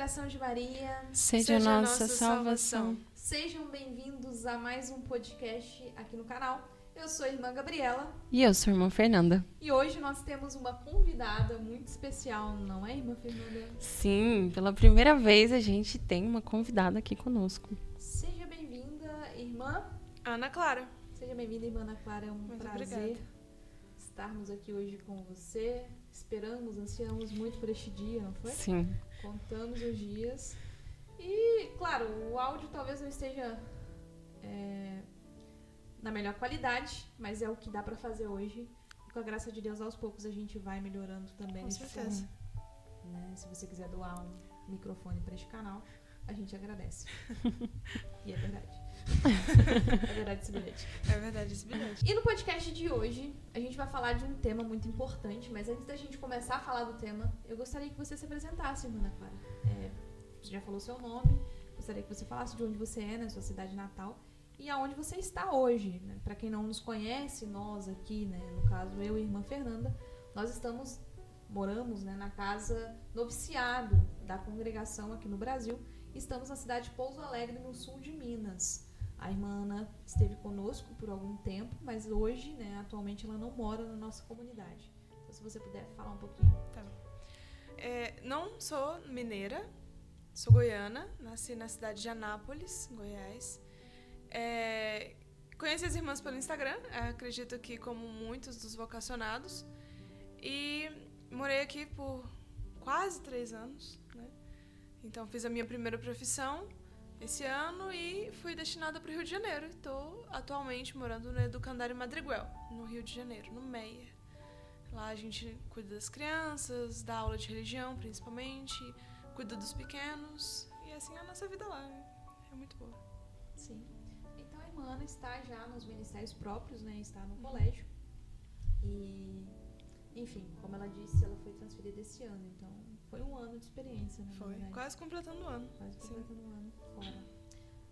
coração de Maria, seja a nossa salvação. Sejam bem-vindos a mais um podcast aqui no canal. Eu sou a irmã Gabriela. E eu sou a irmã Fernanda. E hoje nós temos uma convidada muito especial, não é, irmã Fernanda? Sim, pela primeira vez a gente tem uma convidada aqui conosco. Seja bem-vinda, irmã Ana Clara. Seja bem-vinda, irmã Ana Clara. É um Muito prazer obrigada. estarmos aqui hoje com você. Ansiamos muito por este dia, não foi? Sim. Contamos os dias. E, claro, o áudio talvez não esteja na melhor qualidade, mas é o que dá pra fazer hoje. E com a graça de Deus, aos poucos a gente vai melhorando também. Com certeza. Som, né? Se você quiser doar um microfone pra este canal, a gente agradece. E é verdade. É verdade esse bilhete. É verdade esse bilhete. E no podcast de hoje, a gente vai falar de um tema muito importante, mas antes da gente começar a falar do tema, eu gostaria que você se apresentasse, irmã Ana Clara. Você já falou seu nome, gostaria que você falasse de onde você é, na sua cidade natal, e aonde você está hoje. Né? Para quem não nos conhece, nós aqui, né, no caso eu e a irmã Fernanda, nós moramos, né, na casa noviciado da congregação aqui no Brasil, e estamos na cidade de Pouso Alegre, no sul de Minas. A irmã Ana esteve conosco por algum tempo, mas hoje, né, atualmente ela não mora na nossa comunidade. Então, se você puder falar um pouquinho. Tá bom. Não sou mineira, sou goiana, nasci na cidade de Anápolis, Goiás. Conheci as irmãs pelo Instagram, acredito que como muitos dos vocacionados. E morei aqui por quase 3 anos, né? Então fiz a minha primeira profissão esse ano e fui destinada para o Rio de Janeiro. Estou atualmente morando no Educandário Madriguel, no Rio de Janeiro, no Meia. Lá a gente cuida das crianças, dá aula de religião principalmente, cuida dos pequenos e assim a nossa vida lá é muito boa. Sim. Então a irmã Ana está já nos ministérios próprios, né? Está no colégio. E, enfim, como ela disse, ela foi transferida esse ano. Então foi um ano de experiência, né? Foi, quase completando o ano. Quase completando um ano fora.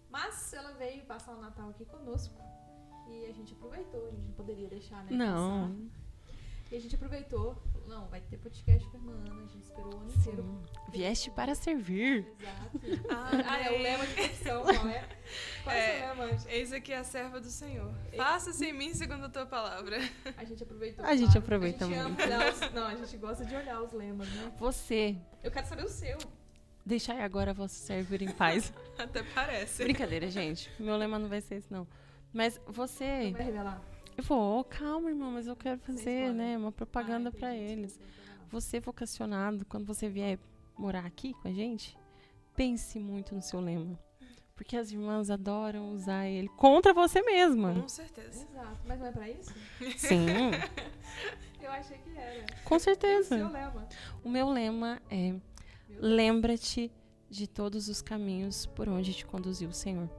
Mas ela veio passar o Natal aqui conosco e a gente aproveitou. A gente não poderia deixar, né? Não. Passar. E a gente aproveitou. Falou, não, vai ter podcast com a irmã Ana. A gente esperou o ano inteiro. Vieste para servir. Exato. É o lema de profissão, qual é? Qual é o lema? Eis aqui a serva do Senhor. Faça-se em mim segundo a tua palavra. A gente aproveitou. A gente aproveita a gente muito. a gente gosta de olhar os lemas, né? Você, Eu quero saber o seu. deixai agora vosso servir em paz. Até parece. Brincadeira, gente. Meu lema não vai ser esse, não. Mas você... Não vai revelar? Eu vou, calma, irmão, mas eu quero fazer, podem. né, uma propaganda Entendi, pra desculpa, eles. não. Você vocacionado, quando você vier morar aqui com a gente, pense muito no seu lema. Porque as irmãs adoram usar ele contra você mesma. Com certeza. Exato. Mas não é pra isso? Sim, Eu achei que era. com E o seu certeza. lema? O meu lema é: Meu Deus. lembra-te de todos os caminhos por onde te conduziu o Senhor.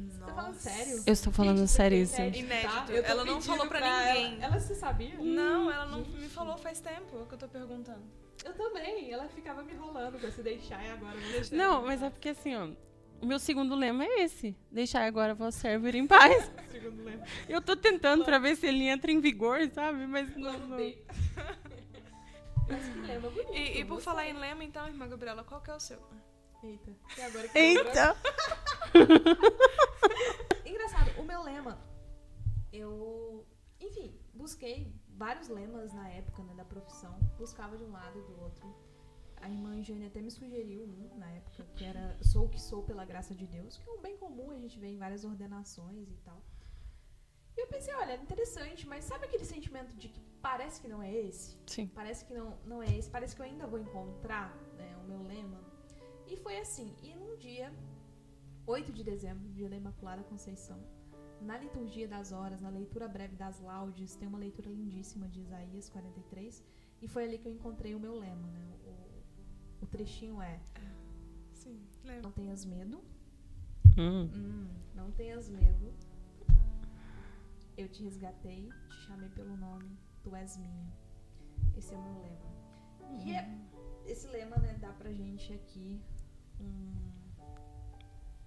Você tá falando sério? Eu estou falando Gente, seríssimo. Inédito. tá? Eu tô Ela não pedindo falou pra ela. ninguém. Ela se sabia? Não, ela não me falou faz tempo, é o que eu tô perguntando. Eu também. Ela ficava me enrolando pra se deixar e agora eu vou deixar. Não, mas é porque assim, ó, o meu segundo lema é esse: deixai agora vosso servir em paz. Segundo lema. Eu tô tentando pra ver se ele entra em vigor, sabe? Mas não. Plano B. Mas que lema bonito. E por gostei. falar em lema, então, irmã Gabriela, qual que é o seu? Eita. E agora que Eita! Engraçado, o meu lema, enfim, busquei vários lemas na época, né, da profissão, buscava de um lado e do outro. A irmã Jane até me sugeriu um na época, que era Sou o que sou pela graça de Deus, que é um bem comum, a gente vê em várias ordenações e tal. E eu pensei, olha, interessante, mas sabe aquele sentimento de que parece que não é esse? Sim. Parece que não é esse, parece que eu ainda vou encontrar, né, o meu lema. E foi assim, e num dia, 8 de dezembro, dia da Imaculada Conceição, na liturgia das horas, na leitura breve das laudes, tem uma leitura lindíssima de Isaías 43, e foi ali que eu encontrei o meu lema, né? O trechinho é: Sim, lembro. não tenhas medo, Hum. não tenhas medo, eu te resgatei, te chamei pelo nome, tu és minha. Esse é o meu lema. E esse lema, né, dá pra gente aqui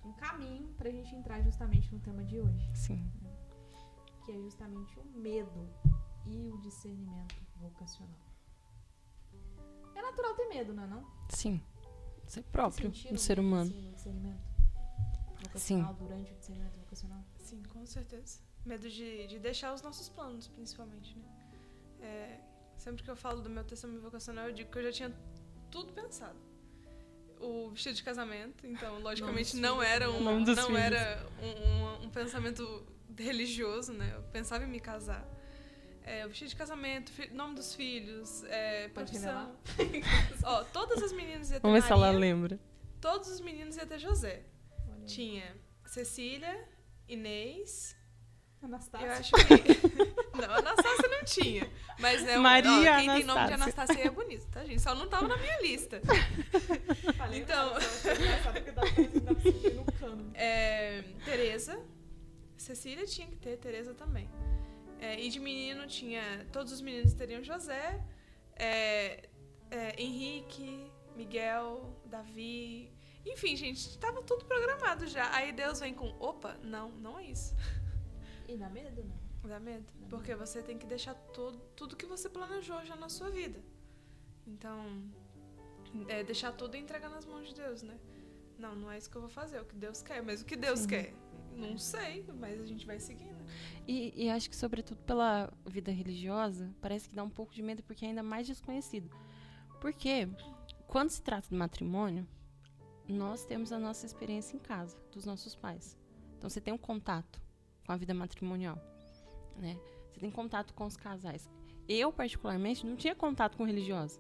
um caminho pra gente entrar justamente no tema de hoje, Sim. que é justamente o medo e o discernimento vocacional. É natural ter medo, não é não? Sim. Isso é próprio Sentiram do ser medo, humano. assim, no discernimento Sim. vocacional, durante o discernimento vocacional? Sim, com certeza. Medo de deixar os nossos planos, principalmente, né? Sempre que eu falo do meu testemunho vocacional, eu digo que eu já tinha tudo pensado. O vestido de casamento, então, logicamente, não era um pensamento religioso, né? Eu pensava em me casar. O vestido de casamento, nome dos filhos, profissão. Ó, todas as meninas iam ter Vamos ver se ela Maria, lembra. todos os meninos iam ter José. Olha aí. Tinha Cecília, Inês, Anastácia. eu acho que... Não, Anastácia não tinha. Mas Maria quem tem nome de Anastácia. Anastácia aí é bonito, tá, gente? Só não tava na minha lista. Falei, Então- nossa, eu achei engraçado que eu tava pensando na Cecília no cano. Tereza. Cecília tinha que ter, Tereza também. E de menino tinha... Todos os meninos teriam José, Henrique, Miguel, Davi... Enfim, gente, tava tudo programado já. Aí Deus vem com, opa, não é isso. E dá medo, né? Dá medo. Porque você tem que deixar tudo que você planejou já na sua vida. Então, deixar tudo e entregar nas mãos de Deus, né? Não é isso que eu vou fazer, é o que Deus quer. Mas o que Deus Sim. quer? Não sei, mas a gente vai seguindo. E acho que, sobretudo, pela vida religiosa, parece que dá um pouco de medo porque é ainda mais desconhecido. Porque, quando se trata de matrimônio, nós temos a nossa experiência em casa, dos nossos pais. Então, você tem um contato com a vida matrimonial, né? Você tem contato com os casais. Eu, particularmente, não tinha contato com religiosa.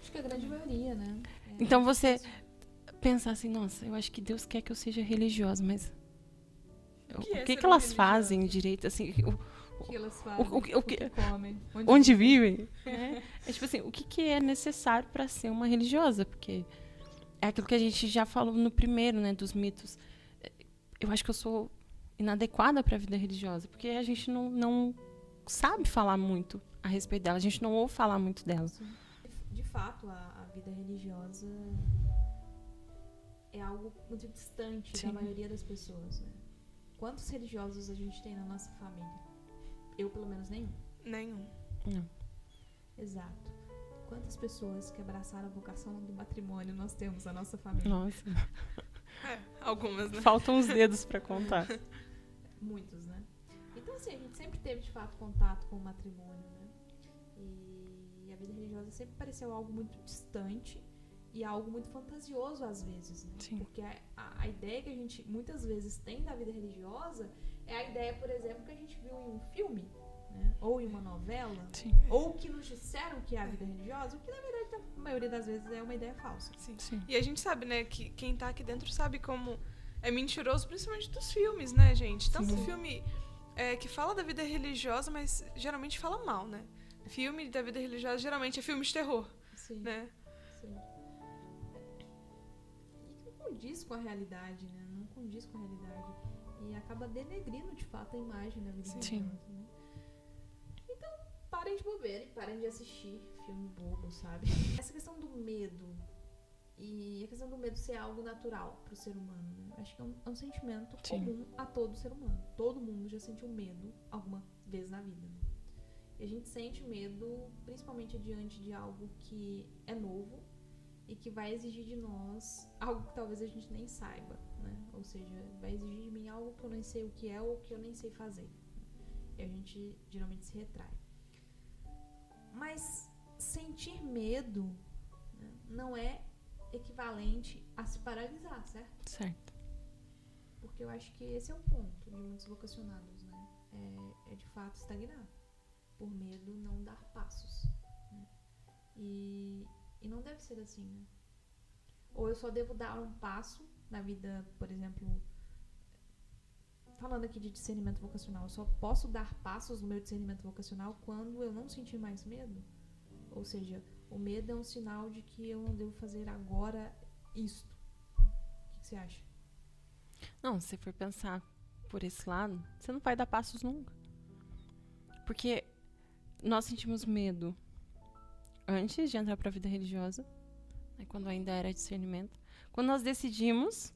Acho que a grande maioria, né? Então, você pensar assim, nossa, eu acho que Deus quer que eu seja religiosa, mas... O que é O que ser elas religiosa? fazem direito, assim... O que elas fazem, o que- comem, Onde vivem? É tipo assim, o que é necessário para ser uma religiosa? Porque é aquilo que a gente já falou no primeiro, né, dos mitos. Eu acho que eu sou inadequada para a vida religiosa, porque a gente não sabe falar muito a respeito dela, a gente não ouve falar muito dela. De fato, a vida religiosa é algo muito distante Sim. da maioria das pessoas, né? Quantos religiosos a gente tem na nossa família? Eu, pelo menos, nenhum. Nenhum. Não. Exato. Quantas pessoas que abraçaram a vocação do matrimônio nós temos na nossa família? Nossa, Algumas, né? faltam os dedos para contar. Muitos, né? Então, assim, a gente sempre teve, de fato, contato com o matrimônio, né? E a vida religiosa sempre pareceu algo muito distante e algo muito fantasioso, às vezes, né? Sim. Porque a ideia que a gente, muitas vezes, tem da vida religiosa é a ideia, por exemplo, que a gente viu em um filme, né? Ou em uma novela, Sim. ou que nos disseram que é a vida religiosa, o que, na verdade, a maioria das vezes é uma ideia falsa. Sim. Sim. E a gente sabe, né, que quem tá aqui dentro sabe como é mentiroso, principalmente dos filmes, né, gente? Tanto Sim. filme que fala da vida religiosa, mas geralmente fala mal, né? Filme da vida religiosa geralmente é filme de terror, Sim. né? Sim. E não condiz com a realidade, né? Não condiz com a realidade. E acaba denegrindo, de fato, a imagem da vida Sim. religiosa, né? Então, parem de bobeira e parem de assistir filme bobo, sabe? Essa questão do medo e a questão do medo ser algo natural pro ser humano, né? Acho que é um sentimento Sim. comum a todo ser humano. Todo mundo já sentiu medo alguma vez na vida, né? E a gente sente medo principalmente diante de algo que é novo e que vai exigir de nós algo que talvez a gente nem saiba, né? Ou seja, vai exigir de mim algo que eu nem sei o que é ou que eu nem sei fazer. E a gente geralmente se retrai. Mas sentir medo, né, não é equivalente a se paralisar, certo? Certo. Porque eu acho que esse é o ponto de muitos vocacionados, né? É de fato estagnar. Por medo não dar passos, né? E não deve ser assim, né? Ou eu só devo dar um passo na vida, por exemplo, falando aqui de discernimento vocacional, eu só posso dar passos no meu discernimento vocacional quando eu não sentir mais medo? Ou seja, o medo é um sinal de que eu não devo fazer agora isto. O que você acha? Não, se você for pensar por esse lado, você não vai dar passos nunca. Porque nós sentimos medo antes de entrar para a vida religiosa, né, quando ainda era discernimento. Quando nós decidimos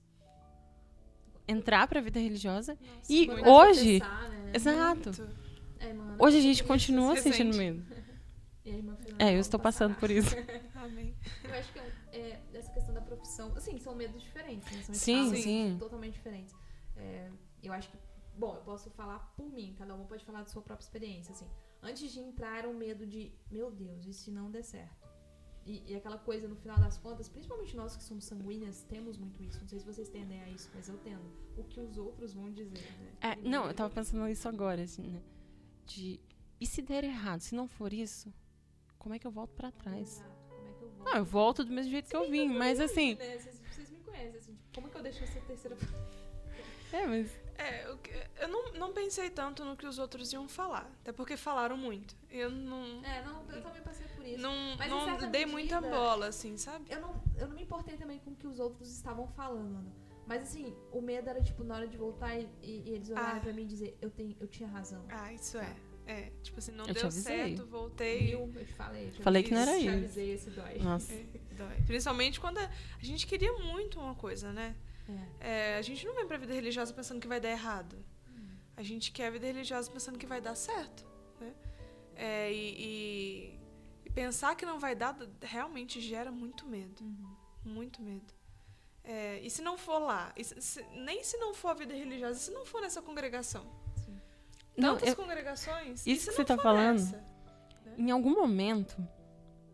entrar para a vida religiosa. Nossa, E muito. hoje... Confessar, né? Exato. Muito. É, mano, Hoje a gente eu continua Você sentindo sente? medo. E a irmã Fernanda Eu não estou passará. passando por isso. Amém. Eu acho que essa questão da profissão, assim, são medos diferentes, né? São Sim, estados sim. totalmente diferentes. Eu acho que, bom, eu posso falar por mim, cada uma pode falar da sua própria experiência, assim. Antes de entrar era um medo de, meu Deus, e se não der certo? E aquela coisa, no final das contas, principalmente nós que somos sanguíneas, temos muito isso. Não sei se vocês tendem a isso, mas eu tendo. O que os outros vão dizer, né? Não, eu tava pensando nisso agora, assim, né? E se der errado? Se não for isso, como é que eu volto pra trás? Exato, como é que eu volto? Não, eu volto do mesmo jeito que eu vim, mas assim... Né? Vocês me conhecem, assim, tipo, como é que eu deixo essa terceira... Mas... Eu não pensei tanto no que os outros iam falar. Até porque falaram muito. Eu não... eu também passei por isso. Mas em Não certa dei muita medida, bola, assim, sabe? Eu não me importei também com o que os outros estavam falando. Mas assim, o medo era, tipo, na hora de voltar e eles olharem pra mim e dizer, eu tinha razão. Isso tipo assim, não Eu te deu avisei. certo, voltei. Eu te falei. Falei que não era Te isso. avisei, esse dói. Nossa. Dói. Principalmente quando a gente queria muito uma coisa, né? A gente não vem pra vida religiosa pensando que vai dar errado. A gente quer a vida religiosa pensando que vai dar certo, né? E pensar que não vai dar realmente gera muito medo. Muito medo. E se não for lá? Nem se não for a vida religiosa, se não for nessa congregação? Sim. Tantas congregações. Isso e se que não você tá for falando, nessa, né? em algum momento,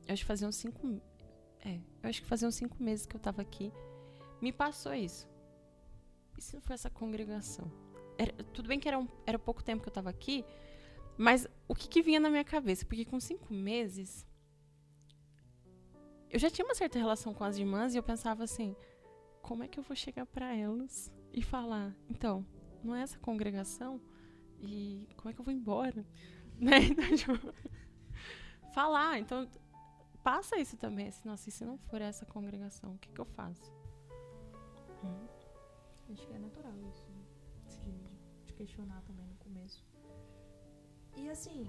eu acho que fazia uns 5... eu acho que fazia uns 5 meses que eu tava aqui, me passou isso. E se não for essa congregação? Tudo bem que era pouco tempo que eu tava aqui, mas o que vinha na minha cabeça? Porque com 5 meses, eu já tinha uma certa relação com as irmãs e eu pensava assim, como é que eu vou chegar pra elas e falar, então, não é essa congregação? E como é que eu vou embora? Né? Então, tipo, falar, então, passa isso também, assim, nossa, e se não for essa congregação, o que eu faço? Acho que é natural isso, né? De questionar também no começo. E assim,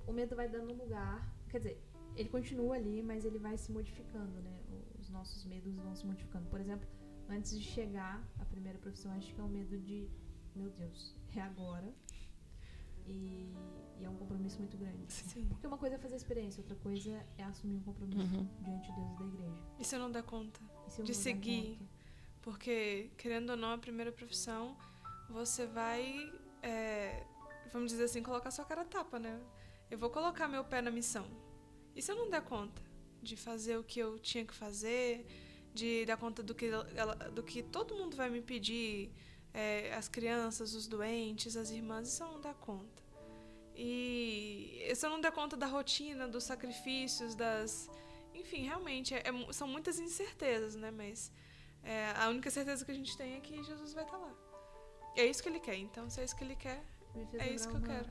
o medo vai dando lugar, quer dizer, ele continua ali, mas ele vai se modificando, né? Os nossos medos vão se modificando. Por exemplo, antes de chegar à primeira profissão, acho que é o medo de, meu Deus, é agora. E é um compromisso muito grande. Sim. Porque uma coisa é fazer experiência, outra coisa é assumir um compromisso diante de Deus e da igreja. E se eu não der conta E se eu de não der seguir? conta? Porque, querendo ou não, a primeira profissão, você vai, vamos dizer assim, colocar sua cara a tapa, né? Eu vou colocar meu pé na missão. E se eu não der conta de fazer o que eu tinha que fazer, de dar conta do que todo mundo vai me pedir, as crianças, os doentes, as irmãs, e se eu não der conta? E se eu não der conta da rotina, dos sacrifícios, enfim, realmente, são muitas incertezas, né? Mas a única certeza que a gente tem é que Jesus vai estar lá. É isso que ele quer. Então, se é isso que ele quer, é isso que eu quero.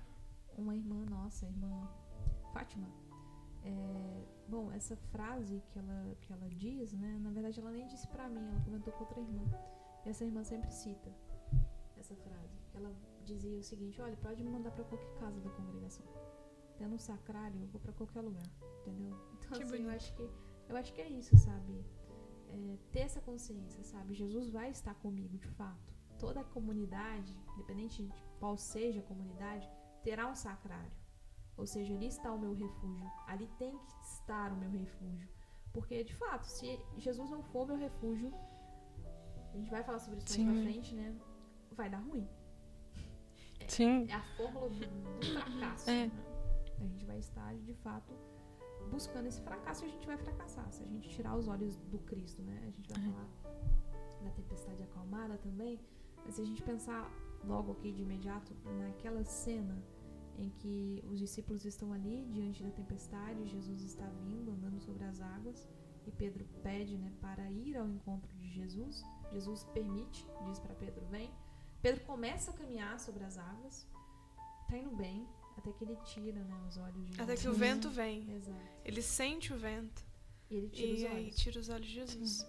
Uma irmã nossa, a irmã Fátima, bom, essa frase que ela diz, né? Na verdade, ela nem disse pra mim, ela comentou com outra irmã. E essa irmã sempre cita essa frase. Ela dizia o seguinte: olha, pode me mandar pra qualquer casa da congregação. Tendo um sacrário, eu vou pra qualquer lugar, entendeu? Então, Que assim, bonito. eu acho que é isso, sabe? Ter essa consciência, sabe? Jesus vai estar comigo, de fato. Toda a comunidade, independente de qual seja a comunidade, terá um sacrário. Ou seja, ali está o meu refúgio. Ali tem que estar o meu refúgio. Porque, de fato, se Jesus não for meu refúgio, a gente vai falar sobre isso mais pra frente, né? Vai dar ruim. Sim. É a fórmula do fracasso. Né? A gente vai estar, de fato, buscando esse fracasso e a gente vai fracassar. Se a gente tirar os olhos do Cristo, né? A gente vai falar da tempestade acalmada também. Mas se a gente pensar logo aqui de imediato naquela cena em que os discípulos estão ali diante da tempestade, Jesus está vindo, andando sobre as águas, e Pedro pede, né, para ir ao encontro de Jesus. Jesus permite, diz para Pedro, vem. Pedro começa a caminhar sobre as águas, tá indo bem, até que ele tira, né, os olhos de Jesus. Até que o vento vem. Exato. Ele sente o vento. E ele tira os olhos. Aí tira os olhos de Jesus.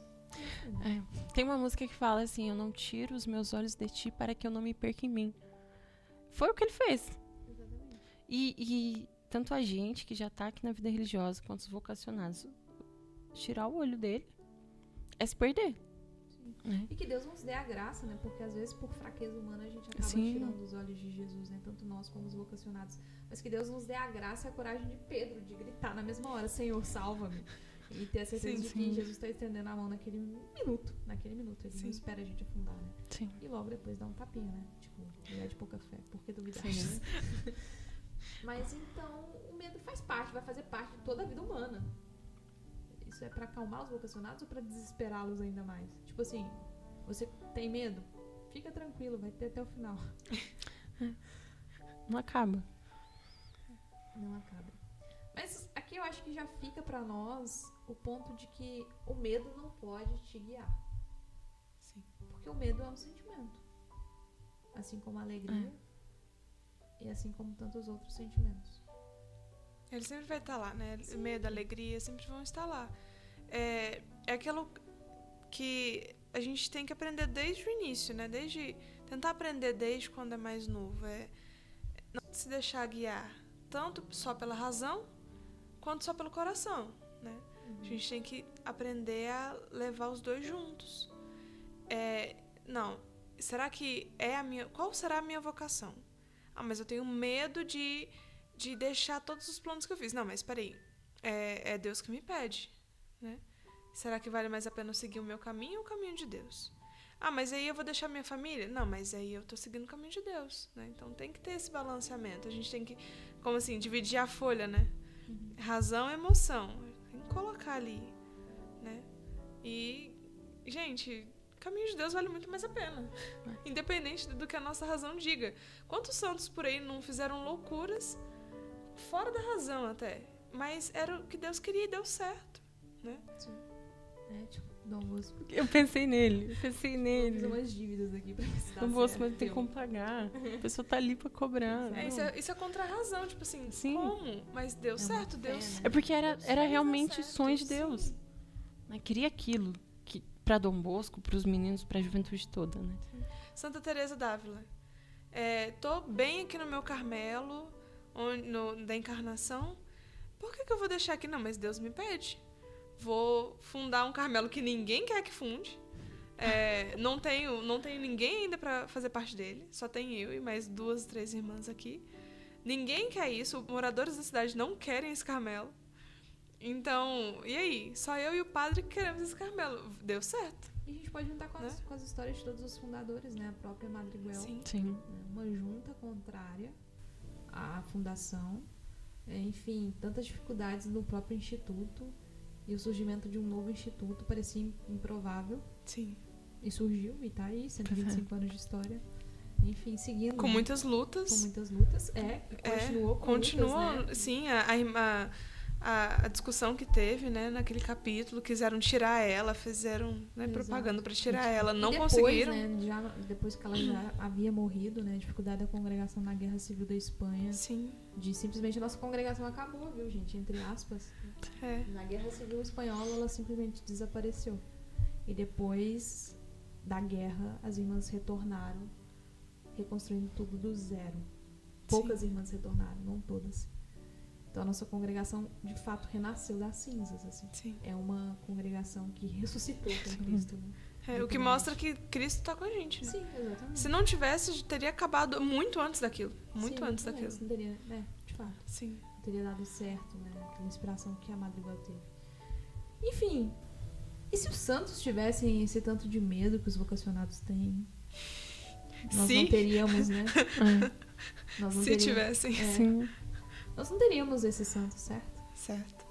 Tem uma música que fala assim, eu não tiro os meus olhos de ti para que eu não me perca em mim. Foi o que ele fez. Exatamente. E tanto a gente que já tá aqui na vida religiosa, quanto os vocacionados, tirar o olho dele é se perder. E que Deus nos dê a graça, né? Porque às vezes por fraqueza humana a gente acaba Sim. tirando os olhos de Jesus, né? Tanto nós como os vocacionados. Mas que Deus nos dê a graça e a coragem de Pedro, de gritar na mesma hora, Senhor, salva-me. E ter a certeza Sim, de sim. que Jesus está estendendo a mão naquele minuto. Naquele minuto. Ele Sim. não espera a gente afundar, né? Sim. E logo depois dá um tapinha, né? Tipo, mulher de pouca fé. Por que duvidar? Sim. Mas então, o medo faz parte, vai fazer parte de toda a vida humana. Isso é pra acalmar os vocacionados ou pra desesperá-los ainda mais? Tipo assim, você tem medo? Fica tranquilo, vai ter até o final. Não acaba. Não acaba. Mas aqui eu acho que já fica pra nós o ponto de que o medo não pode te guiar. Sim. Porque o medo é um sentimento. Assim como a alegria e assim como tantos outros sentimentos. Ele sempre vai estar lá, né? Sim. Medo, alegria, sempre vão estar lá. É aquilo que a gente tem que aprender desde o início, né? Tentar aprender desde quando é mais novo. Não se deixar guiar tanto só pela razão quanto só pelo coração, né? A gente tem que aprender a levar os dois juntos. Não, será que qual será a minha vocação? Mas eu tenho medo de deixar todos os planos que eu fiz. Não, mas peraí, é Deus que me pede, né? Será que vale mais a pena eu seguir o meu caminho ou o caminho de Deus? Mas aí eu vou deixar minha família? Não, mas aí eu tô seguindo o caminho de Deus, né? Então tem que ter esse balanceamento. A gente tem que, como assim, dividir a folha, né? Razão e emoção. Tem que colocar ali, né? E, gente, o caminho de Deus vale muito mais a pena. Independente do que a nossa razão diga. Quantos santos por aí não fizeram loucuras fora da razão até? Mas era o que Deus queria e deu certo, né? Sim. Tipo, Dom Bosco. Eu pensei nele. Vou fazer umas dívidas aqui pra ver se dá Não vou, certo. mas tem como pagar. A pessoa tá ali pra cobrar. Isso é contra a razão, tipo assim, Sim. como? Mas deu certo, uma fé, Deus. né? É porque era realmente certo, sonho de sim. Deus. Né? Queria aquilo. Pra Dom Bosco, pros meninos, pra juventude toda, né? Santa Teresa d'Ávila. Tô bem aqui no meu Carmelo, da encarnação. Por que eu vou deixar aqui? Não, mas Deus me pede. Vou fundar um Carmelo que ninguém quer que funde. Não tenho ninguém ainda pra fazer parte dele. Só tem eu e mais 2, 3 irmãs aqui. Ninguém quer isso. Moradores da cidade não querem esse Carmelo. Então, e aí? Só eu e o padre que queremos esse Carmelo. Deu certo. E a gente pode juntar com as histórias de todos os fundadores, né? A própria Madriguel. Sim. Sim. Uma junta contrária à fundação. Enfim, tantas dificuldades no próprio instituto. E o surgimento de um novo instituto parecia improvável. Sim. E surgiu, e tá aí, 125 anos de história. Enfim, seguindo. Com né? muitas lutas. Com muitas lutas. Continuou com Continua, lutas, né? sim, a discussão que teve, né, naquele capítulo, quiseram tirar ela, fizeram, né, Exato. propaganda para tirar ela, não E depois, conseguiram. Né, depois que ela já havia morrido, né, dificuldade da congregação na Guerra Civil da Espanha, Sim. de simplesmente a nossa congregação acabou, viu, gente, entre aspas. Na Guerra Civil Espanhola ela simplesmente desapareceu. E depois da guerra, as irmãs retornaram, reconstruindo tudo do zero. Poucas irmãs retornaram, não todas. Então a nossa congregação de fato renasceu das cinzas, assim. Sim. É uma congregação que ressuscitou com Cristo, né? O que mostra que Cristo está com a gente, né? Sim, exatamente. Se não tivesse, teria acabado muito antes daquilo. Muito antes daquilo. Não teria, né? De fato. Sim. Não teria dado certo, né? Aquela inspiração que a Madrigal teve. Enfim, e se os santos tivessem esse tanto de medo que os vocacionados têm? Nós não teríamos, né? Nós não Se teríamos, tivessem. Sim. Nós não teríamos esse santo, certo? Certo.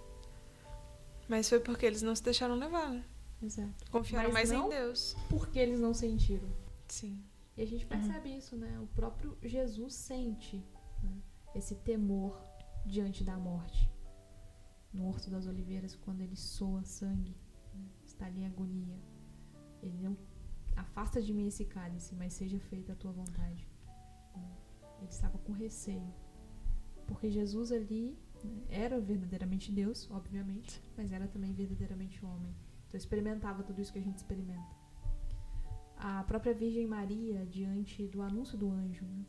Mas foi porque eles não se deixaram levar, né? Exato. Confiaram Mas mais não em Deus. porque eles não sentiram. Sim. E a gente percebe isso, né? O próprio Jesus sente, né, esse temor diante da morte. No Horto das Oliveiras, quando ele soa sangue, né, está ali em agonia. Ele não afasta de mim esse cálice, mas seja feita a tua vontade. Ele estava com receio. Porque Jesus ali, né, era verdadeiramente Deus, obviamente, mas era também verdadeiramente homem. Então experimentava tudo isso que a gente experimenta. A própria Virgem Maria, diante do anúncio do anjo, né,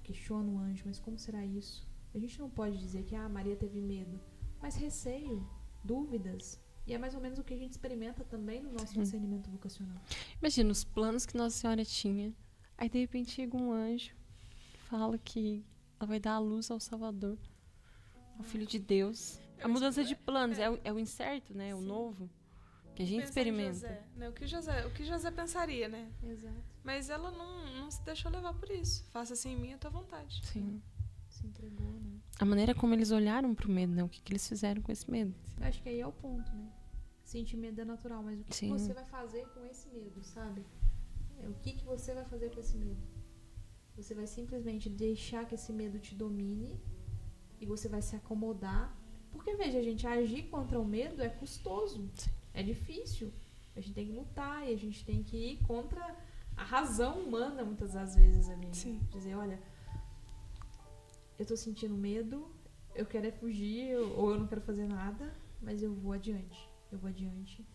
questiona o anjo, mas como será isso? A gente não pode dizer que Maria teve medo, mas receio, dúvidas, E é mais ou menos o que a gente experimenta também no nosso discernimento vocacional. Imagina os planos que Nossa Senhora tinha. Aí, de repente, chega um anjo que fala que ela vai dar a luz ao Salvador, ao Filho de Deus. A mudança de planos é o incerto, né? O novo. Que a gente experimenta. José, né? O que José pensaria, né? Exato. Mas ela não se deixou levar por isso. Faça-se em mim a tua vontade. Sim. Se entregou, né? A maneira como eles olharam pro medo, né? O que eles fizeram com esse medo. Eu acho que aí é o ponto, né? Sentir medo é natural, mas o que você vai fazer com esse medo, sabe? O que você vai fazer com esse medo? Você vai simplesmente deixar que esse medo te domine e você vai se acomodar. Porque, veja, gente, agir contra o medo é custoso. Sim. É difícil. A gente tem que lutar e a gente tem que ir contra a razão humana, muitas das vezes, ali. Sim. Dizer, olha, eu tô sentindo medo, eu quero é fugir, ou eu não quero fazer nada, mas eu vou adiante. Eu vou adiante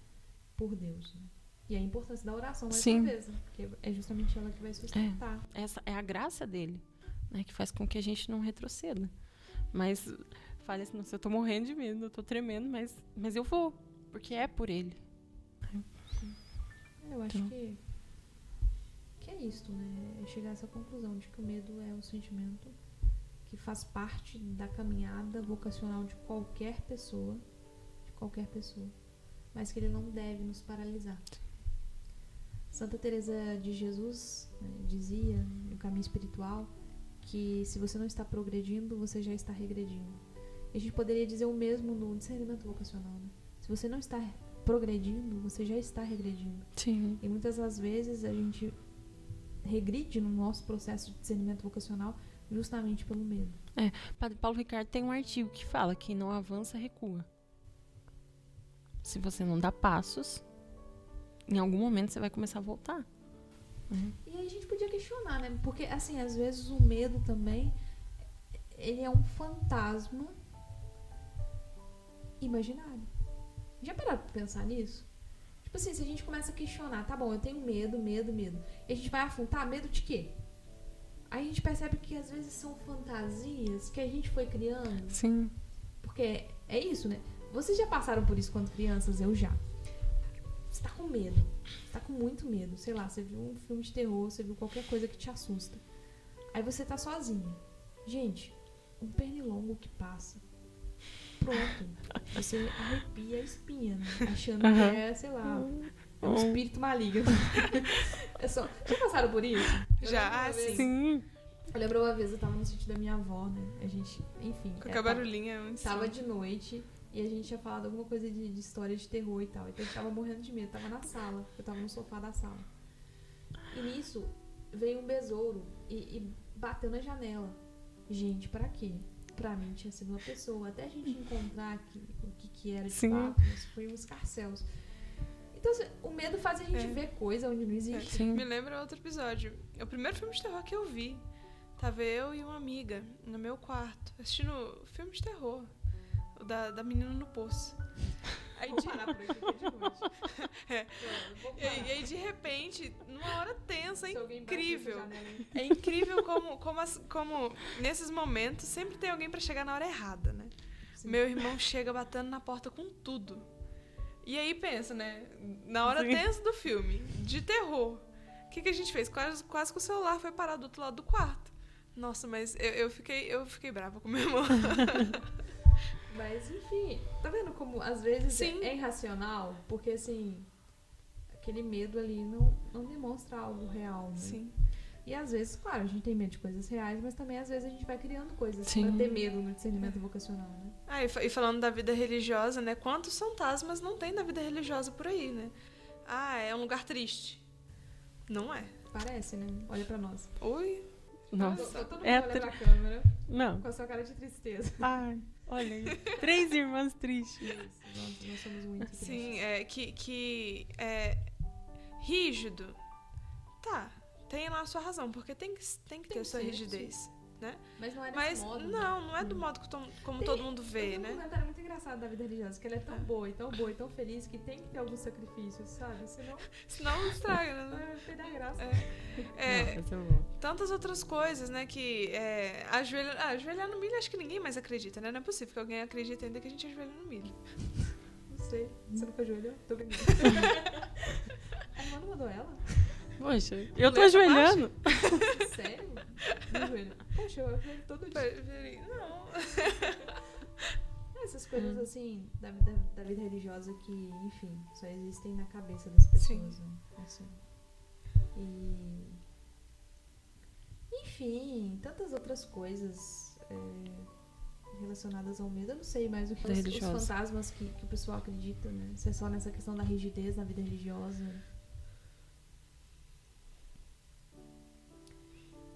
por Deus, né? E a importância da oração, mais uma vez, né? Porque é justamente ela que vai sustentar. Essa é a graça dele, né? Que faz com que a gente não retroceda. Mas fale assim, eu tô morrendo de medo, eu tô tremendo, mas eu vou, porque é por ele. Eu acho que é isso, né? É chegar a essa conclusão de que o medo é um sentimento que faz parte da caminhada vocacional de qualquer pessoa, mas que ele não deve nos paralisar. Santa Teresa de Jesus, né, dizia no caminho espiritual que se você não está progredindo, você já está regredindo. E a gente poderia dizer o mesmo no discernimento vocacional, né? Se você não está progredindo, você já está regredindo. Sim. E muitas das vezes a gente regride no nosso processo de discernimento vocacional justamente pelo medo. Padre Paulo Ricardo tem um artigo que fala que quem não avança, recua. Se você não dá passos, em algum momento você vai começar a voltar. E aí a gente podia questionar, né? Porque, assim, às vezes o medo também, ele é um fantasma imaginário. Já pararam pra pensar nisso? Tipo assim, se a gente começa a questionar, tá bom, eu tenho medo. E a gente vai afrontar medo de quê? Aí a gente percebe que às vezes são fantasias que a gente foi criando. Sim. Porque é isso, né? Vocês já passaram por isso quando crianças? Eu já. Você tá com medo. Você tá com muito medo. Sei lá, você viu um filme de terror, você viu qualquer coisa que te assusta. Aí você tá sozinha. Gente, um pernilongo que passa. Pronto. Você arrepia a espinha, né? Achando que é, sei lá, é um espírito maligno. É só... Já passaram por isso? Já, sim. Eu lembro uma vez, eu tava no sítio da minha avó, né? A gente, enfim. Qualquer barulhinho antes. Tava de noite e a gente tinha falado alguma coisa de história de terror e tal. Então a gente tava morrendo de medo. Tava na sala. Eu tava no sofá da sala. E nisso veio um besouro e bateu na janela. Gente, pra quê? Pra mim tinha sido uma pessoa. Até a gente encontrar o que era de fato. Mas foi um escarcéus. Então, o medo faz a gente ver coisa onde não existe. Me lembra outro episódio. É o primeiro filme de terror que eu vi. Tava eu e uma amiga no meu quarto, assistindo filme de terror. O da menina no poço. Aí Vou parar por aqui, que é de noite. E aí, de repente, numa hora tensa, é Se alguém bate incrível. nessa janela, hein? É incrível como nesses momentos sempre tem alguém pra chegar na hora errada, né? Sim. Meu irmão chega batendo na porta com tudo. E aí pensa, né? Na hora tensa do filme, de terror. O que a gente fez? Quase que o celular foi parar do outro lado do quarto. Nossa, mas eu fiquei brava com meu irmão. Mas, enfim, tá vendo como às vezes Sim. é irracional? Porque, assim, aquele medo ali não demonstra algo real, né? Sim. E às vezes, claro, a gente tem medo de coisas reais, mas também às vezes a gente vai criando coisas Sim. pra ter medo no discernimento vocacional, né? Ah, e falando da vida religiosa, né? Quantos fantasmas não tem na vida religiosa por aí, né? Ah, é um lugar triste. Não é. Parece, né? Olha pra nós. Oi? Nossa. Todo mundo É olha pra câmera Não. com a sua cara de tristeza. Ai, olha aí. 3 irmãs tristes. Isso, nós somos muito tristes. Sim, que é rígido. Tá, tem lá a sua razão, porque tem que ter a sua ser, rigidez, né? Mas não é desse Mas modo. não é do modo como todo mundo Eu vê, vi um né? comentário muito engraçado da vida religiosa, que ela é tão boa, e tão feliz, que tem que ter alguns sacrifícios, sabe? Senão Senão estraga, né? vai perder a graça. Tantas outras coisas, né? Que ajoelhar no milho, acho que ninguém mais acredita, né? Não é possível que alguém acredite ainda que a gente ajoelha no milho. Não sei. Você nunca ajoelhou? Tô brincando. A irmã não mandou ela? Poxa, eu tô ajoelhando. Sério? Não ajoelho. Poxa, eu ajoelho todo dia. Não. Essas coisas, assim, da vida religiosa que, enfim, só existem na cabeça das pessoas, né? Assim. E... Enfim, tantas outras coisas relacionadas ao medo. Eu não sei mais o que os fantasmas que o pessoal acredita, né? Se é só nessa questão da rigidez na vida religiosa.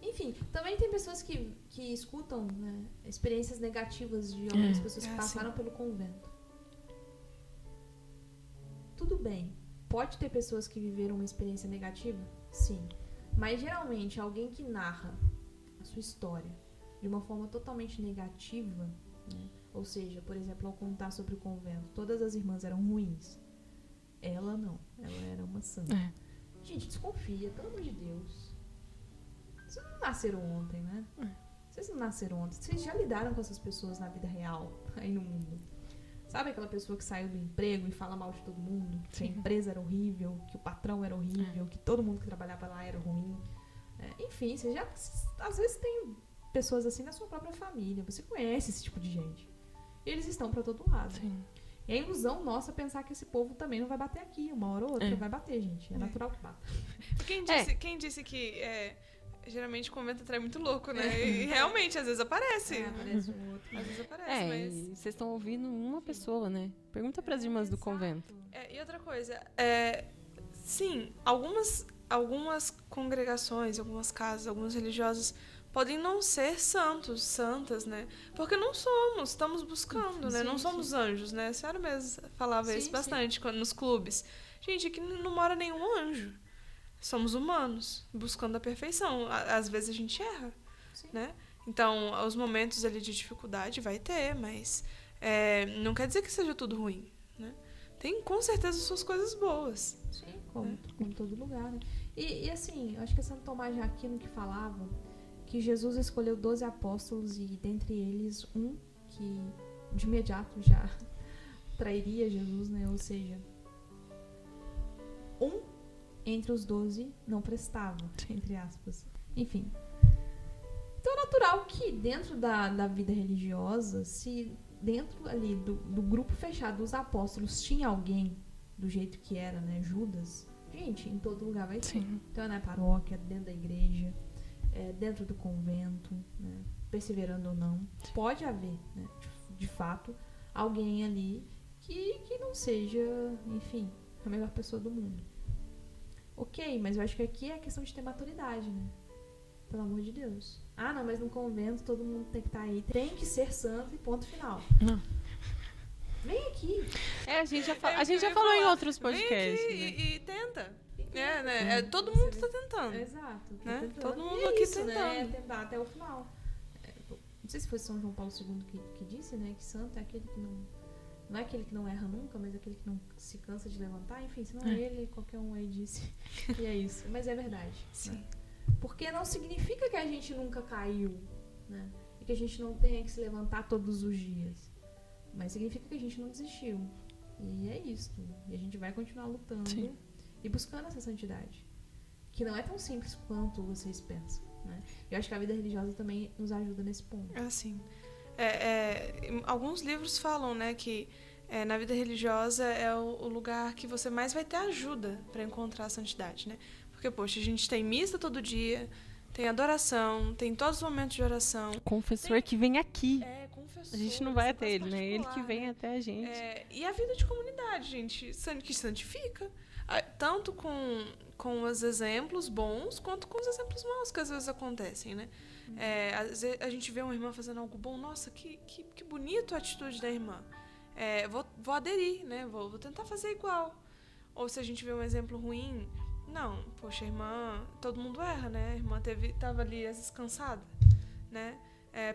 Enfim, também tem pessoas que escutam, né, experiências negativas de algumas pessoas que passaram pelo convento. Tudo bem. Pode ter pessoas que viveram uma experiência negativa? Sim. Mas geralmente alguém que narra a sua história de uma forma totalmente negativa, né? Ou seja, por exemplo, ao contar sobre o convento, todas as irmãs eram ruins. Ela não. Ela era uma santa. Gente, desconfia, pelo amor de Deus. Vocês não nasceram ontem, né? Vocês não nasceram ontem. Vocês já lidaram com essas pessoas na vida real, aí no mundo. Sabe aquela pessoa que saiu do emprego e fala mal de todo mundo? Que a empresa era horrível, que o patrão era horrível, que todo mundo que trabalhava lá era ruim. Enfim, você já... Às vezes tem pessoas assim na sua própria família. Você conhece esse tipo de gente. E eles estão pra todo lado. Sim. E é ilusão nossa pensar que esse povo também não vai bater aqui. Uma hora ou outra vai bater, gente. É natural que bata. Quem disse que... geralmente o convento atrai muito louco, né? E realmente, às vezes aparece. Aparece um outro. Às vezes aparece, mas... E vocês estão ouvindo uma pessoa, né? Pergunta pras irmãs do convento. E outra coisa, sim, algumas congregações, algumas casas, algumas religiosas podem não ser santas, né? Porque não somos, estamos buscando, né? Não somos anjos, né? A senhora mesmo falava isso bastante nos clubes. Gente, aqui não mora nenhum anjo. Somos humanos, buscando a perfeição. Às vezes a gente erra, né? Então, os momentos ali de dificuldade vai ter, mas não quer dizer que seja tudo ruim, né? Tem, com certeza, suas coisas boas. Sim, como todo lugar, né? E assim, eu acho que é Santo Tomás de Aquino que falava que Jesus escolheu 12 apóstolos e dentre eles um que de imediato já trairia Jesus, né? Ou seja, entre os 12 não prestava, entre aspas. Enfim. Então é natural que dentro da vida religiosa, se dentro ali do grupo fechado dos apóstolos tinha alguém do jeito que era, né? Judas. Gente, em todo lugar vai ter. Então é na paróquia, dentro da igreja, dentro do convento, né? Perseverando ou não. Pode haver, né? De fato, alguém ali que não seja, enfim, a melhor pessoa do mundo. Ok, mas eu acho que aqui é questão de ter maturidade, né? Pelo amor de Deus. Ah, não, mas no convento todo mundo tem que estar aí. Tem que ser santo e ponto final. Não. Vem aqui. A gente já falou em outros podcasts. Vem aqui né? e tenta. Todo mundo tá tentando. Exato. Né? Tentando. Todo mundo e aqui isso, tentando. Né? Tentar até o final. Não sei se foi São João Paulo II que disse, né? Que santo é aquele que não... Não é aquele que não erra nunca, mas aquele que não se cansa de levantar. Enfim, se não é ele, qualquer um aí disse. E é isso. Mas é verdade. Sim. Né? Porque não significa que a gente nunca caiu, né? E que a gente não tenha que se levantar todos os dias. Mas significa que a gente não desistiu. E é isso. E a gente vai continuar lutando e buscando essa santidade. Que não é tão simples quanto vocês pensam, né? Eu acho que a vida religiosa também nos ajuda nesse ponto. Assim. Alguns livros falam, né, que na vida religiosa é o lugar que você mais vai ter ajuda para encontrar a santidade, né? Porque, poxa, a gente tem missa todo dia, tem adoração, tem todos os momentos de oração. Confessor que vem aqui. Confessor. A gente não vai até ele, né? Ele que vem até a gente. E a vida de comunidade, gente, que santifica. Tanto com os exemplos bons, quanto com os exemplos maus que às vezes acontecem, né? Às vezes a gente vê uma irmã fazendo algo bom, nossa, que bonito a atitude da irmã. Vou aderir, né? Vou tentar fazer igual. Ou se a gente vê um exemplo ruim, não, poxa, a irmã, todo mundo erra, né? A irmã tava ali às vezes cansada, né?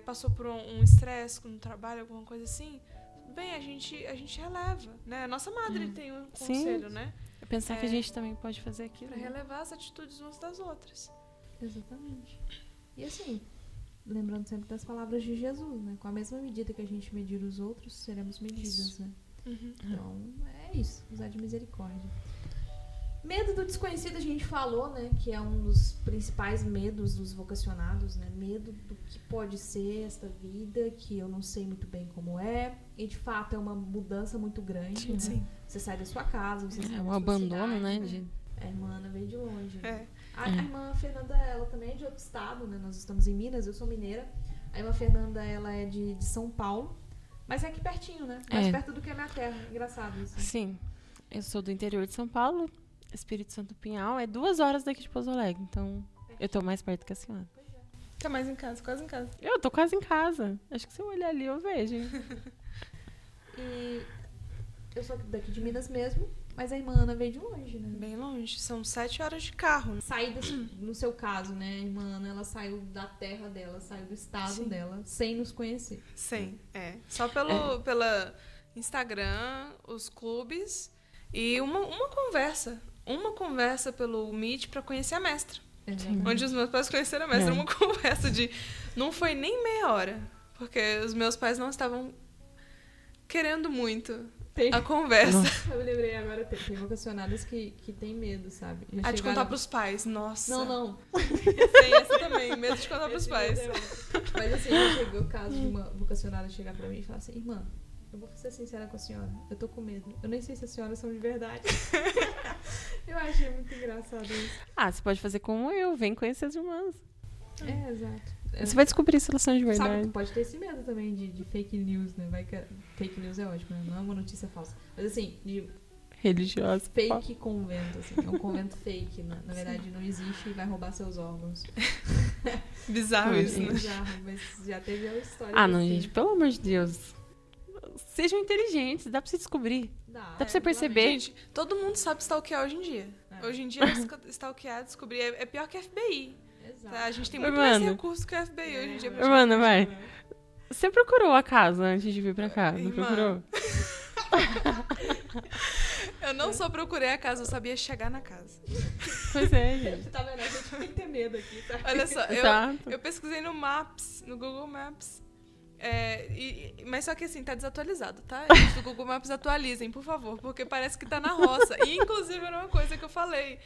Passou por um estresse no trabalho, alguma coisa assim. Tudo bem, a gente releva, né? A nossa madre tem um conselho, né? Pensar que a gente também pode fazer aquilo. Pra relevar as atitudes umas das outras. Exatamente. E assim, lembrando sempre das palavras de Jesus, né? Com a mesma medida que a gente medir os outros, seremos medidas, né? Então, é isso, usar de misericórdia. Medo do desconhecido a gente falou, né, que é um dos principais medos dos vocacionados, né, medo do que pode ser esta vida, que eu não sei muito bem como é, e de fato é uma mudança muito grande, né? Sim. Você sai da sua casa, você sai da É um sua abandono, cidade, né? A irmã Ana veio de longe. É. A irmã Fernanda, ela também é de outro estado, né, nós estamos em Minas, eu sou mineira, a irmã Fernanda, ela é de São Paulo, mas é aqui pertinho, né, mais perto do que a minha terra, engraçado isso. Sim, eu sou do interior de São Paulo, Espírito Santo Pinhal, é 2 horas daqui de Pouso Alegre, então eu tô mais perto que a senhora. Tá mais em casa, quase em casa. Eu tô quase em casa, acho que se eu olhar ali eu vejo. E eu sou daqui de Minas mesmo, mas a irmã Ana veio de longe, né? Bem longe, são 7 horas de carro. Saída, no seu caso, né? A irmã Ana, ela saiu da terra dela, saiu do estado dela, sem nos conhecer. Sim, só pela Instagram, os clubes e uma conversa. Uma conversa pelo Meet pra conhecer a mestra. Onde os meus pais conheceram a mestra. Uma conversa de... Não foi nem meia hora. Porque os meus pais não estavam querendo muito a conversa. Eu me lembrei agora, tem vocacionadas que tem medo, sabe? De contar pros pais, nossa. Não. Tem essa também, medo de contar pros pais. Mas assim, já chegou o caso de uma vocacionada chegar pra mim e falar assim, irmã, eu vou ser sincera com a senhora, eu tô com medo. Eu nem sei se as senhoras são de verdade. Eu achei muito engraçado isso. Você pode fazer como eu, vem conhecer as irmãs. Exato. Você vai descobrir se elas são de verdade. Sabe, pode ter esse medo também de fake news, né? Fake news é ótimo, né? Não é uma notícia falsa. Mas assim, de Religiosa. fake convento, assim. É um convento fake, né? Na verdade não existe e vai roubar seus órgãos. Bizarro isso, né? Bizarro, mas já teve a história. Não, gente, pelo amor de Deus. Sejam inteligentes, dá pra você descobrir. Dá pra você perceber. Gente, todo mundo sabe stalkear hoje em dia. Hoje em dia, stalkear, descobrir é pior que a FBI. Exato. A gente tem muito mais recursos que a FBI hoje em dia. Mano, vai. Você procurou a casa antes de vir pra cá? Não procurou? Eu não só procurei a casa, eu sabia chegar na casa. Pois é, gente. Você tá vendo? A gente tem que ter medo aqui, tá? Olha só, eu pesquisei no Maps, no Google Maps. Mas só que assim, tá desatualizado, tá? Gente do Google Maps, atualizem, por favor, porque parece que tá na roça. E inclusive era uma coisa que eu falei.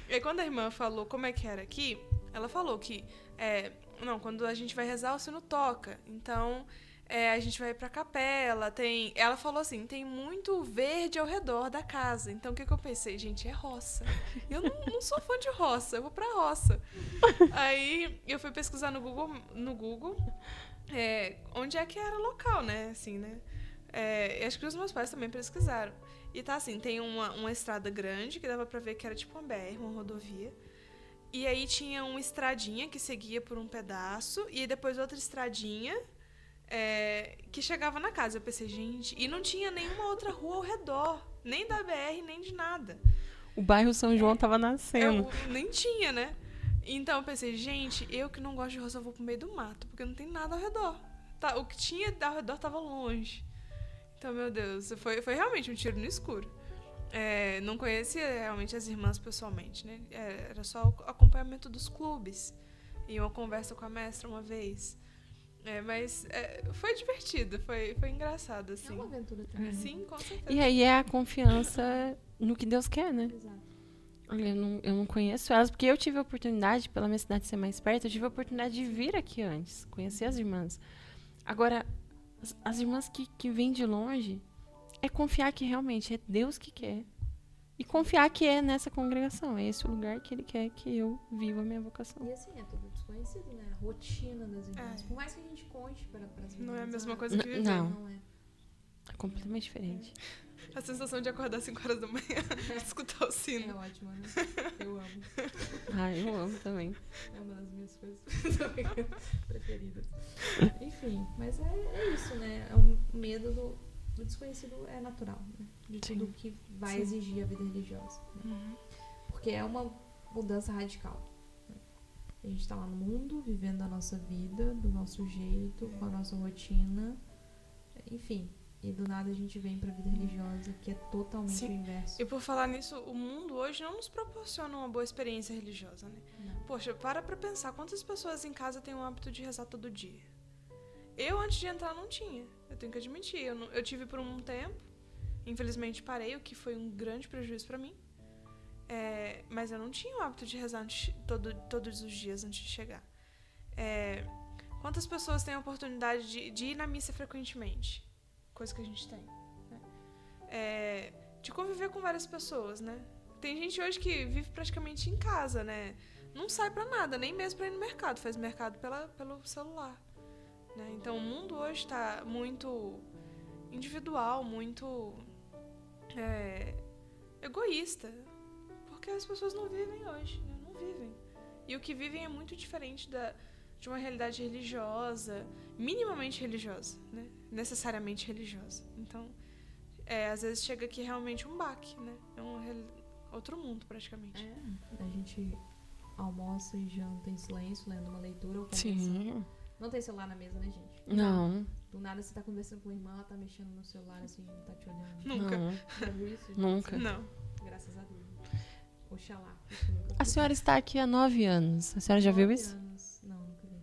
E aí, quando a irmã falou como é que era aqui, ela falou que quando a gente vai rezar, o sino toca. Então, a gente vai pra capela, ela falou assim, tem muito verde ao redor da casa. Então, o que eu pensei? Gente, é roça. Eu não sou fã de roça, eu vou pra roça. Aí, eu fui pesquisar no Google onde é que era local, né? Assim, né? Acho que os meus pais também pesquisaram. E tá assim, tem uma estrada grande que dava pra ver que era tipo uma BR, uma rodovia. E aí tinha uma estradinha que seguia por um pedaço. E depois outra estradinha que chegava na casa. Eu pensei, gente... E não tinha nenhuma outra rua ao redor. Nem da BR, nem de nada. O bairro São João tava nascendo. Nem tinha, né? Então eu pensei, gente, eu que não gosto de roça, eu vou pro meio do mato. Porque não tem nada ao redor. O que tinha ao redor tava longe. Então, meu Deus, foi realmente um tiro no escuro. Não conhecia realmente as irmãs pessoalmente, né? Era só o acompanhamento dos clubes. E uma conversa com a mestra uma vez. Mas foi divertido, foi engraçado, assim. É uma aventura também. Sim, com certeza. E aí é a confiança no que Deus quer, né? Exato. Eu não conheço elas, porque eu tive a oportunidade, pela minha cidade ser mais perto, eu tive a oportunidade de vir aqui antes, conhecer as irmãs. Agora, as irmãs que vêm de longe, é confiar que realmente é Deus que quer. E confiar que é nessa congregação, é esse o lugar que Ele quer que eu viva a minha vocação. E assim, é tudo desconhecido, né? A rotina das irmãs. Por mais que a gente conte para as irmãs. Não é a mesma coisa que viver. Não. É completamente diferente. A sensação de acordar às 5 horas da manhã e escutar o sino. É ótimo, né? Eu amo. Eu amo também. É uma das minhas coisas preferidas. Enfim, mas é isso, né? É um medo do desconhecido é natural, né? De tudo que vai exigir a vida religiosa. Né? Porque é uma mudança radical. Né? A gente tá lá no mundo, vivendo a nossa vida, do nosso jeito, com a nossa rotina. Enfim. E do nada a gente vem pra vida religiosa, que é totalmente o inverso. E por falar nisso, o mundo hoje não nos proporciona uma boa experiência religiosa, né? Não. Poxa, para pra pensar, quantas pessoas em casa têm o hábito de rezar todo dia? Eu, antes de entrar, não tinha. Eu tenho que admitir. Eu tive por um tempo, Infelizmente parei, o que foi um grande prejuízo pra mim. Mas eu não tinha o hábito de rezar todos os dias antes de chegar. Quantas pessoas têm a oportunidade de ir na missa frequentemente? Coisa que a gente tem. Né? De conviver com várias pessoas, né? Tem gente hoje que vive praticamente em casa, né? Não sai pra nada, nem mesmo pra ir no mercado. Faz mercado pelo celular. Né? Então o mundo hoje tá muito individual, muito egoísta. Porque as pessoas não vivem hoje, né? Não vivem. E o que vivem é muito diferente de uma realidade religiosa, minimamente religiosa, né? Necessariamente religiosa. Então, às vezes chega aqui realmente um baque, né? É outro mundo, praticamente. A gente almoça e janta em silêncio, lendo uma leitura ou Sim. conversando. Não tem celular na mesa, né, gente? Não. Do nada você tá conversando com a irmã, ela tá mexendo no celular, assim, tá te olhando. Nunca. Não. Já viu isso? Nunca. Não. Graças a Deus. Oxalá. Isso nunca A senhora está aqui há 9 anos. A senhora já viu 9 isso? anos. Não, nunca vi.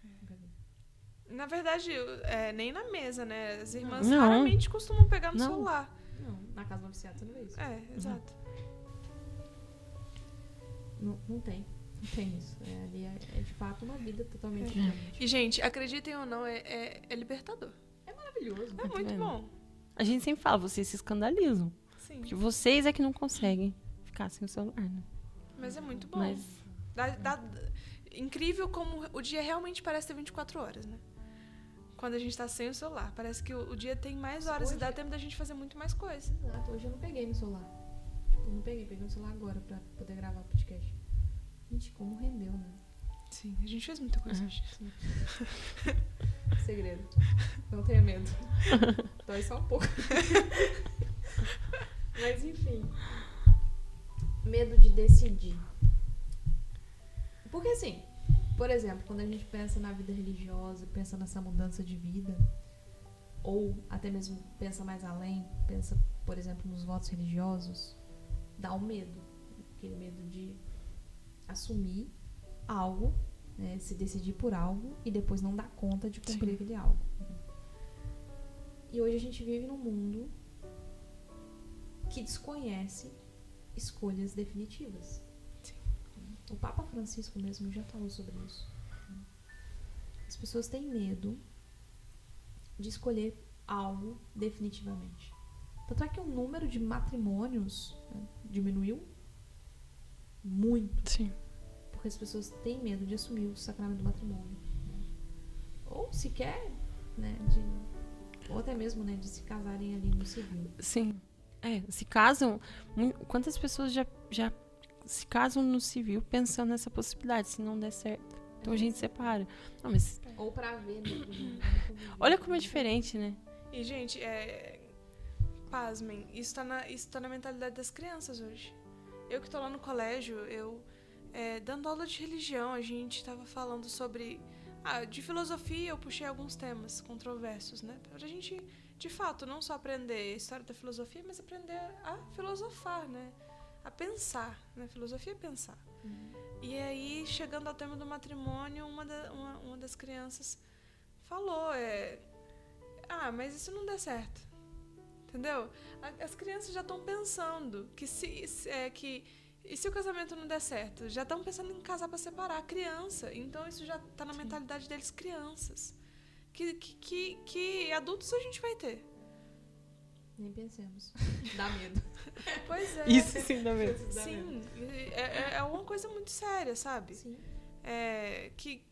Nunca vi. Na verdade, nem na mesa, né? As irmãs Não. raramente costumam pegar no Não. celular. Não, na casa do oficiado você não vê isso. Exato. Não tem. Não tem isso. Ali é de fato uma vida totalmente diferente. E, gente, acreditem ou não, é libertador. É maravilhoso. É muito vendo? bom. A gente sempre fala, vocês se escandalizam. Sim. Porque vocês é que não conseguem ficar sem o celular, né? Mas é muito bom. Mas Incrível como o dia realmente parece ter 24 horas, né? Quando a gente tá sem o celular. Parece que o dia tem mais horas e dá tempo da gente fazer muito mais coisa. Exato. Hoje eu não peguei no celular. Tipo, não peguei no celular agora pra poder gravar o podcast. Gente, como rendeu, né? Sim, a gente fez muita coisa hoje. Sim. Segredo. Não tenha medo. Dói só um pouco. Mas enfim. Medo de decidir. Porque assim, por exemplo, quando a gente pensa na vida religiosa, pensa nessa mudança de vida, ou até mesmo pensa mais além, pensa, por exemplo, nos votos religiosos, dá um medo. Aquele medo de assumir algo, né, se decidir por algo e depois não dar conta de cumprir aquele algo. E hoje a gente vive num mundo que desconhece escolhas definitivas. Sim. O Papa Francisco mesmo já falou sobre isso. As pessoas têm medo de escolher algo definitivamente. Tanto é que o número de matrimônios, né, diminuiu muito. Sim. Porque as pessoas têm medo de assumir o sacramento do matrimônio. Né? Ou sequer, né, ou até mesmo, né, de se casarem ali no civil. Sim. Se casam. Quantas pessoas já se casam no civil pensando nessa possibilidade? Se não der certo, então a gente separa. Não, mas Ou pra ver, né? olha como é diferente, né? E, gente, pasmem, isso tá na mentalidade das crianças hoje. Eu que tô lá no colégio, dando aula de religião, a gente tava falando sobre... de filosofia eu puxei alguns temas controversos, né? Pra gente, de fato, não só aprender a história da filosofia, mas aprender a filosofar, né? A pensar, né? Filosofia é pensar. E aí, chegando ao tema do matrimônio, uma das crianças falou, mas isso não dá certo. Entendeu? As crianças já estão pensando que e se o casamento não der certo? Já estão pensando em casar para separar a criança. Então isso já tá na mentalidade deles, crianças. Que adultos a gente vai ter? Nem pensemos. Dá medo. Pois é. Isso sim dá medo. Sim. É uma coisa muito séria, sabe? Sim.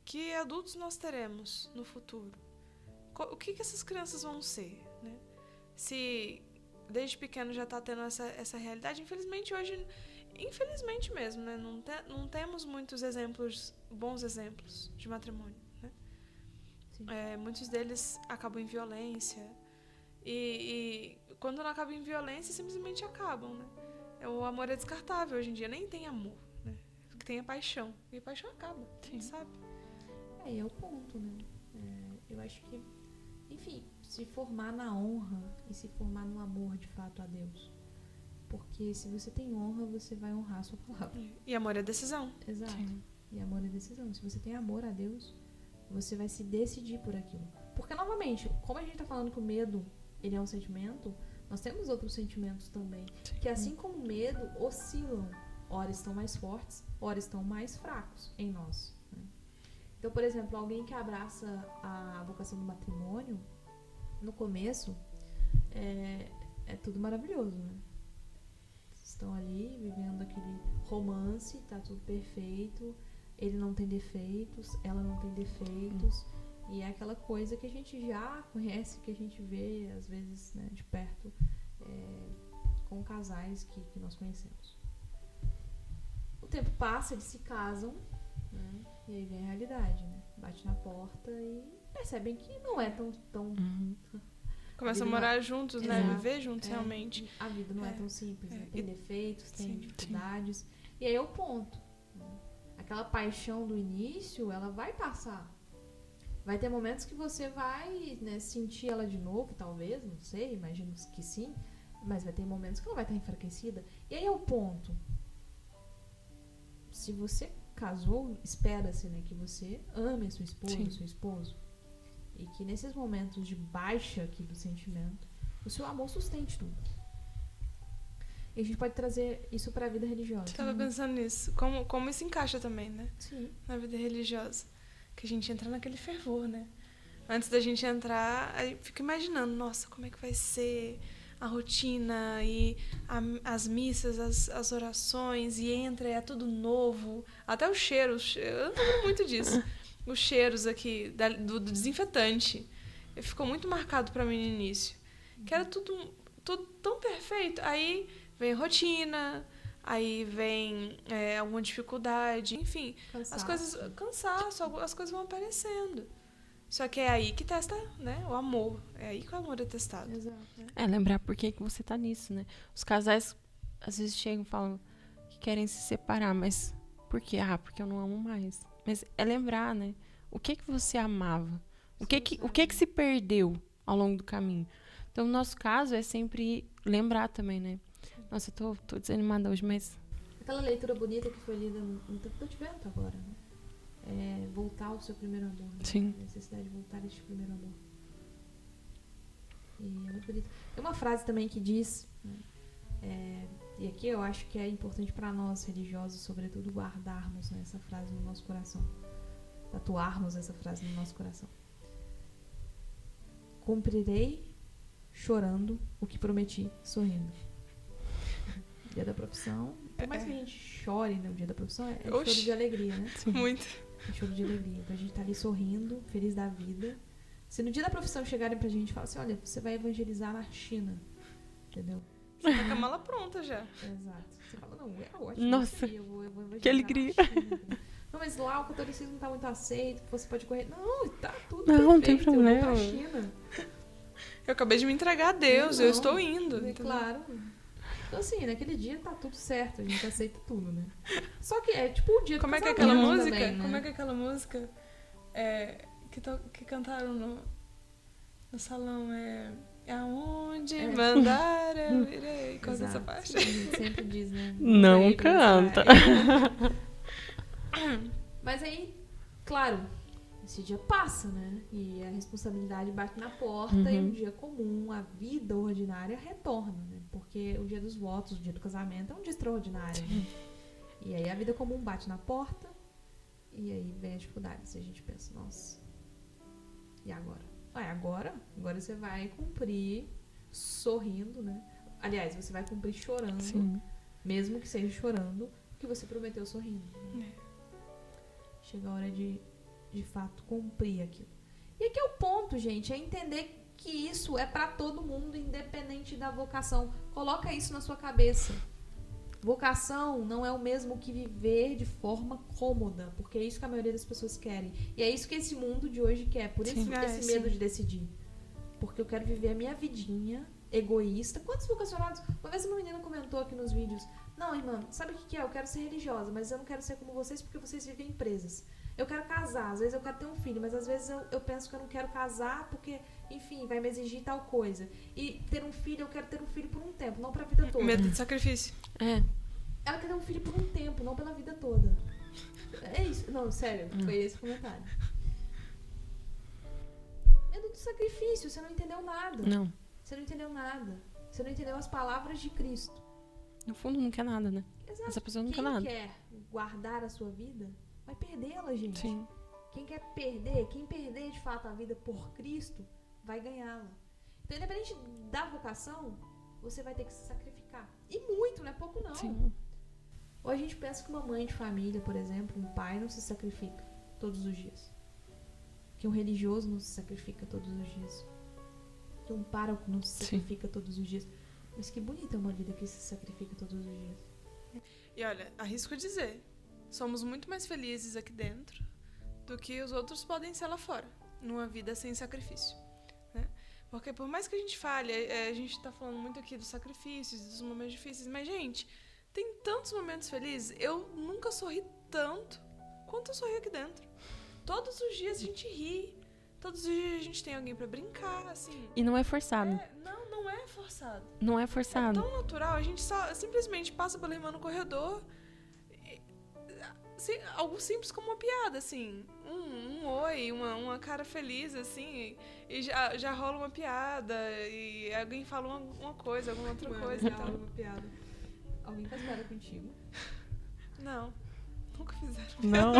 Que adultos nós teremos no futuro? O que essas crianças vão ser, né? Se desde pequeno já tá tendo essa realidade, infelizmente hoje... Infelizmente mesmo, né? Não temos muitos bons exemplos de matrimônio, né? Muitos deles acabam em violência. E quando não acabam em violência, simplesmente acabam, né? O amor é descartável hoje em dia. Nem tem amor, né? Tem a paixão. E a paixão acaba, a gente sabe. É o ponto, né? Eu acho que, enfim, se formar na honra e se formar no amor de fato a Deus. Porque se você tem honra, você vai honrar a sua palavra. E amor é decisão. Exato. Sim. E amor é decisão. Se você tem amor a Deus, você vai se decidir por aquilo. Porque, novamente, como a gente tá falando que o medo, ele é um sentimento, nós temos outros sentimentos também. Que assim como o medo, oscilam. Ora estão mais fortes, ora estão mais fracos em nós. Né? Então, por exemplo, alguém que abraça a vocação do matrimônio, no começo, é tudo maravilhoso, né? Estão ali vivendo aquele romance, tá tudo perfeito, ele não tem defeitos, ela não tem defeitos, e é aquela coisa que a gente já conhece, que a gente vê, às vezes, né, de perto, com casais que nós conhecemos. O tempo passa, eles se casam, né, e aí vem a realidade, né? Bate na porta e percebem que não é tão Começam a morar juntos, né? Exato. Viver juntos, realmente. A vida não é tão simples, né? Tem defeitos, tem Sim, dificuldades. E aí é o ponto. Né? Aquela paixão do início, ela vai passar. Vai ter momentos que você vai, né, sentir ela de novo, talvez, não sei, imagino que sim. Mas vai ter momentos que ela vai estar enfraquecida. E aí é o ponto. Se você casou, espera-se, né, que você ame a sua esposa, seu esposo. E que nesses momentos de baixa aqui do sentimento, o seu amor sustente tudo. E a gente pode trazer isso para a vida religiosa. Tava pensando nisso. Como isso encaixa também, né? Sim. Na vida religiosa. Que a gente entra naquele fervor, né? Antes da gente entrar, aí fica imaginando, nossa, como é que vai ser a rotina e as missas, as orações, e entra, é tudo novo. Até o cheiro, eu não lembro muito disso. Os cheiros aqui do desinfetante. Ficou muito marcado pra mim no início. Que era tudo tão perfeito. Aí vem rotina, aí vem alguma dificuldade, enfim. Cansaço, as coisas vão aparecendo. Só que é aí que testa, né, o amor. É aí que o amor é testado. Exato. Lembrar por que você tá nisso, né? Os casais às vezes chegam e falam que querem se separar, mas por quê? Porque eu não amo mais. Mas é lembrar, né? O que você amava? O que se perdeu ao longo do caminho? Então, no nosso caso, é sempre lembrar também, né? Nossa, eu tô desanimada hoje, mas... Aquela leitura bonita que foi lida no tempo do Advento agora, né? Voltar ao seu primeiro amor. Né? Sim. A necessidade de voltar a este primeiro amor. E é muito bonito. Tem uma frase também que diz... e aqui eu acho que é importante para nós, religiosos, sobretudo, guardarmos, né, essa frase no nosso coração. Tatuarmos essa frase no nosso coração. Cumprirei chorando o que prometi sorrindo. Dia da profissão, por mais que a gente chore no dia da profissão, é choro de alegria, né? Sim. Muito. É choro de alegria. Então a gente tá ali sorrindo, feliz da vida. Se no dia da profissão chegarem pra gente e falar assim, olha, você vai evangelizar na China, entendeu? Você tá com a mala pronta já. Exato. Você fala, não, é ótimo. Nossa, eu vou evangelizar que alegria. na China, não, mas lá o catolicismo não tá muito aceito, você pode correr. Não, tá tudo não perfeito. Tem problema. Eu vou pra China. Eu acabei de me entregar a Deus, eu estou indo. É claro. Então, assim, naquele dia tá tudo certo, a gente aceita tudo, né? Só que é tipo o dia do Como é que é casamento aquela música? também, né? Como é que é aquela música que cantaram no salão? Aonde mandar eu irei. Qual é essa parte? A gente sempre diz, né? Não canta. Mas aí, claro, esse dia passa, né? E a responsabilidade bate na porta e um dia comum, a vida ordinária retorna, né? Porque o dia dos votos, o dia do casamento é um dia extraordinário, né? E aí a vida comum bate na porta e aí vem a dificuldade. Se a gente pensa, nossa, e agora? Agora você vai cumprir sorrindo, né? Aliás, você vai cumprir chorando, Sim. mesmo que seja chorando, o que você prometeu sorrindo. Né? Chega a hora de fato cumprir aquilo. E aqui é o ponto, gente, é entender que isso é para todo mundo, independente da vocação. Coloca isso na sua cabeça. Vocação não é o mesmo que viver de forma cômoda, porque é isso que a maioria das pessoas querem. E é isso que esse mundo de hoje quer. Por isso esse medo de decidir. Porque eu quero viver a minha vidinha egoísta. Quantos vocacionados? Uma vez uma menina comentou aqui nos vídeos: não, irmã, sabe o que é? Eu quero ser religiosa, mas eu não quero ser como vocês porque vocês vivem presas. Eu quero casar, às vezes eu quero ter um filho, mas às vezes eu penso que eu não quero casar porque, enfim, vai me exigir tal coisa. E ter um filho, eu quero ter um filho por um tempo, não pra vida toda. Medo de sacrifício. Ela quer ter um filho por um tempo, não pela vida toda. É isso. Não, sério, foi esse o comentário. Medo do sacrifício, você não entendeu nada. Não. Você não entendeu nada. Você não entendeu as palavras de Cristo. No fundo, não quer nada, né? Exato. Essa pessoa não Quem quer nada. quer guardar a sua vida, vai perdê-la, gente. Sim. Quem perder de fato a vida por Cristo, vai ganhá-la. Então, independente da vocação, você vai ter que se sacrificar. E muito, não é pouco não. Sim. Ou a gente pensa que uma mãe de família, por exemplo, um pai não se sacrifica todos os dias. Que um religioso não se sacrifica todos os dias. Que um pároco não se sacrifica todos os dias. Mas que bonita é uma vida que se sacrifica todos os dias. E olha, arrisco dizer, somos muito mais felizes aqui dentro do que os outros podem ser lá fora, numa vida sem sacrifício, né? Porque por mais que a gente fale, a gente tá falando muito aqui dos sacrifícios, dos momentos difíceis, mas, gente, tem tantos momentos felizes. Eu nunca sorri tanto quanto eu sorri aqui dentro. Todos os dias a gente ri, todos os dias a gente tem alguém pra brincar, assim. E não é forçado. Não é forçado. Não é forçado. É tão natural, a gente só simplesmente passa pela irmã no corredor. Algo simples como uma piada, assim. Um oi, uma cara feliz, assim. E já rola uma piada. E alguém fala uma coisa, alguma outra coisa. Já rola uma piada. Alguém faz piada contigo? Não, nunca fizeram. Não.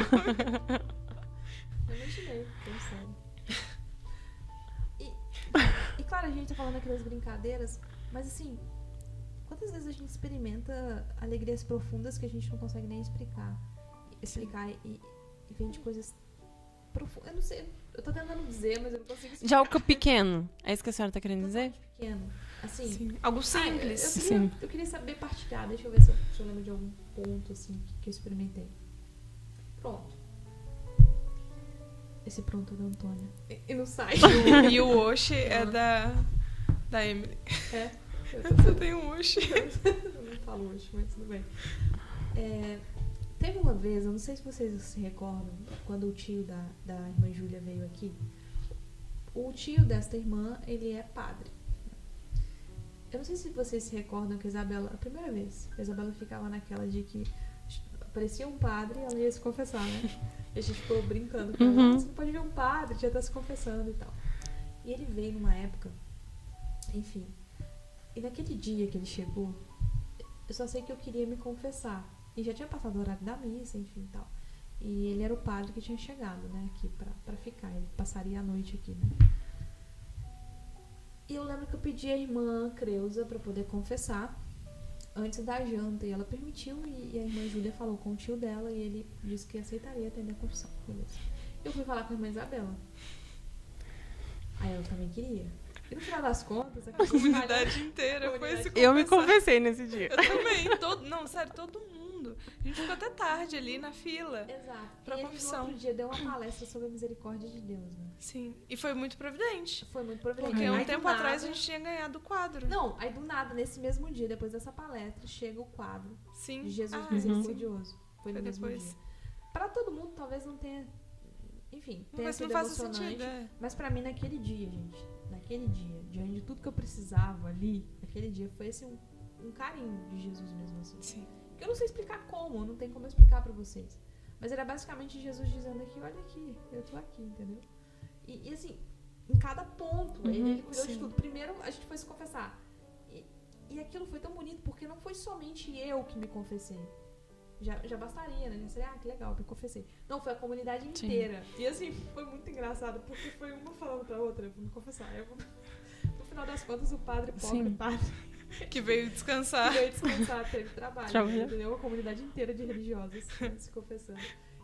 Eu imaginei, tô sério. E claro, a gente tá falando aqui das brincadeiras, mas assim, quantas vezes a gente experimenta alegrias profundas que a gente não consegue nem explicar e vem de coisas profundas. Eu não sei, eu tô tentando dizer, mas eu não consigo explicar. Já algo pequeno. É isso que a senhora tá querendo dizer? Pequeno. Assim, Sim. Algo simples. Eu queria saber partilhar. Deixa eu ver se eu lembro de algum ponto assim que eu experimentei. Pronto. Esse pronto é da Antônia. E não sai. E o Oxi é da Emily. É. Você tem um Oxi. Eu não falo Oxi, mas tudo bem. Teve uma vez, eu não sei se vocês se recordam, quando o tio da irmã Júlia veio aqui. O tio desta irmã, ele é padre. Eu não sei se vocês se recordam que a Isabela, a primeira vez, a Isabela ficava naquela de que aparecia um padre e ela ia se confessar, né? E a gente ficou brincando com ela. Você não pode ver um padre, já tá se confessando e tal. E ele veio numa época, enfim. E naquele dia que ele chegou, eu só sei que eu queria me confessar. E já tinha passado o horário da missa, enfim e tal. E ele era o padre que tinha chegado, né, aqui pra ficar. Ele passaria a noite aqui, né? E eu lembro que eu pedi a irmã Creuza pra poder confessar antes da janta. E ela permitiu, e a irmã Júlia falou com o tio dela, e ele disse que aceitaria atender a confissão. Beleza. Eu fui falar com a irmã Isabela. Aí ela também queria. E no final das contas, A comunidade inteira foi se confessar. Eu me confessei nesse dia. Eu também. Não, sério, todo mundo. A gente ficou até tarde ali na fila. Exato. Pra e confissão. Ele, no outro dia, deu uma palestra sobre a misericórdia de Deus, né? Sim. E foi muito providente. Foi muito providente. Porque Aí, um do tempo nada- atrás a gente tinha ganhado o quadro. Não, aí do nada, nesse mesmo dia, depois dessa palestra, chega o quadro Sim. de Jesus Ah, Misericordioso. Foi no Foi mesmo depois. dia. Pra todo mundo, talvez não tenha... Enfim, tenha Mas não sido faz emocionante. sentido, é. Mas pra mim, naquele dia, gente, naquele dia, diante de tudo que eu precisava ali, naquele dia, foi assim, um carinho de Jesus mesmo, assim. Sim. Que eu não sei explicar como, não tem como eu explicar pra vocês. Mas era basicamente Jesus dizendo aqui, olha aqui, eu tô aqui, entendeu? E assim, em cada ponto, ele cuidou de sim. tudo. Primeiro, a gente foi se confessar. E aquilo foi tão bonito, porque não foi somente eu que me confessei. Já bastaria, né? Já seria, que legal, me confessei. Não, foi a comunidade inteira. E assim, foi muito engraçado, porque foi uma falando pra outra, eu vou me confessar. No final das contas, o padre pobre, Sim. o padre Que veio descansar. veio descansar, teve trabalho, Trabalhou. entendeu? Uma comunidade inteira de religiosos se confessando.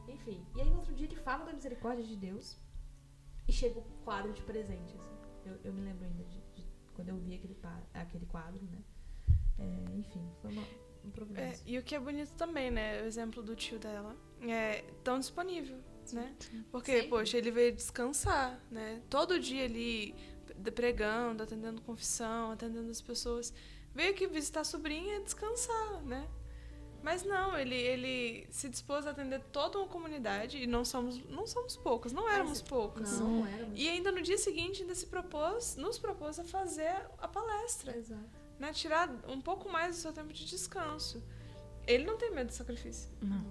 Enfim, e aí no outro dia ele fala da misericórdia de Deus e chega o quadro de presente, assim. Eu me lembro ainda de quando eu vi aquele quadro, né? Enfim, foi uma providência. E o que é bonito também, né? O exemplo do tio dela. É tão disponível, né? Porque, Sempre. poxa, ele veio descansar, né? Todo dia ali pregando, atendendo confissão, atendendo as pessoas. Veio aqui visitar a sobrinha e descansar, né? Mas não, ele se dispôs a atender toda uma comunidade e não somos poucas, não éramos poucas. Não éramos. E ainda no dia seguinte ainda nos propôs a fazer a palestra, Exato. né? Tirar um pouco mais do seu tempo de descanso. Ele não tem medo do sacrifício. Não.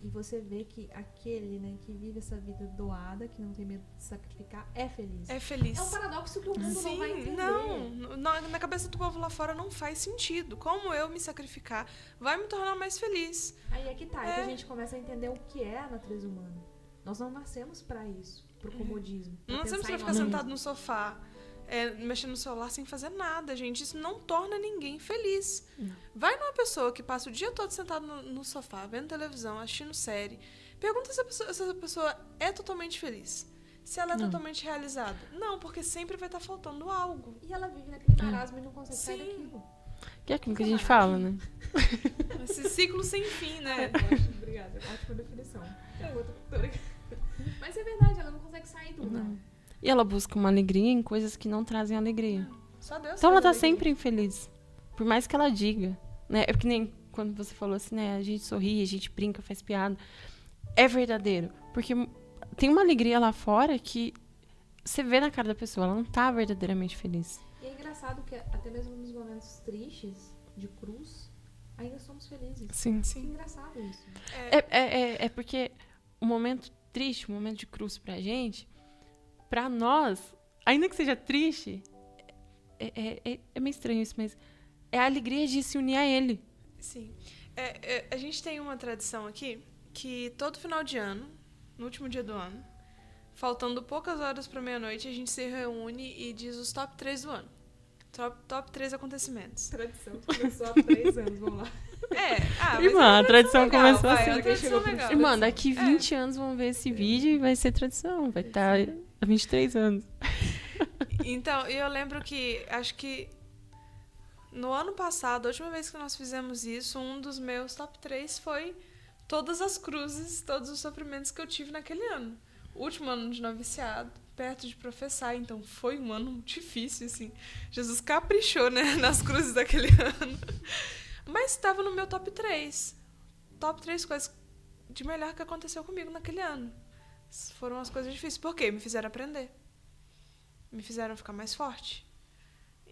E você vê que aquele, né, que vive essa vida doada, que não tem medo de sacrificar, é feliz. É feliz. É um paradoxo que o mundo não vai entender. Não. Na cabeça do povo lá fora não faz sentido. Como eu me sacrificar vai me tornar mais feliz. Aí é que tá, é que a gente começa a entender o que é a natureza humana. Nós não nascemos pra isso, pro comodismo. Não nascemos pra ficar sentado no sofá, mexendo no celular sem fazer nada, gente. Isso não torna ninguém feliz. Não. Vai numa pessoa que passa o dia todo sentado no sofá, vendo televisão, assistindo série. Pergunta se essa pessoa é totalmente feliz. Se ela é totalmente realizada. Não, porque sempre vai estar faltando algo. E ela vive naquele marasmo e não consegue sair daquilo. Que é aquilo que a gente fala, né? Esse ciclo sem fim, né? Obrigada, ótima definição. Mas é verdade, ela não consegue sair do lugar. E ela busca uma alegria em coisas que não trazem alegria. Só Deus Então ela faz tá alegria. sempre infeliz. Por mais que ela diga, né? É porque nem quando você falou assim, né? A gente sorri, a gente brinca, faz piada. É verdadeiro. Porque tem uma alegria lá fora que você vê na cara da pessoa, ela não tá verdadeiramente feliz. E é engraçado que até mesmo nos momentos tristes, de cruz, ainda somos felizes. Sim. Que engraçado isso. É porque o momento triste, o momento de cruz pra gente, pra nós, ainda que seja triste, é meio estranho isso, mas é a alegria de se unir a ele. Sim. A gente tem uma tradição aqui que todo final de ano, no último dia do ano, faltando poucas horas para meia-noite, a gente se reúne e diz os top 3 do ano. Top 3 acontecimentos. Tradição que começou há 3 anos, vamos lá. Irmã, a tradição legal, começou vai, assim. é uma tradição legal. Irmã, daqui 20 anos vão ver esse vídeo e vai ser tradição. Vai estar há 23 anos. Então, eu lembro que, acho que no ano passado, a última vez que nós fizemos isso, um dos meus top 3 foi todas as cruzes, todos os sofrimentos que eu tive naquele ano. O último ano de noviciado, perto de professar, então foi um ano difícil, assim. Jesus caprichou, né, nas cruzes daquele ano. Mas estava no meu top 3. Top 3 coisas de melhor que aconteceu comigo naquele ano. Foram as coisas difíceis. Por quê? Me fizeram aprender. Me fizeram ficar mais forte.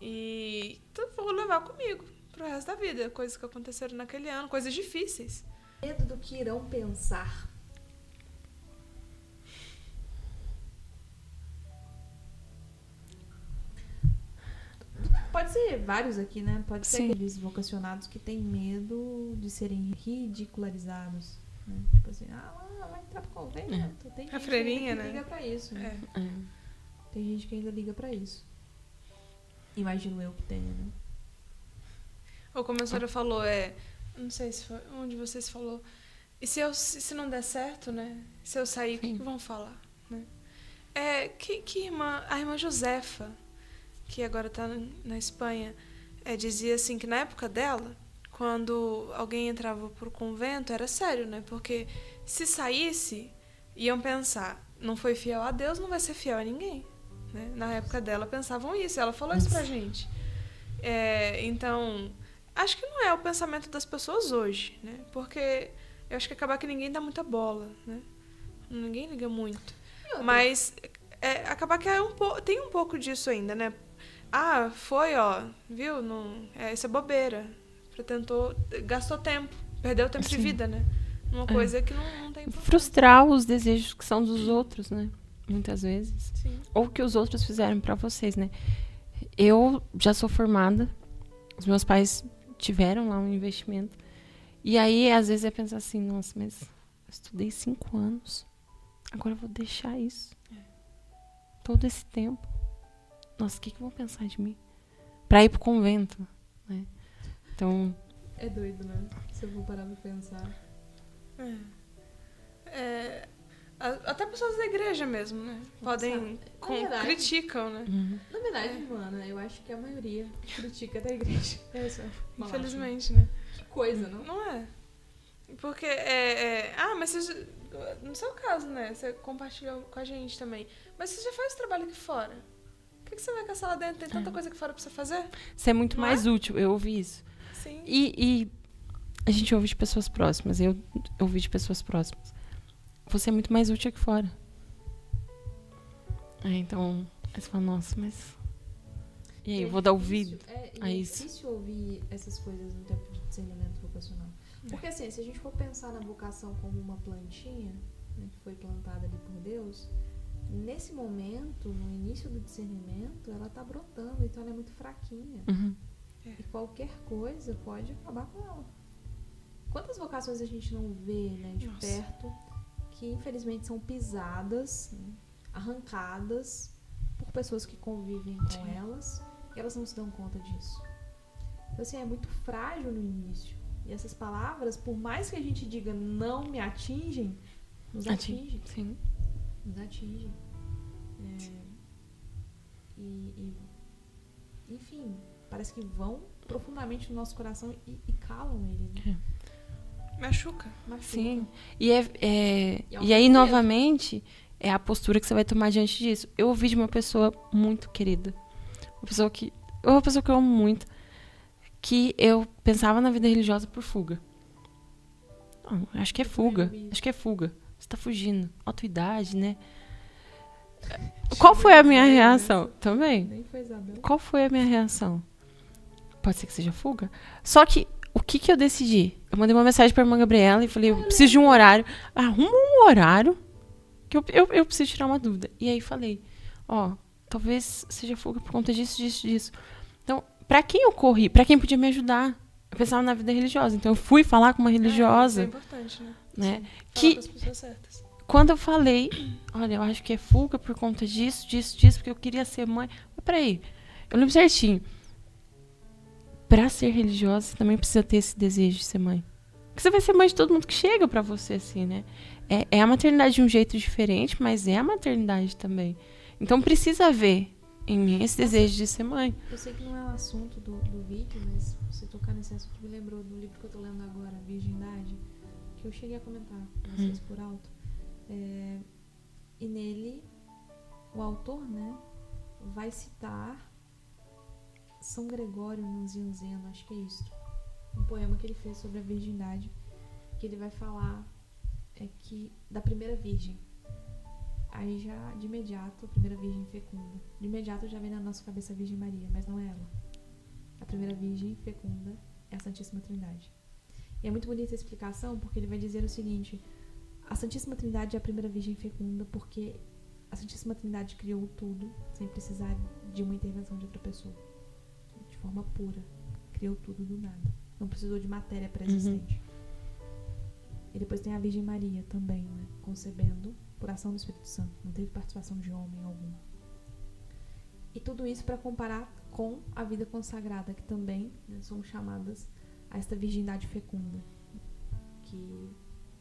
E vou levar comigo pro resto da vida. Coisas que aconteceram naquele ano, coisas difíceis. Medo do que irão pensar. Pode ser vários aqui, né? Pode ser Sim. aqueles vocacionados que têm medo de serem ridicularizados. Né? Tipo assim, vai entrar pro convento. Tem gente freirinha, ainda que né? liga pra isso. Né? É. Tem gente que ainda liga pra isso. Imagino eu que tenha, né? Ou como a senhora falou, não sei se foi onde vocês falou. E se não der certo, né? Se eu sair, o que vão falar? Né? Que irmã, a irmã Josefa, que agora está na Espanha, dizia assim que na época dela, quando alguém entrava pro convento, era sério, né? Porque se saísse, iam pensar, não foi fiel a Deus, não vai ser fiel a ninguém. Né? Na época dela pensavam isso, ela falou isso pra gente. Então, acho que não é o pensamento das pessoas hoje, né? Porque eu acho que acaba que ninguém dá muita bola, né? Ninguém liga muito. Mas acabar que tem um pouco disso ainda, né? Foi, viu? Não, isso é bobeira. Gastou tempo, perdeu tempo de vida, né? Uma coisa que não tem importância. Frustrar os desejos que são dos outros, né? Muitas vezes. Sim. Ou que os outros fizeram pra vocês, né? Eu já sou formada, os meus pais tiveram lá um investimento. E aí, às vezes, eu penso assim, nossa, mas eu estudei 5 anos, agora eu vou deixar isso. Todo esse tempo. Nossa, o que vão pensar de mim? Pra ir pro convento, né? Então... É doido, né? Se eu vou parar pra pensar. Até pessoas da igreja mesmo, né? Podem... criticam, né? Na verdade, mano, eu acho que a maioria critica da igreja. Infelizmente, né? Que coisa, não? Não é. Porque mas você, no seu caso, né? Você compartilhou com a gente também. Mas você já faz trabalho aqui fora. O que você vai caçar lá dentro? Tem tanta coisa aqui fora pra você fazer? Você é muito mais útil, eu ouvi isso. Sim. E a gente ouve de pessoas próximas, eu ouvi de pessoas próximas. Você é muito mais útil aqui fora. Então, aí você fala, nossa, mas... E aí, é eu vou dar difícil- ouvido É a isso. difícil ouvir essas coisas no tempo de discernimento vocacional. Porque assim, se a gente for pensar na vocação como uma plantinha, né, que foi plantada ali por Deus, nesse momento, no início do discernimento, ela tá brotando, então ela é muito fraquinha. Uhum. E qualquer coisa pode acabar com ela. Quantas vocações a gente não vê, né, de Nossa. perto, que infelizmente são pisadas, né, arrancadas por pessoas que convivem com elas, e elas não se dão conta disso. Então, assim, é muito frágil no início. E essas palavras, por mais que a gente diga não me atingem, nos atingem. Sim. Nos atingem. Enfim, parece que vão profundamente no nosso coração e calam ele, né? Machuca. Machuca. Sim. E, E é um e aí, sofrimento. novamente, é a postura que você vai tomar diante disso. Eu ouvi de uma pessoa muito querida. Uma pessoa que eu amo muito. Que eu pensava na vida religiosa por fuga. Não, acho que é Eu também fuga. ouvi isso. Acho que é fuga. Você tá fugindo. Autoidade, né? Qual foi a minha Isabel, reação? né? Também. Nem foi Isabel. Qual foi a minha reação? Pode ser que seja fuga. Só que, o que eu decidi? Eu mandei uma mensagem pra irmã Gabriela e falei, eu preciso de um horário. Arruma um horário que eu preciso tirar uma dúvida. E aí falei, ó, talvez seja fuga por conta disso, disso, disso. Então, pra quem eu corri? Pra quem podia me ajudar? Eu pensava na vida religiosa. Então, eu fui falar com uma Isso é religiosa, importante, né? né? Falar Que com as pessoas certas. quando eu falei, olha, eu acho que é fuga por conta disso, disso, disso, porque eu queria ser mãe. Mas peraí, eu lembro certinho. Pra ser religiosa, você também precisa ter esse desejo de ser mãe. Porque você vai ser mãe de todo mundo que chega pra você, assim, né? É a maternidade de um jeito diferente, mas é a maternidade também. Então precisa haver em mim esse desejo de ser mãe. Eu sei que não é o assunto do vídeo, mas você tocar nesse assunto me lembrou do livro que eu tô lendo agora, Virgindade, que eu cheguei a comentar com vocês por alto. E nele, o autor, né, vai citar São Gregório Nazianzeno, acho que é isso. Um poema que ele fez sobre a virgindade, que ele vai falar que da primeira virgem. Aí já, de imediato, a primeira virgem fecunda. De imediato já vem na nossa cabeça a Virgem Maria, mas não é ela. A primeira virgem fecunda é a Santíssima Trindade. E é muito bonita a explicação, porque ele vai dizer o seguinte: a Santíssima Trindade é a primeira virgem fecunda porque a Santíssima Trindade criou tudo sem precisar de uma intervenção de outra pessoa. De forma pura. Criou tudo do nada. Não precisou de matéria pré-existente. E depois tem a Virgem Maria também, né? Concebendo por ação do Espírito Santo. Não teve participação de homem algum. E tudo isso para comparar com a vida consagrada, que também, né, somos chamadas a esta virgindade fecunda. Que,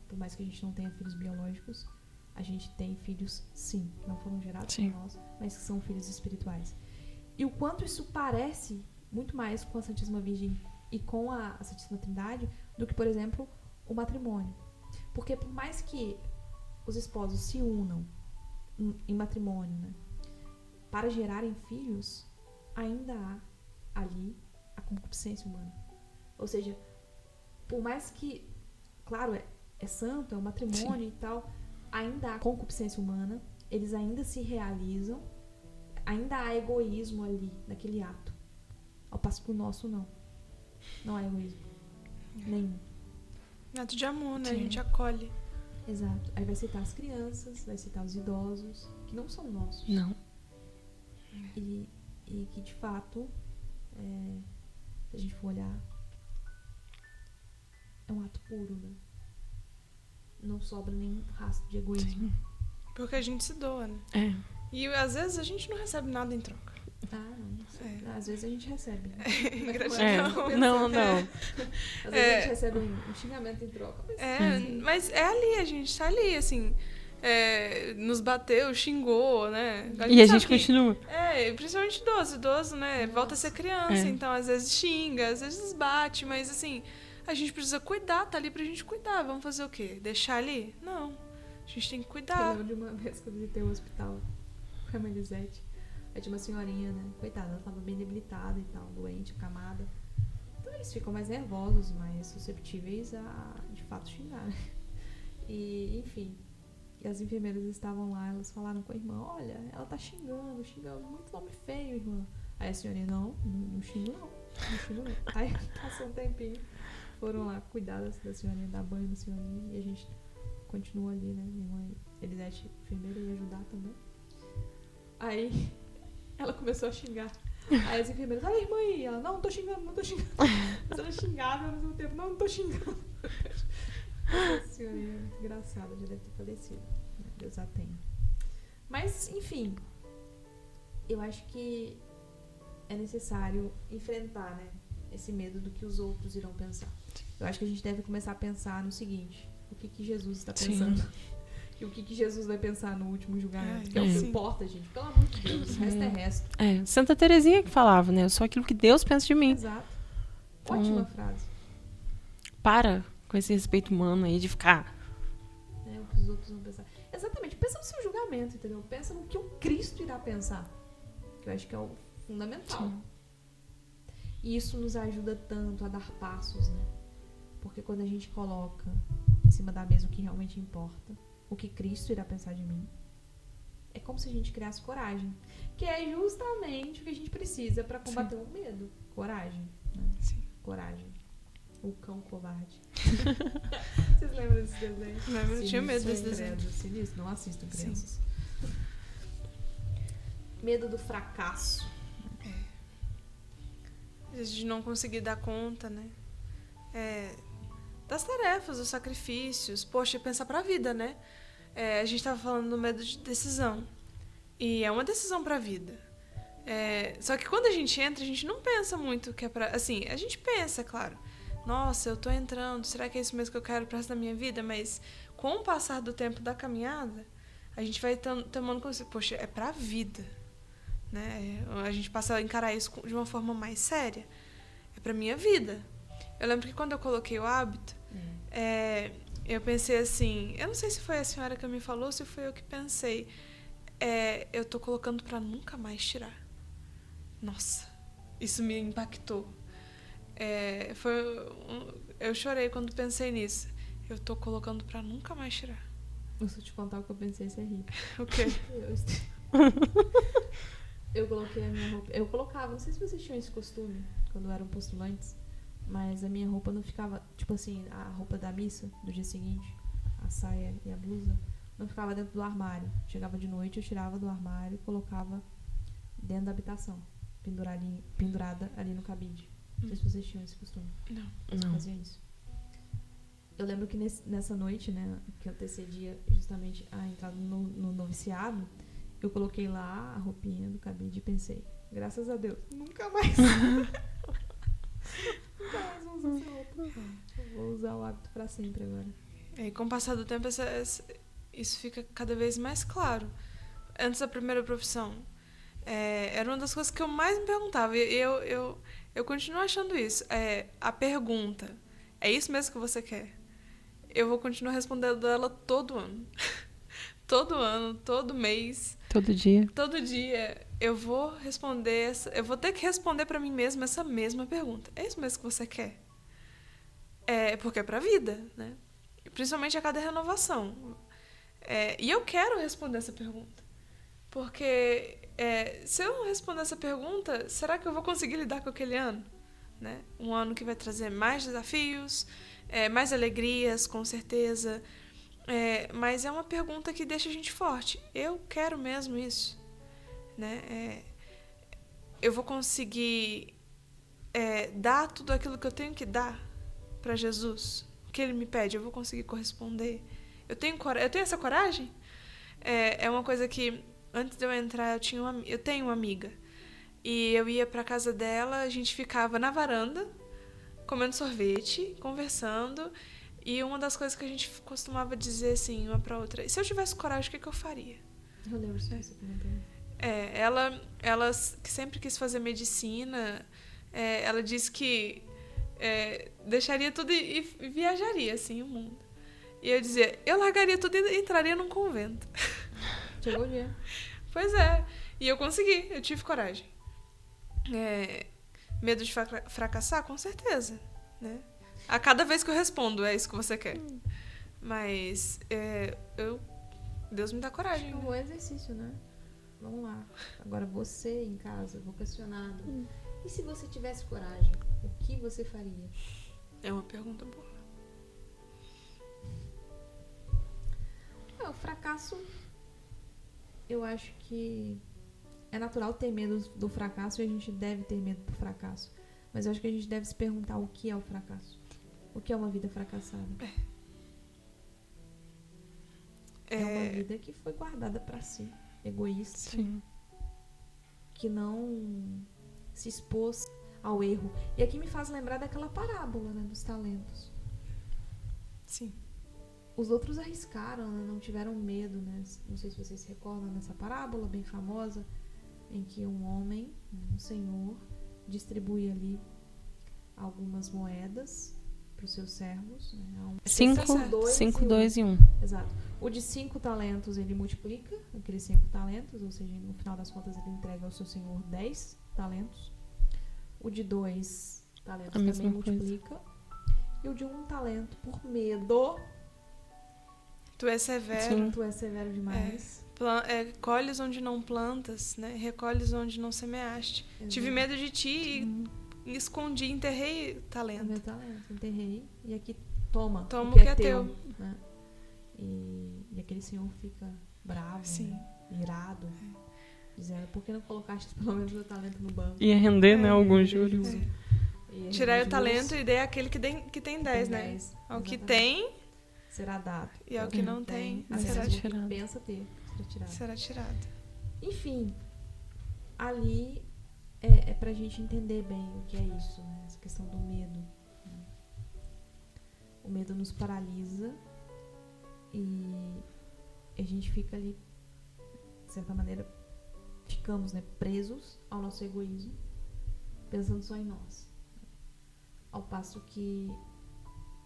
por mais que a gente não tenha filhos biológicos, a gente tem filhos, sim, que não foram gerados por nós, mas que são filhos espirituais. E o quanto isso parece muito mais com a Santíssima Virgem e com a Santíssima Trindade do que, por exemplo, o matrimônio. Porque por mais que os esposos se unam em matrimônio, né, para gerarem filhos, ainda há ali a concupiscência humana. Ou seja, por mais que, claro, é santo, é um matrimônio e tal, ainda há concupiscência humana, eles ainda se realizam, ainda há egoísmo ali, naquele ato. Ao passo que o nosso não. Não há egoísmo. Nenhum. Ato de amor, né? Sim. A gente acolhe. Exato. Aí vai citar as crianças, vai citar os idosos, que não são nossos. Não. E que, de fato, se a gente for olhar, é um ato puro, né? Não sobra nenhum rastro de egoísmo. Porque a gente se doa, né? É. E às vezes a gente não recebe nada em troca. Ah, não. Às vezes a gente recebe. Né? Gratidão. Não. Às vezes a gente recebe um xingamento em troca. Mas Mas é ali, a gente tá ali, assim. Nos bateu, xingou, né? E a sabe gente que- continua. Principalmente idoso, né? Volta a ser criança, É. então às vezes xinga, às vezes bate, mas assim, a gente precisa cuidar, tá ali pra gente cuidar. Vamos fazer o quê? Deixar ali? Não. A gente tem que eu cuidar. lembro de uma vez que eu visitei o hospital com a Melisete. Aí tinha uma senhorinha, né? Coitada, ela tava bem debilitada e tal, doente, acamada. Então eles ficam mais nervosos, mais susceptíveis a, de fato, xingar. Né? E, enfim. E as enfermeiras estavam lá, elas falaram com a irmã: olha, ela tá xingando, muito nome feio, irmã. Aí a senhorinha, não xingo não. Não xingo não. Aí passou um tempinho. Foram lá cuidar da senhorinha, dar banho na senhorinha. E a gente continuou ali, né? Minha irmã Elisete, enfermeira, ia ajudar também. Aí ela começou a xingar. Aí as enfermeiras, olha a irmã aí. Ela, não tô xingando. Mas ela xingava ao mesmo tempo, não tô xingando. A senhorinha é muito engraçada, já deve ter falecido. Deus a tenha. Mas, enfim, eu acho que é necessário enfrentar, né, esse medo do que os outros irão pensar. Eu acho que a gente deve começar a pensar no seguinte: o que Jesus está pensando? E o que Jesus vai pensar no último julgamento? Que é o que importa, gente. Pelo amor de Deus, o resto é resto. Santa Teresinha que falava, né? Eu sou aquilo que Deus pensa de mim. Exato. Ótima frase. Para com esse respeito humano aí de ficar... O que os outros vão pensar. Exatamente. Pensa no seu julgamento, entendeu? Pensa no que o Cristo irá pensar. Que eu acho que é o fundamental. Sim. E isso nos ajuda tanto a dar passos, né? Porque quando a gente coloca em cima da mesa o que realmente importa, o que Cristo irá pensar de mim, é como se a gente criasse coragem. Que é justamente o que a gente precisa para combater o medo. Coragem. Né? Sim. Coragem. O cão covarde. Vocês lembram desse desenho? Lembro, eu tinha medo desse desenho. Sinistro, não assistam, crianças. Sim. Medo do fracasso. De não conseguir dar conta, né? Das tarefas, dos sacrifícios. Poxa, pensar pra vida, né? A gente tava falando do medo de decisão. E é uma decisão pra vida. Só que quando a gente entra, a gente não pensa muito que é pra... Assim, a gente pensa, claro. Nossa, eu tô entrando, será que é isso mesmo que eu quero pro resto da minha vida? Mas com o passar do tempo da caminhada, a gente vai tomando consciência. Poxa, é pra vida. Né? A gente passa a encarar isso de uma forma mais séria. É pra minha vida. Eu lembro que quando eu coloquei o hábito, eu pensei assim, eu não sei se foi a senhora que me falou, se foi eu que pensei, eu tô colocando pra nunca mais tirar. Nossa, isso me impactou. Eu chorei quando pensei nisso. Eu tô colocando pra nunca mais tirar. Se eu te contar o que eu pensei, você ri. O quê? Eu coloquei a minha roupa. Eu colocava, não sei se vocês tinham esse costume quando eram postulantes, mas a minha roupa não ficava, tipo assim, a roupa da missa do dia seguinte, a saia e a blusa, não ficava dentro do armário. Chegava de noite, eu tirava do armário e colocava dentro da habitação, pendurada ali no cabide. Não sei se vocês tinham esse costume. Não. Fazia isso. Eu lembro que nessa noite, né, que antecedia justamente a entrada no noviciado, eu coloquei lá a roupinha do cabide e pensei, graças a Deus, nunca mais. Nunca mais vou usar essa roupa. Eu vou usar o hábito pra sempre agora. E com o passar do tempo, isso fica cada vez mais claro. Antes da primeira profissão, era uma das coisas que eu mais me perguntava. E eu continuo achando isso. A pergunta, é isso mesmo que você quer? Eu vou continuar respondendo ela todo ano. Todo ano, todo mês. Todo dia. Todo dia eu vou responder eu vou ter que responder pra mim mesma essa mesma pergunta. É isso mesmo que você quer? Porque é pra vida, né? Principalmente a cada renovação. E eu quero responder essa pergunta. Porque se eu não responder essa pergunta, será que eu vou conseguir lidar com aquele ano? Né? Um ano que vai trazer mais desafios, mais alegrias, com certeza. Mas é uma pergunta que deixa a gente forte. Eu quero mesmo isso? Né? Eu vou conseguir dar tudo aquilo que eu tenho que dar para Jesus? O que Ele me pede? Eu vou conseguir corresponder? Eu tenho essa coragem? É uma coisa que, antes de eu entrar, eu tenho uma amiga. E eu ia para casa dela, a gente ficava na varanda, comendo sorvete, conversando. E uma das coisas que a gente costumava dizer assim, uma pra outra, e se eu tivesse coragem, o que eu faria? Eu lembro disso, você comentou. Ela que sempre quis fazer medicina, ela disse que deixaria tudo e viajaria, assim, o mundo. E eu dizia, eu largaria tudo e entraria num convento. Chegou o dia. Pois é. E eu consegui, eu tive coragem. Medo de fracassar? Com certeza, né? A cada vez que eu respondo, é isso que você quer. Mas Deus me dá coragem. É um bom exercício, né? vamos lá. Agora você em casa, vocacionado. E se você tivesse coragem, o que você faria? É uma pergunta boa. O fracasso, eu acho que é natural ter medo do fracasso e a gente deve ter medo do fracasso. Mas eu acho que a gente deve se perguntar o que é o fracasso. O que é uma vida fracassada? É uma vida que foi guardada pra si, egoísta, Sim. que não se expôs ao erro. E aqui me faz lembrar daquela parábola, né, dos talentos. Sim. Os outros arriscaram, né, não tiveram medo, né? Não sei se vocês se recordam dessa parábola bem famosa, em que um homem, um senhor, distribui ali algumas moedas para os seus servos. Né? 5, 2 e 1. Exato. O de 5 talentos ele multiplica aqueles 5 talentos, ou seja, no final das contas ele entrega ao seu senhor 10 talentos. O de 2 talentos também multiplica. E o de 1 talento, por medo... Tu é severo. Sim. Tu é severo demais. Colhes onde não plantas, né? Recolhes onde não semeaste. Exato. Tive medo de ti e escondi, enterrei o talento. O meu talento, enterrei. E aqui toma o que é teu. Né? E aquele senhor fica bravo, sim, né? Irado, dizendo, por que não colocaste pelo menos o talento no banco? Ia render, né, alguns juros. Tirar o talento e dei àquele que tem 10, né? 10, ao que tem... será dado. E ao que não tem, será tirado. Pensa ter, será tirado. Enfim, ali é pra gente entender bem o que é isso, né? Essa questão do medo. Né? O medo nos paralisa e a gente fica ali, de certa maneira, ficamos, né, presos ao nosso egoísmo, pensando só em nós. Ao passo que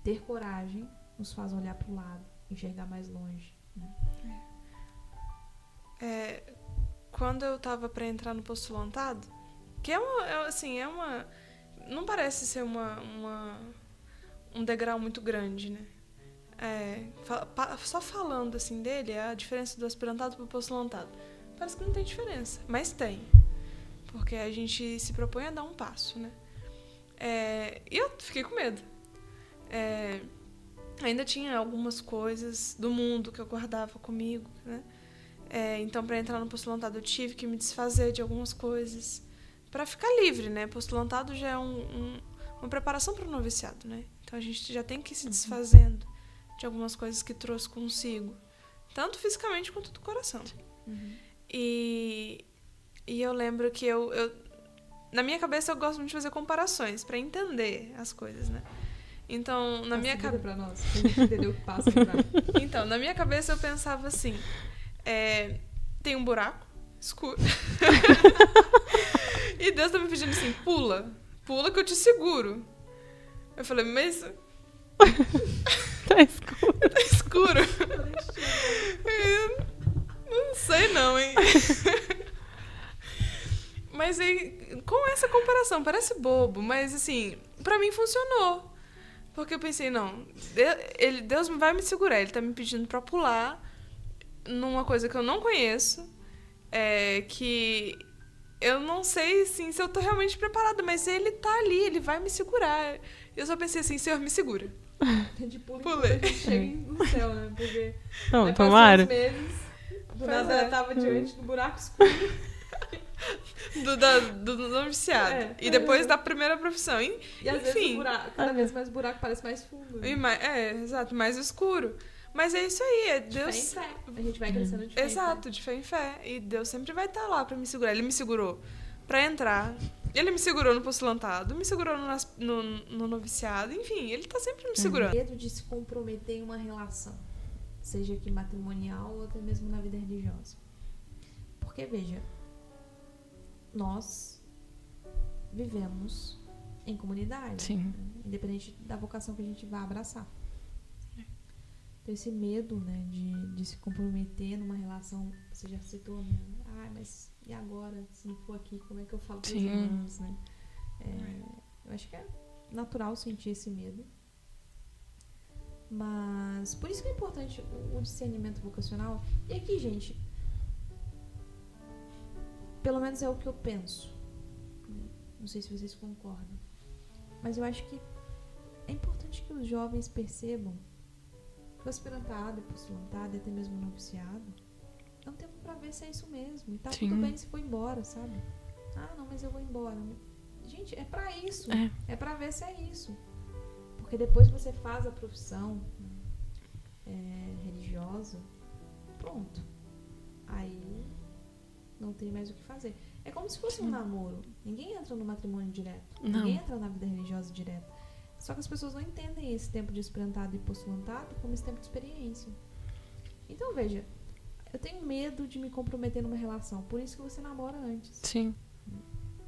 ter coragem nos faz olhar para o lado, enxergar mais longe. Né? Quando eu tava para entrar no postulantado, que não parece ser um degrau muito grande, né? Só falando assim dele, a diferença do aspirantado pro postulantado, parece que não tem diferença, mas tem, porque a gente se propõe a dar um passo, né? E eu fiquei com medo. Ainda tinha algumas coisas do mundo que eu guardava comigo, né? Então, para entrar no postulantado, eu tive que me desfazer de algumas coisas para ficar livre, né? Postulantado já é uma preparação para o noviciado, né? Então, a gente já tem que ir se desfazendo de algumas coisas que trouxe consigo, tanto fisicamente quanto do coração. Uhum. E eu lembro que na minha cabeça, eu gosto muito de fazer comparações para entender as coisas, né? Então, na minha cabeça... pra nós, pra gente entender o que passa pra... Então, na minha cabeça eu pensava assim, tem um buraco escuro. E Deus tá me pedindo assim, pula que eu te seguro. Eu falei, mas... Tá escuro. Tá escuro. Não sei não, hein? Mas aí, com essa comparação, parece bobo, mas assim, pra mim funcionou. Porque eu pensei, não, Deus vai me segurar, ele tá me pedindo pra pular numa coisa que eu não conheço, que eu não sei assim, se eu tô realmente preparada, mas ele tá ali, ele vai me segurar. Eu só pensei assim, Senhor, me segura. Pulei. A gente chega no céu, né? Porque não, tomara. Meses, do nada ela tava diante do buraco escuro. Do noviciado. E depois da primeira profissão. E às enfim, vezes o buraco, cada vez mais o buraco parece mais fundo. Né? Exato, mais escuro. Mas é isso aí, Deus... De fé em fé. A gente vai crescendo de fé Exato, em fé. De fé em fé. E Deus sempre vai estar lá pra me segurar. Ele me segurou pra entrar. Ele me segurou no postulantado, me segurou no noviciado. Enfim, ele tá sempre me segurando. Medo de se comprometer em uma relação, seja aqui matrimonial ou até mesmo na vida religiosa. Porque, veja, nós vivemos em comunidade. Sim. Né? Independente da vocação que a gente vai abraçar. Então, esse medo, né, de se comprometer numa relação, você já citou, né? Mas e agora? Se não for aqui, como é que eu falo para os irmãos, né? Eu acho que é natural sentir esse medo. Mas, por isso que é importante o discernimento vocacional. E aqui, gente, pelo menos é o que eu penso. Não sei se vocês concordam. Mas eu acho que é importante que os jovens percebam que o aspirantado, o postulantado e até mesmo o noviciado é um tempo pra ver se é isso mesmo. E tá Sim. tudo bem se for embora, sabe? Ah, não, mas eu vou embora. Gente, é pra isso. É pra ver se é isso. Porque depois que você faz a profissão religiosa, pronto. Aí não tem mais o que fazer. É como se fosse um namoro. Ninguém entra no matrimônio direto. Não. Ninguém entra na vida religiosa direto. Só que as pessoas não entendem esse tempo de aspirantado e postulantado como esse tempo de experiência. Então, veja, eu tenho medo de me comprometer numa relação. Por isso que você namora antes. Sim.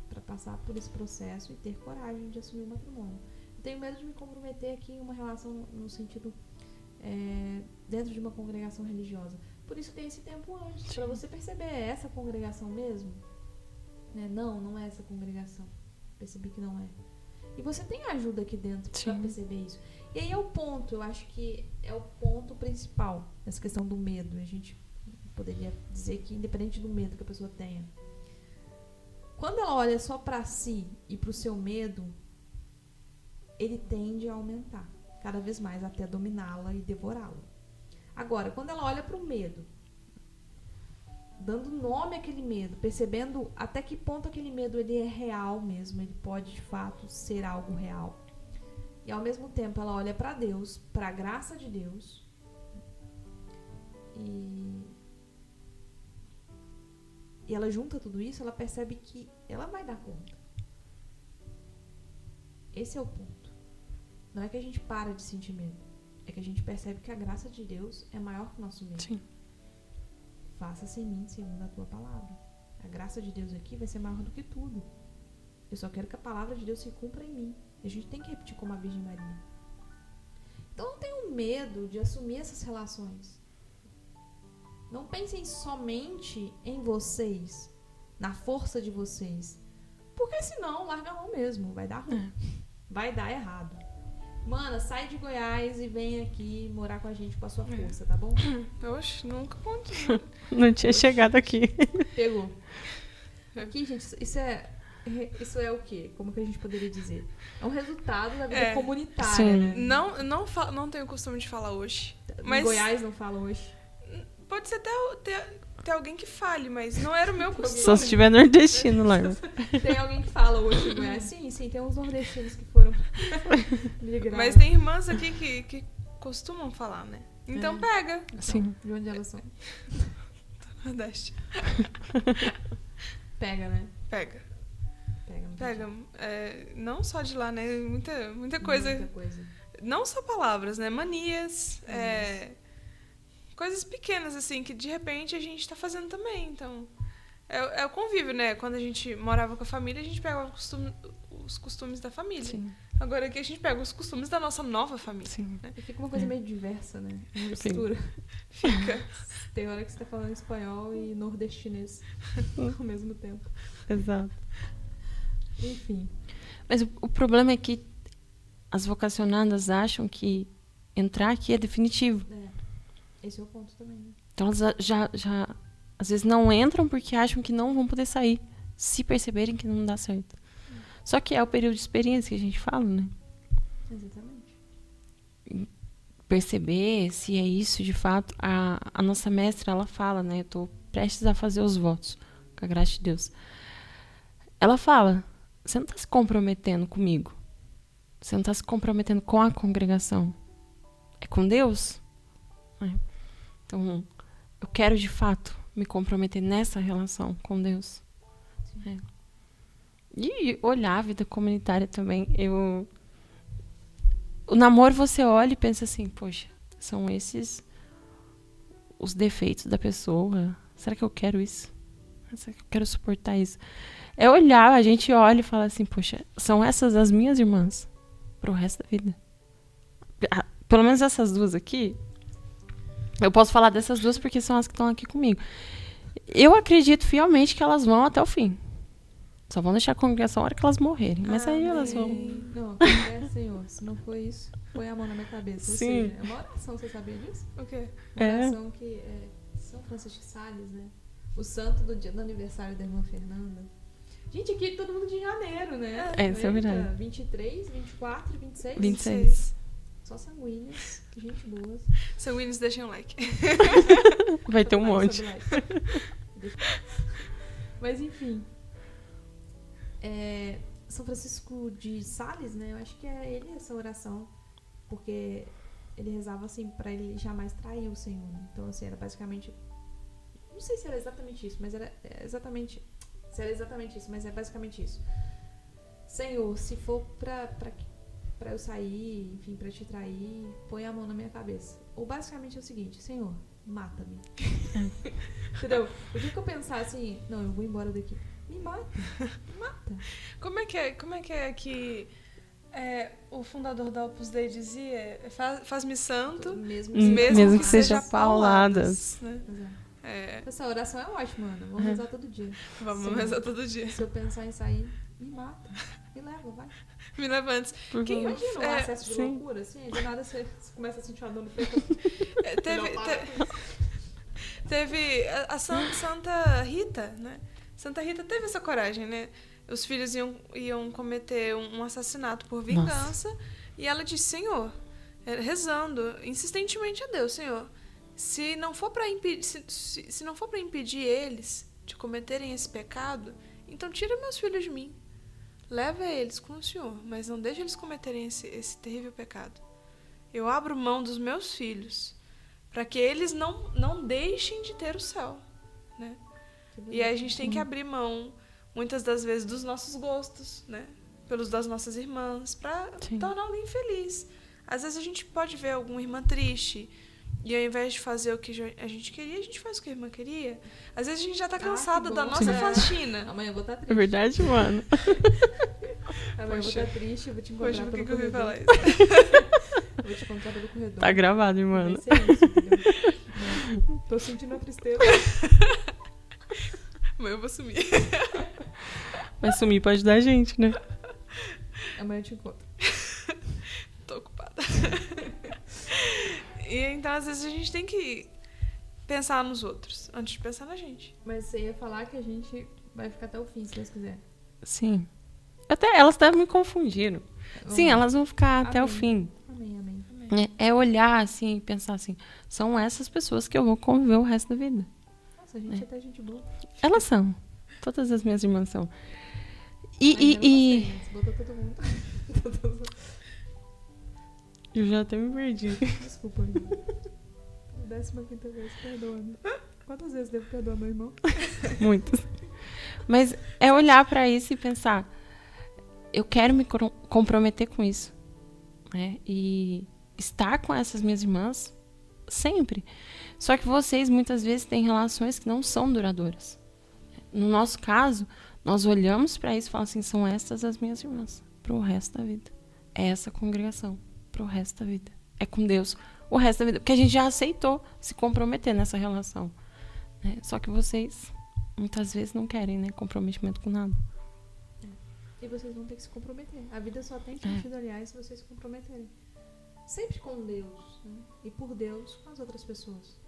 Pra passar por esse processo e ter coragem de assumir o matrimônio. Eu tenho medo de me comprometer aqui em uma relação no sentido dentro de uma congregação religiosa. Por isso tem esse tempo antes, pra você perceber, é essa congregação mesmo? Né? Não é essa congregação. Percebi que não é. E você tem ajuda aqui dentro pra perceber isso. E aí é o ponto, eu acho que é o ponto principal nessa questão do medo. A gente poderia dizer que independente do medo que a pessoa tenha, quando ela olha só pra si e pro seu medo, ele tende a aumentar cada vez mais até dominá-la e devorá-la. Agora, quando ela olha pro medo, dando nome àquele medo, percebendo até que ponto aquele medo ele é real mesmo, ele pode de fato ser algo real. E ao mesmo tempo ela olha pra Deus, pra graça de Deus, e ela junta tudo isso, ela percebe que ela vai dar conta. Esse é o ponto. Não é que a gente para de sentir medo, é que a gente percebe que a graça de Deus é maior que o nosso medo. Sim. Faça-se em mim segundo a tua palavra. A graça de Deus aqui vai ser maior do que tudo. Eu só quero que a palavra de Deus se cumpra em mim. E a gente tem que repetir como a Virgem Maria. Então não tenham medo de assumir essas relações. Não pensem somente em vocês, na força de vocês. Porque senão, larga a mão mesmo. Vai dar ruim. Vai dar errado. Mana, sai de Goiás e vem aqui morar com a gente com a sua força, tá bom? Oxe, nunca contei. Não tinha chegado aqui. Pegou. Aqui, gente, isso é o quê? Como que a gente poderia dizer? É um resultado da vida comunitária, Sim. né? Não tenho o costume de falar hoje. Em Mas Goiás não fala hoje. pode ser até ter alguém que fale, mas não era o meu costume. Só se tiver nordestino lá. Tem alguém que fala hoje em Goiás? Sim, tem uns nordestinos que foram migrar. Mas tem irmãs aqui que costumam falar, né? Então pega. Sim. De onde elas são? Nordeste. Pega, né? Pega. Não tem Pega. jeito. Não só de lá, né? Muita coisa. Muita coisa. Não só palavras, né? Manias. Coisas pequenas, assim, que de repente a gente tá fazendo também. Então, é o convívio, né? Quando a gente morava com a família, a gente pegava os costumes da família. Sim. Agora aqui a gente pega os costumes da nossa nova família. Sim. E fica uma coisa meio diversa, né? Uma mistura. Fica. Tem hora que você tá falando espanhol e nordestinês ao mesmo tempo. Exato. Enfim. Mas o problema é que as vocacionadas acham que entrar aqui é definitivo. Esse é o ponto também, né? Então elas já às vezes não entram porque acham que não vão poder sair, se perceberem que não dá certo. Só que é o período de experiência que a gente fala, né? Exatamente. Perceber se é isso de fato. A nossa mestra, ela fala, né? Eu tô prestes a fazer os votos, com a graça de Deus. Ela fala, você não tá se comprometendo comigo. Você não tá se comprometendo com a congregação. É com Deus? Então, eu quero de fato me comprometer nessa relação com Deus. E olhar a vida comunitária também. O namoro você olha e pensa assim, poxa, são esses os defeitos da pessoa. Será que eu quero isso? Será que eu quero suportar isso? É olhar, a gente olha e fala assim, poxa, são essas as minhas irmãs pro resto da vida. Pelo menos essas duas aqui. Eu posso falar dessas duas porque são as que estão aqui comigo. Eu acredito fielmente que elas vão até o fim. Só vão deixar a congregação a hora que elas morrerem. Mas aí elas vão... Não, Senhor, se não foi isso, põe a mão na minha cabeça. Ou Sim. seja, é uma oração, você sabia disso? O quê? Uma oração que São Francisco de Sales, né? o santo do dia do aniversário da irmã Fernanda. Gente, aqui todo mundo de janeiro, né? Isso é verdade. 23, 24, 26? 26. Só sanguíneos, gente boa. Sanguíneos, deixem um like. Vai ter um monte. Mas enfim. São Francisco de Sales, né? Eu acho que é ele essa oração. Porque ele rezava assim pra ele jamais trair o Senhor, né? Então, assim, era basicamente... Não sei se era exatamente isso, mas era exatamente... Se era exatamente isso, mas é basicamente isso. Senhor, se for pra eu sair, enfim, pra te trair, põe a mão na minha cabeça. Ou basicamente é o seguinte, Senhor, mata-me. Entendeu? O dia que eu pensar assim, não, eu vou embora daqui, me mata, me mata. Como é que é que o fundador da Opus Dei dizia? Faz-me santo, Mesmo que seja pauladas. Né? Exato. É, Essa oração é ótima, Ana. Vamos rezar todo dia. vamos Senhor, rezar todo dia. se eu pensar em sair, me mata. Me leva, vai. Me leva antes. Quem, Imagina um acesso de sim. loucura, assim, de nada você começa a sentir uma dor no peito. Teve a Santa Rita, né? Santa Rita teve essa coragem, né? Os filhos iam cometer um assassinato por vingança. E ela disse, Senhor, rezando insistentemente a Deus, Senhor, se não for para impedir, se não for para impedir eles de cometerem esse pecado, então tira meus filhos de mim. Leva eles com o Senhor, mas não deixe eles cometerem esse terrível pecado. Eu abro mão dos meus filhos para que eles não deixem de ter o céu, né? E aí a gente tem que abrir mão, muitas das vezes, dos nossos gostos, né? Pelos das nossas irmãs, para tornar alguém feliz. Às vezes a gente pode ver alguma irmã triste, e ao invés de fazer o que a gente queria, a gente faz o que a irmã queria. Às vezes a gente já tá cansada da nossa faxina. Amanhã eu vou estar triste. É verdade, mano. Amanhã eu vou estar triste, eu vou te encontrar pelo corredor. Eu falar isso? Eu vou te encontrar pelo corredor. Tá gravado, hein, mano. Vai ser isso, entendeu? Tô sentindo a tristeza. Amanhã eu vou sumir. Vai sumir pra ajudar a gente, né? Amanhã eu te encontro. Tô ocupada. E então, às vezes, a gente tem que pensar nos outros antes de pensar na gente. Mas você ia falar que a gente vai ficar até o fim, se Deus quiser. Sim. Até elas até me confundiram. Sim, elas vão ficar até o fim. Amém. É olhar assim e pensar assim, são essas pessoas que eu vou conviver o resto da vida. Nossa, a gente é até gente boa. Elas são. Todas as minhas irmãs são. Gostei, né? Você botou todo mundo. Eu já até me perdi. Desculpa, irmão. 15ª vez, perdoa-me. Quantas vezes devo perdoar meu irmão? Muitas. Mas é olhar pra isso e pensar, eu quero me comprometer com isso, né? E estar com essas minhas irmãs sempre. Só que vocês muitas vezes têm relações que não são duradouras. No nosso caso, nós olhamos pra isso e falamos assim, são estas as minhas irmãs pro resto da vida. É essa congregação pro resto da vida. É com Deus o resto da vida. Porque a gente já aceitou se comprometer nessa relação, né? Só que vocês muitas vezes não querem, né, comprometimento com nada. E vocês vão ter que se comprometer. A vida só tem sentido, aliás, se vocês se comprometerem. Sempre com Deus, né? E por Deus com as outras pessoas.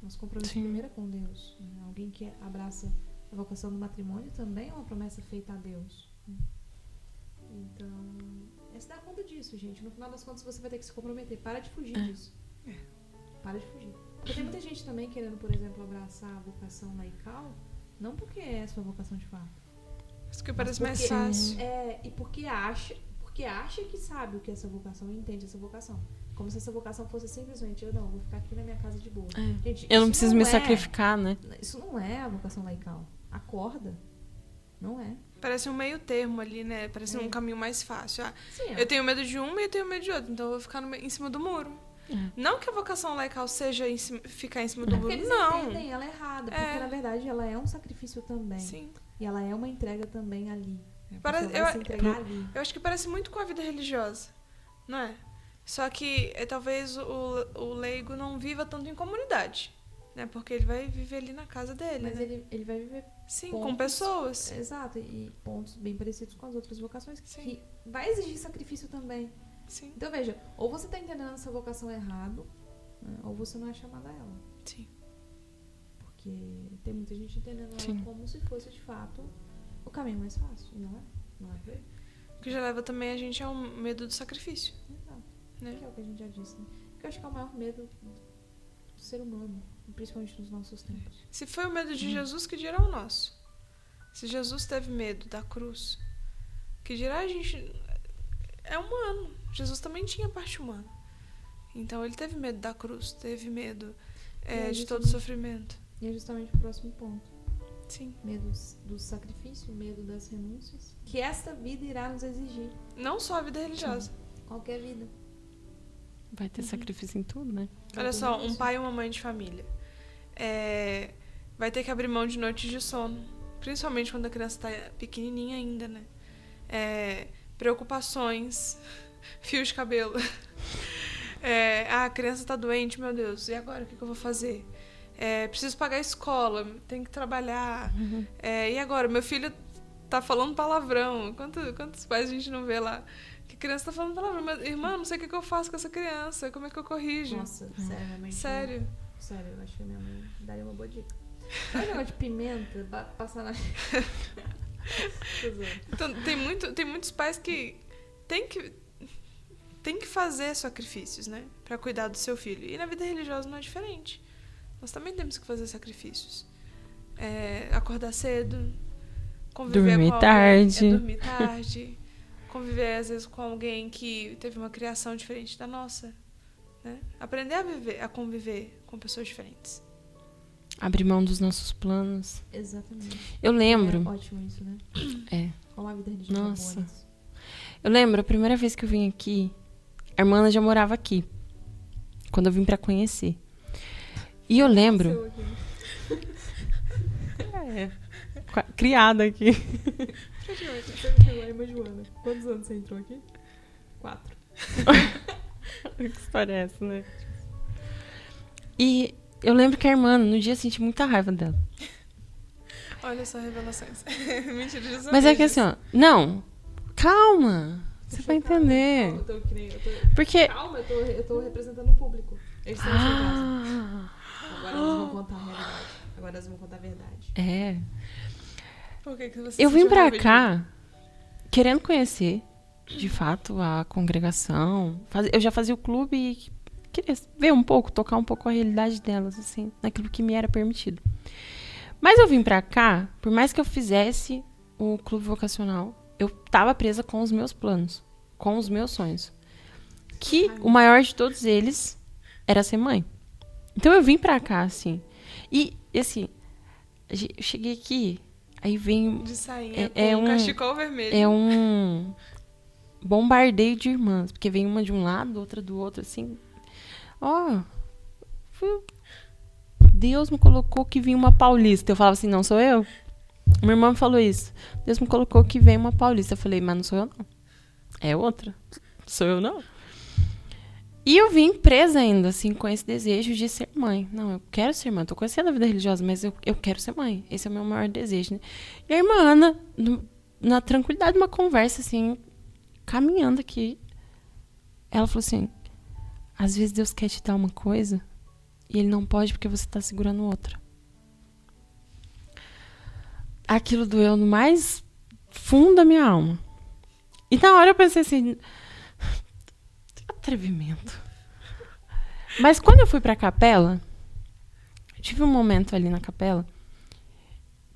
Nosso compromisso primeiro é com Deus, né? Alguém que abraça a vocação do matrimônio também é uma promessa feita a Deus, né? Então, se dá conta disso, gente. No final das contas, você vai ter que se comprometer. Para de fugir disso. Para de fugir. Porque tem muita gente também querendo, por exemplo, abraçar a vocação laical, não porque é a sua vocação de fato. Isso que parece mais fácil. E porque acha que sabe o que é essa vocação e entende essa vocação. Como se essa vocação fosse simplesmente, eu não, vou ficar aqui na minha casa de boa. Gente, eu não preciso me sacrificar, né? Isso não é a vocação laical. Acorda. Não é. Parece um meio termo ali, né? Parece um caminho mais fácil. Sim, eu tenho medo de uma e eu tenho medo de outra, então eu vou ficar em cima do muro. Não que a vocação laical seja ficar em cima do muro, eles não. entendem ela errada, porque na verdade ela é um sacrifício também. Sim. E ela é uma entrega também ali. Eu acho que parece muito com a vida religiosa, não é? Só que talvez o leigo não viva tanto em comunidade, né? Porque ele vai viver ali na casa dele. Mas né? ele vai viver com pessoas. Exato, e pontos bem parecidos com as outras vocações, que vai exigir sacrifício também. Sim. Então veja, ou você está entendendo essa vocação errado, né? Ou você não é chamada a ela. Sim. Porque Porque tem muita gente entendendo Sim. ela como se fosse, de fato, o caminho mais fácil. E não é. Não é ver. O que já leva também a gente ao medo do sacrifício. Exato. Né? Que é o que a gente já disse, né? Que eu acho que é o maior medo do ser humano, principalmente nos nossos tempos. Se foi o medo de Jesus, que dirá o nosso? Se Jesus teve medo da cruz, que dirá a gente... É humano. Jesus também tinha parte humana. Então ele teve medo da cruz, teve medo de todo o sofrimento. E é justamente o próximo ponto. Sim. Medo do sacrifício, medo das renúncias. Que esta vida irá nos exigir. Não só a vida religiosa. Qualquer vida. Vai ter sacrifício em tudo, né? Olha só, um pai e uma mãe de família. Vai ter que abrir mão de noites de sono. Principalmente quando a criança tá pequenininha ainda, né? Preocupações. Fio de cabelo. A criança tá doente, meu Deus. E agora, o que eu vou fazer? Preciso pagar a escola, tenho que trabalhar. E agora, meu filho tá falando palavrão. Quantos pais a gente não vê lá? Que criança tá falando palavrão. Mas, irmã, não sei o que eu faço com essa criança. Como é que eu corrijo? Nossa, sério, minha mãe... Sério? Sério, eu acho que a minha mãe daria uma boa dica. Sabe o negócio de pimenta? Passar na... Então, tem muitos pais que tem que fazer sacrifícios, né? Pra cuidar do seu filho. E na vida religiosa não é diferente. Nós também temos que fazer sacrifícios. Acordar cedo, conviver Dormir com tarde. alguém, dormir tarde, conviver às vezes com alguém que teve uma criação diferente da nossa, né? Aprender a conviver com pessoas diferentes. Abrir mão dos nossos planos. Exatamente. Eu lembro. É ótimo isso, né? Como a vida religiosa Nossa. é boa nisso. Eu lembro, a primeira vez que eu vim aqui, a irmã Ana já morava aqui. Quando eu vim pra conhecer. E eu lembro... Criada aqui. Você chegou a irmã Joana. Quantos anos você entrou aqui? 4. Que história é essa, né? E eu lembro que a irmã, no dia, eu senti muita raiva dela. Olha só, revelações. Mentira, Jesus. Mas é que assim, ó... Não, calma. Você vai entender. Porque... Calma, eu tô representando o público. Eles estão chegados. Agora eles vão contar a realidade. Agora eles vão contar a verdade. Por que você Eu vim sentiu pra raiva de mim? cá querendo conhecer, de fato, a congregação. Eu já fazia o clube e queria ver um pouco, tocar um pouco a realidade delas, assim, naquilo que me era permitido. Mas eu vim pra cá, por mais que eu fizesse o clube vocacional, eu tava presa com os meus planos, com os meus sonhos. Que o maior de todos eles era ser mãe. Então eu vim pra cá, assim. E, assim, eu cheguei aqui, aí vem... De sainha com um cachecol vermelho. É um bombardeio de irmãs. Porque vem uma de um lado, outra do outro, assim. Deus me colocou que vinha uma paulista. Eu falava assim, não sou eu? Minha irmã me falou isso. Deus me colocou que vem uma paulista. Eu falei, mas não sou eu, não. É outra. Sou eu, não. E eu vim presa ainda, assim, com esse desejo de ser mãe. Não, eu quero ser mãe. Eu tô conhecendo a vida religiosa, mas eu quero ser mãe. Esse é o meu maior desejo, né? E a irmã Ana, na tranquilidade de uma conversa, assim, caminhando aqui, ela falou assim, às vezes Deus quer te dar uma coisa e Ele não pode porque você tá segurando outra. Aquilo doeu no mais fundo da minha alma. E na hora eu pensei assim... Atrevimento. Mas quando eu fui pra capela, tive um momento ali na capela,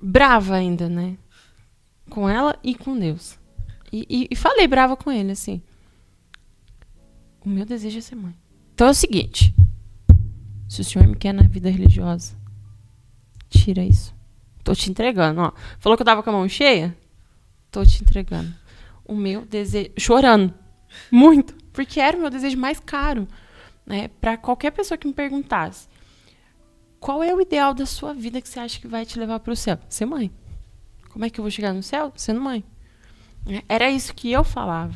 brava ainda, né? Com ela e com Deus. E falei brava com ele, assim. O meu desejo é ser mãe. Então é o seguinte. Se o Senhor me quer na vida religiosa, tira isso. Tô te entregando, ó. Falou que eu tava com a mão cheia? Tô te entregando. O meu desejo... Chorando. Muito. Porque era o meu desejo mais caro. Né? Pra qualquer pessoa que me perguntasse, qual é o ideal da sua vida que você acha que vai te levar pro céu? Ser mãe. Como é que eu vou chegar no céu? Sendo mãe. Era isso que eu falava.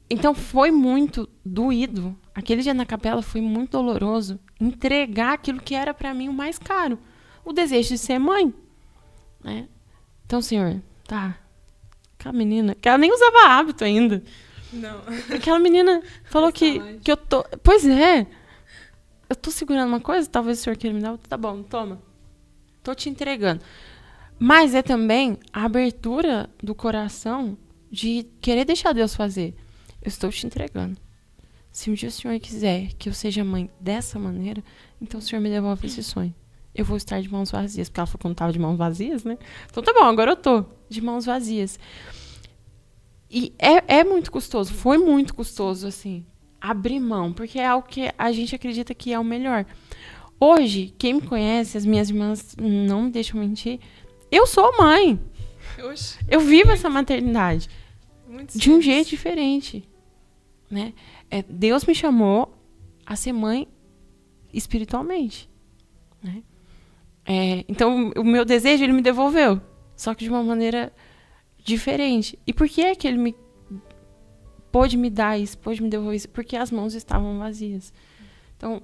Então foi muito doído. Aquele dia na capela foi muito doloroso. Entregar aquilo que era pra mim o mais caro. O desejo de ser mãe. Né? Então, Senhor, tá. Aquela menina, que ela nem usava hábito ainda. Não. Aquela menina falou que eu tô... Pois é. Eu tô segurando uma coisa, talvez o Senhor queira me dar. Tá bom, toma. tô te entregando. Mas é também a abertura do coração de querer deixar Deus fazer. Eu estou te entregando. Se um dia o Senhor quiser que eu seja mãe dessa maneira, então o Senhor me devolve esse sonho. Eu vou estar de mãos vazias. Porque ela falou que eu não tava de mãos vazias, né? Então tá bom, agora eu tô de mãos vazias. E é muito custoso. Foi muito custoso, assim, abrir mão. Porque é algo que a gente acredita que é o melhor. Hoje, quem me conhece, as minhas irmãs não me deixam mentir, eu sou mãe. Oxe, Eu vivo essa maternidade muito de um simples. jeito diferente, né? Deus me chamou a ser mãe espiritualmente, né? Então, o meu desejo, ele me devolveu, só que de uma maneira diferente. E por que é que ele pôde me dar isso, pôde me devolver isso? Porque as mãos estavam vazias. Então,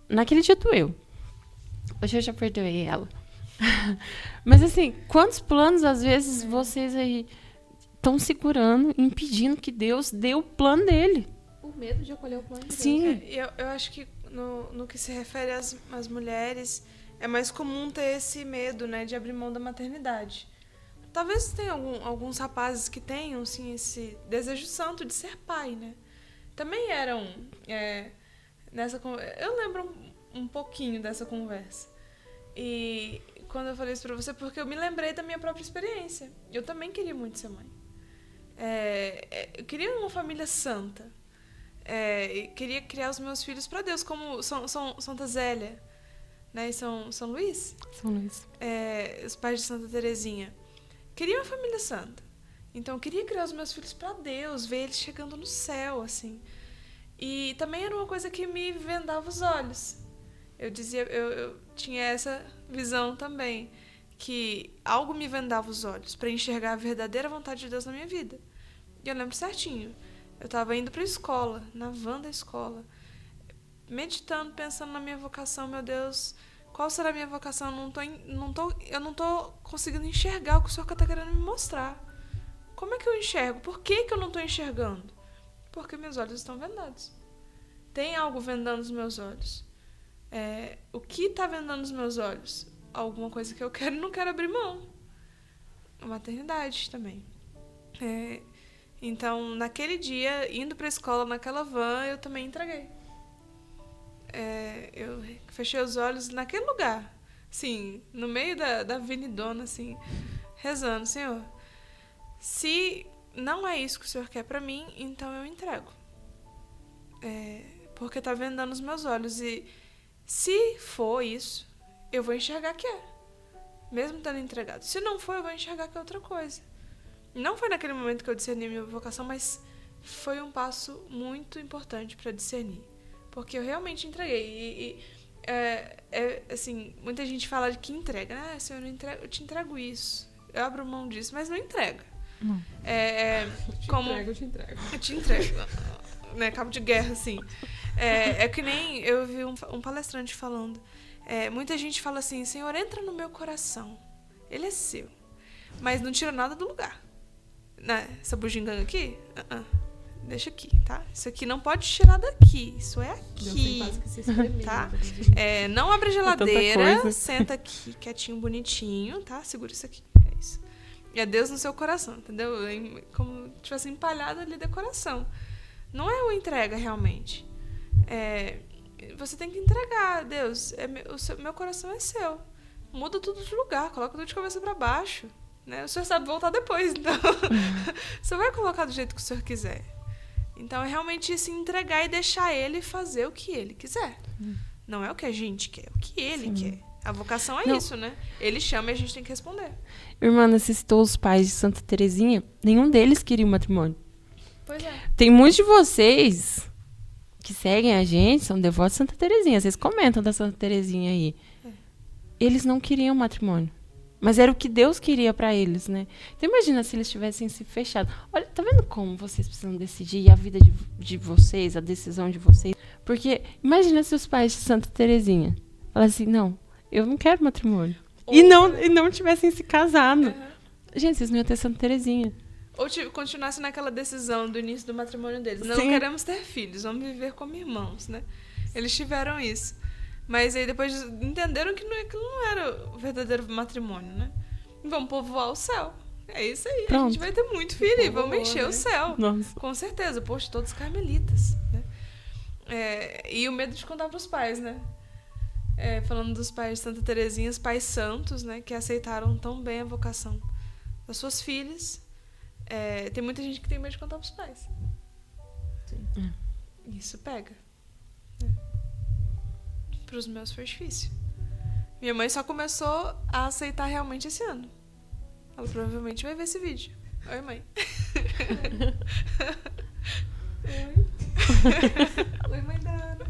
naquele dia doeu. Hoje eu já perdoei ela. Mas assim, quantos planos às vezes vocês aí estão segurando, impedindo que Deus dê o plano dele? Por medo de acolher o plano de Deus. Sim. Eu acho que no que se refere às mulheres, é mais comum ter esse medo, né, de abrir mão da maternidade. Talvez tenha alguns rapazes que tenham, assim, esse desejo santo de ser pai, né? Também eram eu lembro um pouquinho dessa conversa. E quando eu falei isso pra você, porque eu me lembrei da minha própria experiência. Eu também queria muito ser mãe. Eu queria uma família santa. Queria criar os meus filhos para Deus, como Santa Zélia, né, e São Luís. São Luís. Os pais de Santa Terezinha. Queria uma família santa. Então, eu queria criar os meus filhos para Deus, ver eles chegando no céu, assim. E também era uma coisa que me vendava os olhos. Eu tinha essa visão também, que algo me vendava os olhos para enxergar a verdadeira vontade de Deus na minha vida. E eu lembro certinho. Eu estava indo para a escola, na van da escola, meditando, pensando na minha vocação. Meu Deus, qual será a minha vocação? Eu não tô conseguindo enxergar o que o Senhor está querendo me mostrar. Como é que eu enxergo? Por que eu não estou enxergando? Porque meus olhos estão vendados. Tem algo vendando os meus olhos. O que está vendando os meus olhos? Alguma coisa que eu quero e não quero abrir mão. A maternidade também. Então, naquele dia, indo para a escola, naquela van, eu também entreguei. Eu fechei os olhos naquele lugar, assim, no meio da avenidona, assim, rezando: Senhor, se não é isso que o Senhor quer para mim, então eu entrego. Porque tá vendando os meus olhos. E se for isso, eu vou enxergar que é, mesmo tendo entregado. Se não for, eu vou enxergar que é outra coisa. Não foi naquele momento que eu discerni minha vocação, mas foi um passo muito importante para discernir. Porque eu realmente entreguei. Assim, muita gente fala de que entrega. Senhor, eu te entrego isso. Eu abro mão disso, mas não entrega. Não. Eu te entrego. Eu te entrego. Né, cabo de guerra, assim. Que nem eu vi um palestrante falando. Muita gente fala assim: Senhor, entra no meu coração. Ele é seu. Mas não tira nada do lugar. Essa bugiganga aqui? Deixa aqui, tá? Isso aqui não pode tirar daqui. Isso é aqui. Tá? Não abre a geladeira. Senta aqui, quietinho, bonitinho, tá? Segura isso aqui. É isso. E é Deus no seu coração, entendeu? Como se tivesse empalhado ali decoração. Não é uma entrega, realmente. Você tem que entregar a Deus. Meu coração é seu. Muda tudo de lugar. Coloca tudo de cabeça pra baixo. Né? O Senhor sabe voltar depois, então você vai colocar do jeito que o Senhor quiser. Então é realmente se entregar e deixar Ele fazer o que Ele quiser. Não é o que a gente quer, é o que Ele quer. A vocação é isso, né? Ele chama e a gente tem que responder. Irmã, você citou os pais de Santa Terezinha. Nenhum deles queria o matrimônio. Pois é. Tem muitos de vocês que seguem a gente, são devotos de Santa Terezinha. Vocês comentam da Santa Terezinha aí. Eles não queriam matrimônio. Mas era o que Deus queria pra eles, né? Então imagina se eles tivessem se fechado. Olha, tá vendo como vocês precisam decidir? E a vida de vocês, a decisão de vocês. Porque imagina se os pais de Santa Terezinha falassem: não, eu não quero matrimônio. E não tivessem se casado. Gente, vocês não iam ter Santa Terezinha. Ou continuasse naquela decisão do início do matrimônio deles. Não Sim. queremos ter filhos, vamos viver como irmãos, né? Eles tiveram isso. Mas aí depois entenderam que aquilo não era o verdadeiro matrimônio, né? Vamos povoar o céu. É isso aí. Pronto. A gente vai ter muito filho e vamos encher o céu. Nossa. Com certeza. Poxa, todos carmelitas, né? E o medo de contar pros pais, né? Falando dos pais de Santa Teresinha, os pais santos, né? Que aceitaram tão bem a vocação das suas filhas. Tem muita gente que tem medo de contar pros pais. Sim. Isso pega. Pros meus foi difícil. Minha mãe só começou a aceitar realmente esse ano. Ela provavelmente vai ver esse vídeo. Oi, mãe. Oi, mãe da Ana.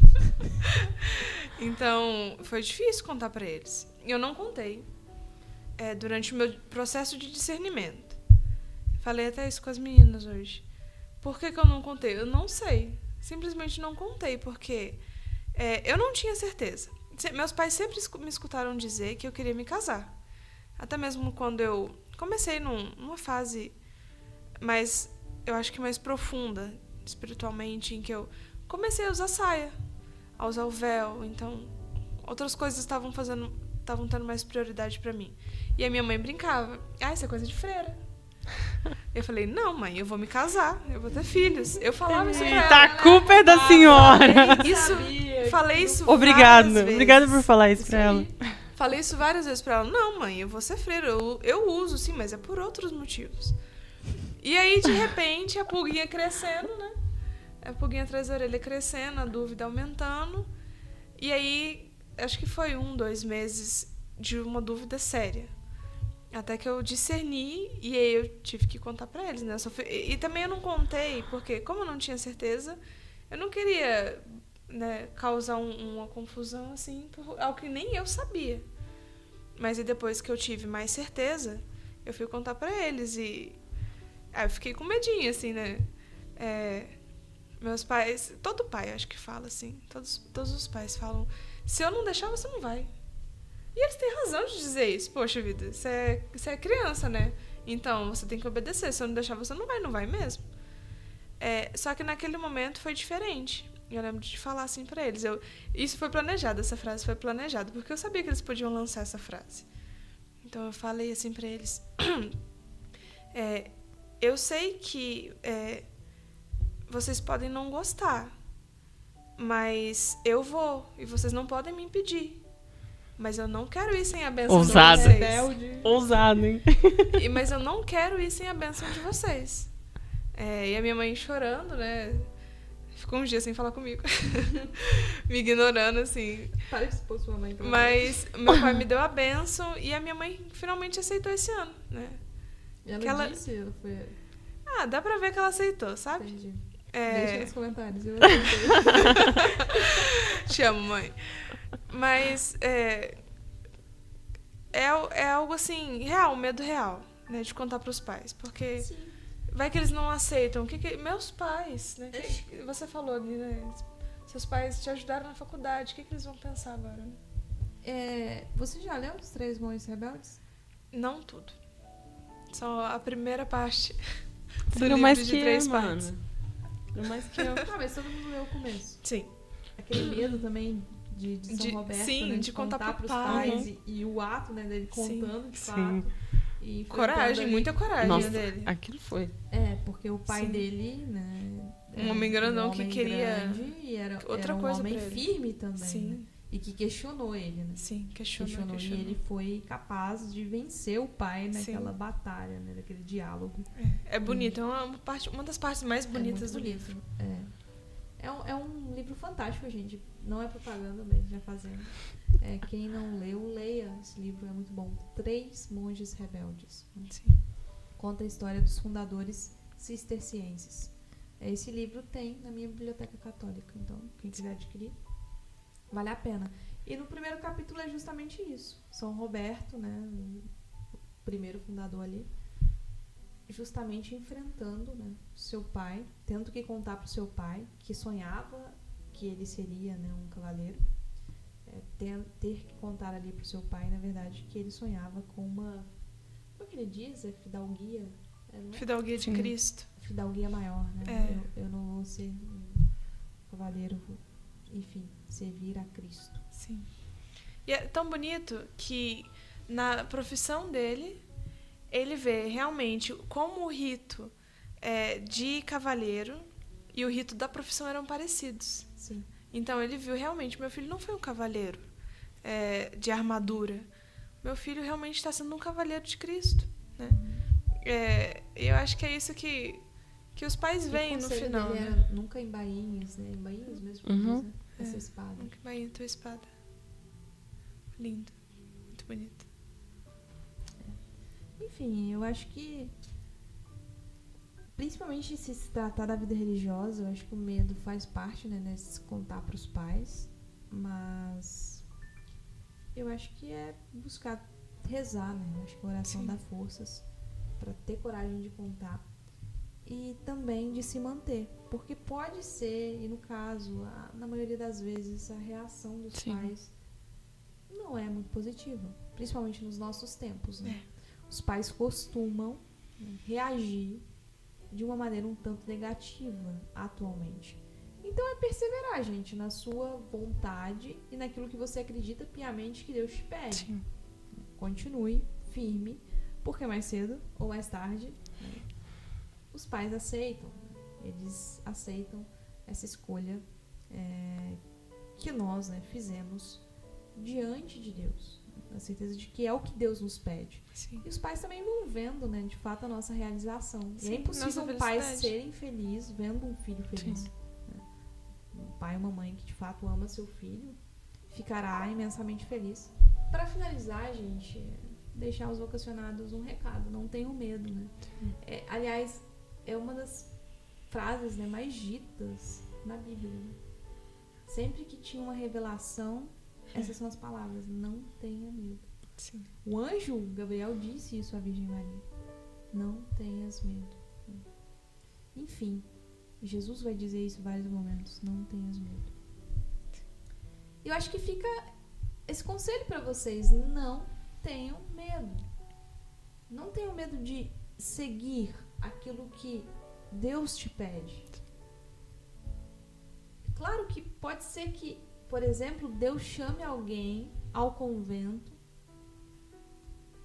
Então, foi difícil contar pra eles. Eu não contei. Durante o meu processo de discernimento. Falei até isso com as meninas hoje. Por que eu não contei? Eu não sei. Simplesmente não contei, porque eu não tinha certeza. Meus pais sempre me escutaram dizer que eu queria me casar. Até mesmo quando eu comecei numa fase mais, eu acho que mais profunda, espiritualmente, em que eu comecei a usar saia, a usar o véu. Então, outras coisas estavam tendo mais prioridade pra mim. E a minha mãe brincava. Isso é coisa de freira. Eu falei, não, mãe, eu vou me casar, eu vou ter filhos. Eu falava isso pra ela. A culpa é da senhora. Falei isso Obrigada. várias vezes. Obrigada por falar isso pra ela. Falei isso várias vezes pra ela. Não, mãe, eu vou ser freira. Eu uso, sim, mas é por outros motivos. E aí, de repente, a pulguinha crescendo, né? A pulguinha atrás da orelha crescendo, a dúvida aumentando. E aí, acho que foi 2 meses de uma dúvida séria. Até que eu discerni e aí eu tive que contar pra eles, né? E também eu não contei, porque como eu não tinha certeza, eu não queria, né, causar uma confusão, assim, por algo que nem eu sabia. Mas e depois que eu tive mais certeza, eu fui contar pra eles e... eu fiquei com medinho, assim, né? Meus pais... Todo pai, acho que fala, assim. Todos os pais falam, se eu não deixar, você não vai. E eles têm razão de dizer isso. Poxa vida, você é criança, né? Então, você tem que obedecer. Se eu não deixar, você não vai mesmo. Só que naquele momento foi diferente. Eu lembro de falar assim pra eles. Isso foi planejado, essa frase foi planejada, porque eu sabia que eles podiam lançar essa frase. Então, eu falei assim pra eles. Eu sei que vocês podem não gostar, mas eu vou, e vocês não podem me impedir. Mas eu não quero ir sem a bênção de vocês. Ousado, hein? Mas eu não quero ir sem a bênção de vocês. E a minha mãe chorando, né? Ficou uns dias sem falar comigo. Me ignorando, assim. Para de expor sua mãe. Mas meu pai me deu a bênção e a minha mãe finalmente aceitou esse ano, né? E ela disse? Ela foi... dá pra ver que ela aceitou, sabe? Entendi. Deixa nos comentários. Eu Te amo, mãe. Mas é algo assim, real, medo real, né? De contar pros pais. Porque sim, vai que eles não aceitam. Meus pais, né? Você falou ali, né? Seus pais te ajudaram na faculdade. O que eles vão pensar agora, né? Você já leu Os Três Monges Rebeldes? Não tudo. Só a primeira parte do livro de 3 partes. Mais que eu. Mas todo mundo leu o começo. Sim. Aquele medo também de São Roberto, sim, né? de contar pros pai. pais e o ato, né, dele contando de fato. E coragem, muita coragem. Nossa, dele. Aquilo foi. Porque o pai dele, né? Um homem grandão que queria grande, e era outra um coisa homem firme também. Sim. Né? E que questionou ele, né? Sim, questionou. E ele foi capaz de vencer o pai naquela batalha, né? Naquele diálogo. É bonito, é uma das partes mais bonitas do livro. É um livro fantástico, gente. Não é propaganda mesmo, já fazendo. Quem não leu, leia esse livro, é muito bom. 3 Monges Rebeldes. Sim. Conta a história dos fundadores cistercienses. Esse livro tem na minha biblioteca católica, então quem quiser adquirir, vale a pena. E no primeiro capítulo é justamente isso. São Roberto, né, o primeiro fundador ali, justamente enfrentando, né, seu pai, tendo que contar para o seu pai, que sonhava que ele seria, né, um cavaleiro, ter que contar ali para o seu pai, na verdade, que ele sonhava com uma, como que ele diz? Fidalguia? Fidalguia de Cristo. Fidalguia maior, né? Eu não vou ser um cavaleiro enfim, servir a Cristo. Sim. E é tão bonito que na profissão dele, ele vê realmente como o rito de cavalheiro e o rito da profissão eram parecidos. Sim. Então ele viu realmente, meu filho não foi um cavaleiro de armadura. Meu filho realmente está sendo um cavaleiro de Cristo, né? Eu acho que é isso que os pais veem no final. Dele né? era nunca em bainhas, né? Em bainhas mesmo, diz, né? Essa espada. Nunca em tua espada. Lindo. Muito bonito. Enfim, eu acho que principalmente se tratar da vida religiosa, eu acho que o medo faz parte, né, nesse contar para os pais, mas eu acho que é buscar rezar, né? Eu acho que a oração Sim. dá forças para ter coragem de contar e também de se manter, porque pode ser, e no caso, na maioria das vezes, a reação dos Sim. pais não é muito positiva, principalmente nos nossos tempos, né? Os pais costumam, né, reagir de uma maneira um tanto negativa atualmente. Então é perseverar, gente, na sua vontade e naquilo que você acredita piamente que Deus te pede. Sim. Continue firme, porque mais cedo ou mais tarde, né, os pais aceitam. Eles aceitam essa escolha que nós, né, fizemos diante de Deus. A certeza de que é o que Deus nos pede. Sim. E os pais também vão vendo, né, de fato, a nossa realização. Sim, e é impossível nossa pais felicidade. serem felizes vendo um filho feliz. Sim. Né? Um pai ou uma mãe que de fato ama seu filho ficará imensamente feliz. Para finalizar, gente, deixar os vocacionados um recado. Não tenham medo, né? Aliás, é uma das frases, né, mais ditas na Bíblia. Né? Sempre que tinha uma revelação, essas são as palavras: não tenha medo. Sim. O anjo Gabriel disse isso à Virgem Maria: não tenhas medo. Enfim, Jesus vai dizer isso em vários momentos: não tenhas medo. Eu acho que fica esse conselho para vocês: não tenham medo. Não tenham medo de seguir aquilo que Deus te pede. Claro que pode ser que, por exemplo, Deus chame alguém ao convento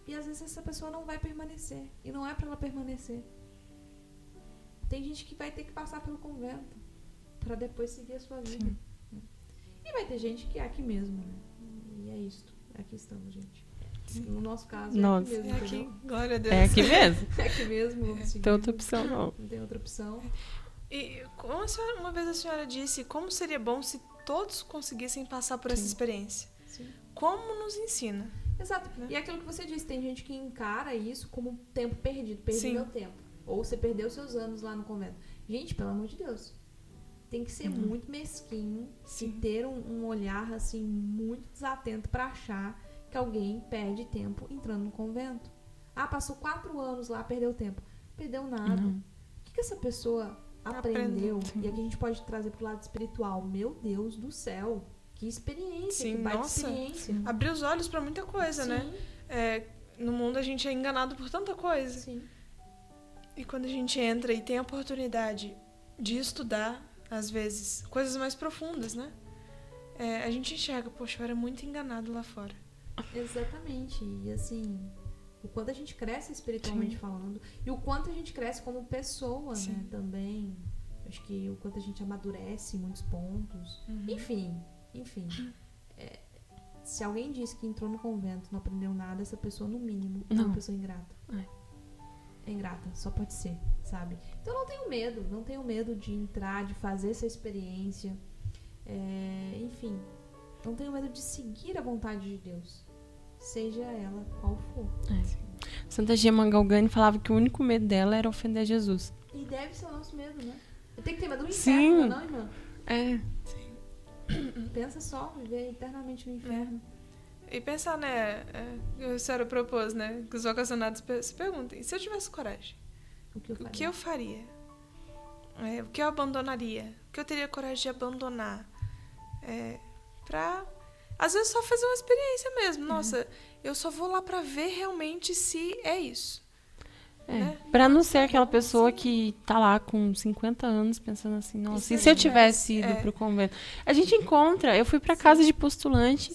e às vezes essa pessoa não vai permanecer. E não é para ela permanecer. Tem gente que vai ter que passar pelo convento para depois seguir a sua vida. Né? E vai ter gente que é aqui mesmo, né? E é isto. Aqui estamos, gente. No nosso caso, Nossa. é aqui mesmo, É aqui, entendeu? glória a Deus. É aqui mesmo. É aqui mesmo, vamos seguir. Não tem outra opção, não. Não tem outra opção. E como uma vez a senhora disse, como seria bom se todos conseguissem passar por essa experiência? Sim. Como nos ensina? Exato. Né? E aquilo que você disse, tem gente que encara isso como tempo perdido. Perdi Sim. meu tempo. Ou você perdeu seus anos lá no convento. Gente, pelo amor de Deus. Tem que ser muito mesquinho Sim. e ter um olhar assim muito desatento para achar que alguém perde tempo entrando no convento. Ah, passou 4 anos lá, perdeu tempo. Perdeu nada. O que essa pessoa aprendeu? Sim. E aqui a gente pode trazer pro lado espiritual. Meu Deus do céu. Que experiência, Sim, que baita nossa. experiência. Abrir os olhos para muita coisa, né? No mundo a gente é enganado por tanta coisa. Sim. E quando a gente entra e tem a oportunidade de estudar, às vezes, coisas mais profundas, né? A gente enxerga, poxa, eu era muito enganado lá fora. Exatamente. E assim, o quanto a gente cresce espiritualmente falando e o quanto a gente cresce como pessoa, né? Também. Acho que o quanto a gente amadurece em muitos pontos. Enfim. Se alguém diz que entrou no convento e não aprendeu nada, essa pessoa, no mínimo, é uma pessoa ingrata. É ingrata, só pode ser, sabe? Então não tenho medo de entrar, de fazer essa experiência. Enfim, não tenho medo de seguir a vontade de Deus, seja ela qual for. Santa Gemma Galgani falava que o único medo dela era ofender Jesus. E deve ser o nosso medo, né? Eu tenho que ter medo do Sim. inferno, não, irmã? Pensa só, viver eternamente no inferno. E pensar, né? A senhora propôs, né? Que os vocacionados se perguntem: se eu tivesse coragem, O que eu o faria? que eu faria? O que eu abandonaria? O que eu teria coragem de abandonar? Pra, às vezes, só fazer uma experiência mesmo. Nossa, eu só vou lá pra ver realmente se é isso. né? Pra não ser aquela pessoa que tá lá com 50 anos pensando assim, nossa, e se eu tivesse ido pro convento? A gente encontra, eu fui pra casa de postulante,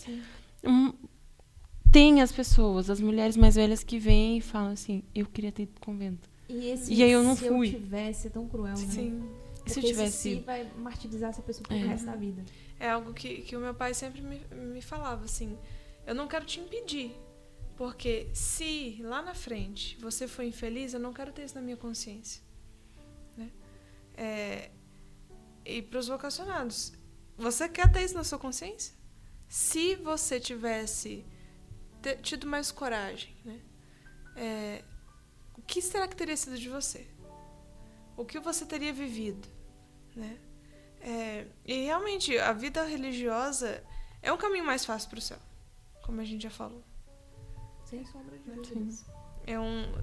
tem as pessoas, as mulheres mais velhas que vêm e falam assim, eu queria ter ido pro convento. E aí eu não se fui. eu tivesse, é tão cruel, né? Sim. E se eu Porque tivesse esse ido? vai martirizar essa pessoa pro resto da vida. É algo que o meu pai sempre me falava, assim, eu não quero te impedir, porque se lá na frente você for infeliz, eu não quero ter isso na minha consciência. Né? E para os vocacionados, você quer ter isso na sua consciência? Se você tivesse tido mais coragem, né? O que será que teria sido de você? O que você teria vivido? Né? E realmente, a vida religiosa é um caminho mais fácil para o céu, como a gente já falou. Sem sombra de dúvidas.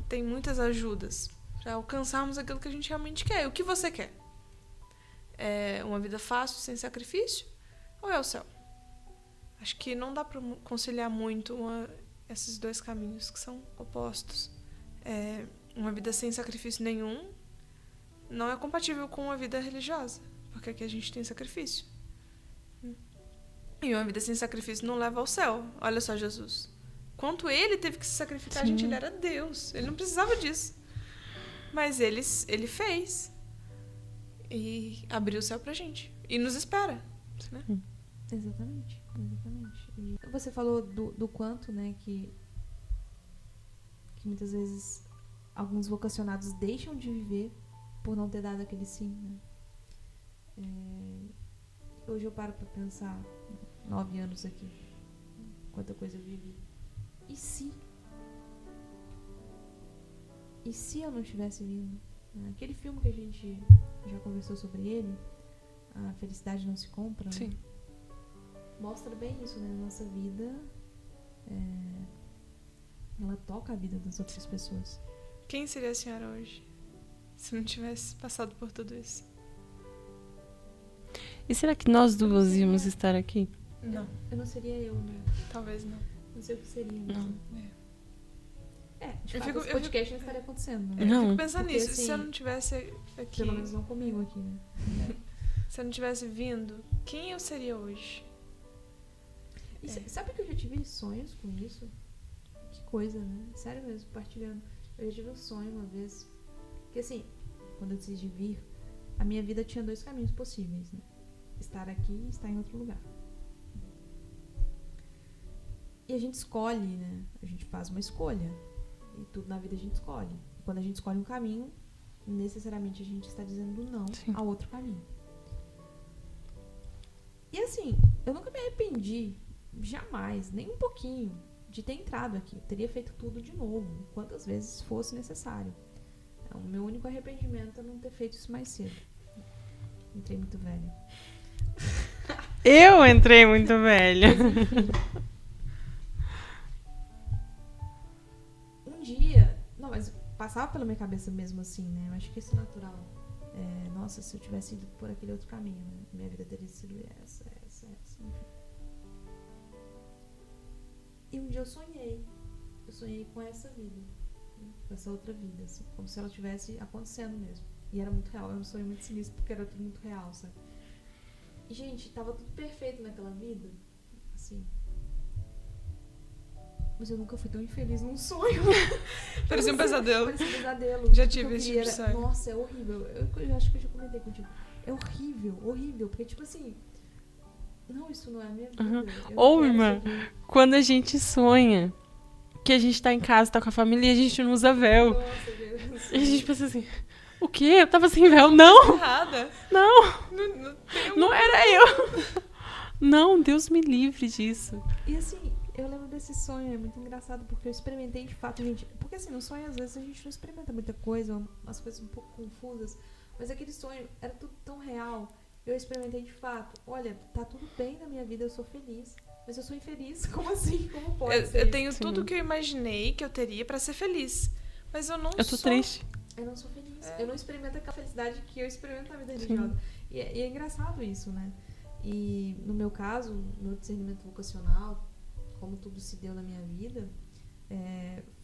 Tem muitas ajudas para alcançarmos aquilo que a gente realmente quer. O que você quer? É uma vida fácil, sem sacrifício? Ou é o céu? Acho que não dá para conciliar muito esses dois caminhos que são opostos. Uma vida sem sacrifício nenhum não é compatível com uma vida religiosa, porque aqui a gente tem sacrifício. E uma vida sem sacrifício não leva ao céu. Olha só Jesus. Quanto ele teve que se sacrificar, gente, ele era Deus. Ele não precisava disso. Mas ele fez. E abriu o céu pra gente. E nos espera. Né? Exatamente. E você falou do quanto, né, que muitas vezes alguns vocacionados deixam de viver por não ter dado aquele sim, né? Hoje eu paro pra pensar, 9 anos aqui, quanta coisa eu vivi. E se eu não tivesse vindo? Aquele filme que a gente já conversou sobre ele, A Felicidade Não Se Compra, né? Sim. Mostra bem isso, né? A nossa vida, ela toca a vida das outras pessoas. Quem seria a senhora hoje se não tivesse passado por tudo isso? E será que nós duas íamos estar aqui? Não. Eu não seria eu, né? Talvez não. Não sei o que seria. Não. De fato, esse podcast não estaria acontecendo, né? Eu Não. fico pensando Porque, nisso. assim, Se eu não tivesse aqui... Pelo menos não comigo aqui, né? Se eu não tivesse vindo, quem eu seria hoje? E sabe que eu já tive sonhos com isso? Que coisa, né? Sério mesmo, partilhando. Eu já tive um sonho uma vez. Que assim, quando eu decidi vir, a minha vida tinha 2 caminhos possíveis, né? Estar aqui e estar em outro lugar. E a gente escolhe, né? A gente faz uma escolha. E tudo na vida a gente escolhe. E quando a gente escolhe um caminho, necessariamente a gente está dizendo não Sim. a outro caminho. E assim, eu nunca me arrependi, jamais, nem um pouquinho, de ter entrado aqui. Eu teria feito tudo de novo, quantas vezes fosse necessário. O meu único arrependimento é não ter feito isso mais cedo. Entrei muito velha. Eu entrei muito velha. Um dia... Não, mas passava pela minha cabeça mesmo assim, né? Eu acho que isso é natural. Nossa, se eu tivesse ido por aquele outro caminho, né? Minha vida teria sido essa, enfim. E um dia eu sonhei. Eu sonhei com essa vida. Né? Com essa outra vida, assim. Como se ela estivesse acontecendo mesmo. E era muito real. Era um sonho muito sinistro, porque era tudo muito real, sabe? E, gente, tava tudo perfeito naquela vida. Assim... Mas eu nunca fui tão infeliz num sonho. Parecia um pesadelo. Parecia um pesadelo. Já tive esse tipo de sonho. Nossa, é horrível. Eu acho que eu já comentei contigo. É horrível. Porque, tipo assim... Não, isso não é a minha vida. Eu não Ou, quero irmã, isso aqui. quando a gente sonha que a gente tá em casa, tá com a família e a gente não usa véu. Nossa, Deus. E a gente pensa assim, o quê? Eu tava sem véu? Não, Errada. não, Tem não era eu. Não, Deus me livre disso. E assim, eu lembro desse sonho, é muito engraçado, porque eu experimentei de fato, gente. Porque assim, no sonho às vezes a gente não experimenta muita coisa, umas coisas um pouco confusas. Mas aquele sonho era tudo tão real. Eu experimentei de fato. Olha, tá tudo bem na minha vida, eu sou feliz. Mas eu sou infeliz. Como assim? Como pode ser? Eu tenho Sim. tudo que eu imaginei que eu teria pra ser feliz. Mas eu não Eu tô sou. triste. Eu não sou feliz. Eu não experimento aquela felicidade que eu experimento na vida religiosa. E é engraçado isso, né? E no meu caso, meu discernimento vocacional, como tudo se deu na minha vida,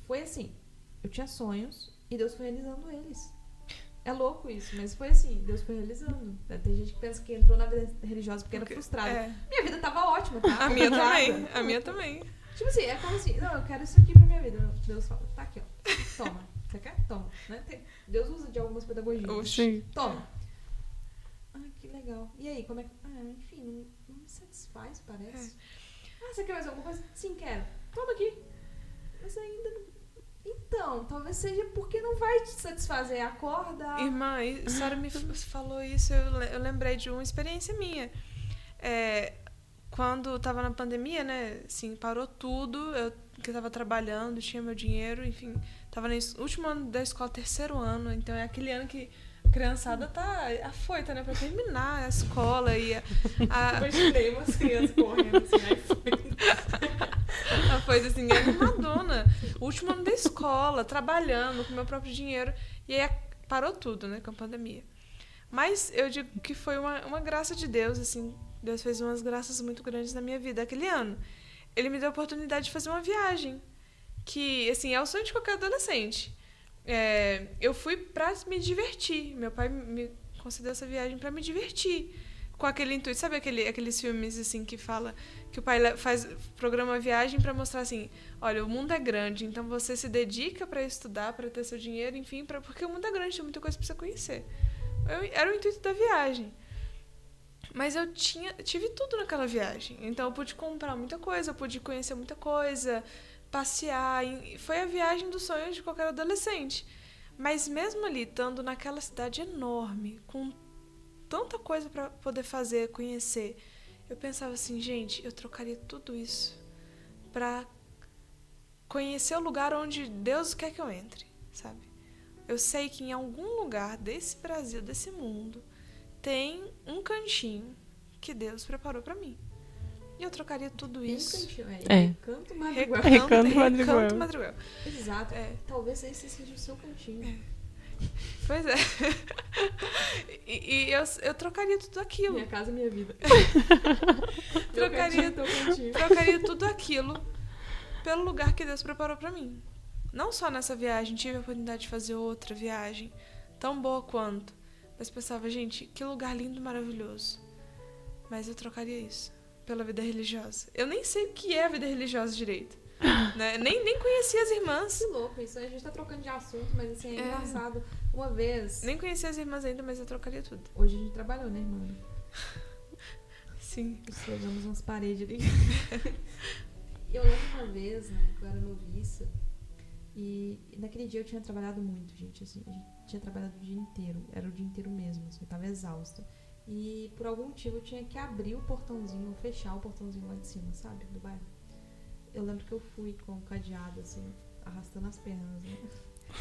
foi assim. Eu tinha sonhos E Deus foi realizando eles. É louco isso, mas foi assim, Deus foi realizando. Tem gente que pensa que entrou na vida religiosa porque era frustrada. Minha vida tava ótima, tá? A minha também, a minha também. Tipo assim, é como assim, não, eu quero isso aqui pra minha vida. Deus fala, tá aqui, ó, toma. Você quer? Toma. Né? Deus usa de algumas pedagogias. Oxi. Toma. Ah, que legal. E aí, como é que... enfim, não me satisfaz, parece. Você quer mais alguma coisa? Sim, quero. Toma aqui. Mas ainda não... Então, talvez seja porque não vai te satisfazer. Acorda. Irmã, a Sara me falou isso, eu lembrei de uma experiência minha. Quando tava na pandemia, né, assim, parou tudo, que eu tava trabalhando, tinha meu dinheiro, enfim, tava no último ano da escola, 3º ano, então é aquele ano que a criançada tá afoita, né, pra terminar a escola e Imaginei umas crianças correndo assim, aí foi. Afoita, assim, é Madonna, último ano da escola, trabalhando com meu próprio dinheiro, e aí parou tudo, né, com a pandemia. Mas eu digo que foi uma graça de Deus, assim, Deus fez umas graças muito grandes na minha vida aquele ano. Ele me deu a oportunidade de fazer uma viagem, que, assim, é o sonho de qualquer adolescente. Eu fui pra me divertir. Meu pai me concedeu essa viagem pra me divertir. Com aquele intuito, sabe aqueles filmes, assim, que fala que o pai programa a viagem pra mostrar, assim, olha, o mundo é grande, então você se dedica pra estudar, pra ter seu dinheiro, enfim, porque o mundo é grande, tem muita coisa pra você conhecer. Era o intuito da viagem. Mas eu tive tudo naquela viagem. Então eu pude comprar muita coisa, eu pude conhecer muita coisa, passear. Foi a viagem dos sonhos de qualquer adolescente. Mas mesmo ali, estando naquela cidade enorme, com tanta coisa para poder fazer, conhecer, eu pensava assim, gente, eu trocaria tudo isso para conhecer o lugar onde Deus quer que eu entre, sabe? Eu sei que em algum lugar desse Brasil, desse mundo, tem um cantinho que Deus preparou pra mim. E eu trocaria tudo isso. Recanto Madriguel. Recanto Madriguel. Exato. Talvez esse seja o seu cantinho. Pois é. E eu trocaria tudo aquilo. Minha casa, minha vida. Trocaria tudo aquilo pelo lugar que Deus preparou pra mim. Não só nessa viagem, tive a oportunidade de fazer outra viagem, tão boa quanto. Mas pensava, gente, que lugar lindo e maravilhoso. Mas eu trocaria isso pela vida religiosa. Eu nem sei o que é a vida religiosa direito. Né? Nem conhecia as irmãs. Que louco isso. A gente tá trocando de assunto, mas assim, é engraçado. Uma vez... Nem conhecia as irmãs ainda, mas eu trocaria tudo. Hoje a gente trabalhou, né, irmã? Sim. Esfregamos umas paredes ali. Eu lembro uma vez, né, que eu era noviça. E naquele dia eu tinha trabalhado muito, gente. Assim, a gente tinha trabalhado o dia inteiro. Era o dia inteiro mesmo, assim, eu tava exausta. E por algum motivo eu tinha que abrir o portãozinho, fechar o portãozinho lá de cima, sabe? Do bairro. Eu lembro que eu fui com o cadeado, assim, arrastando as pernas, né?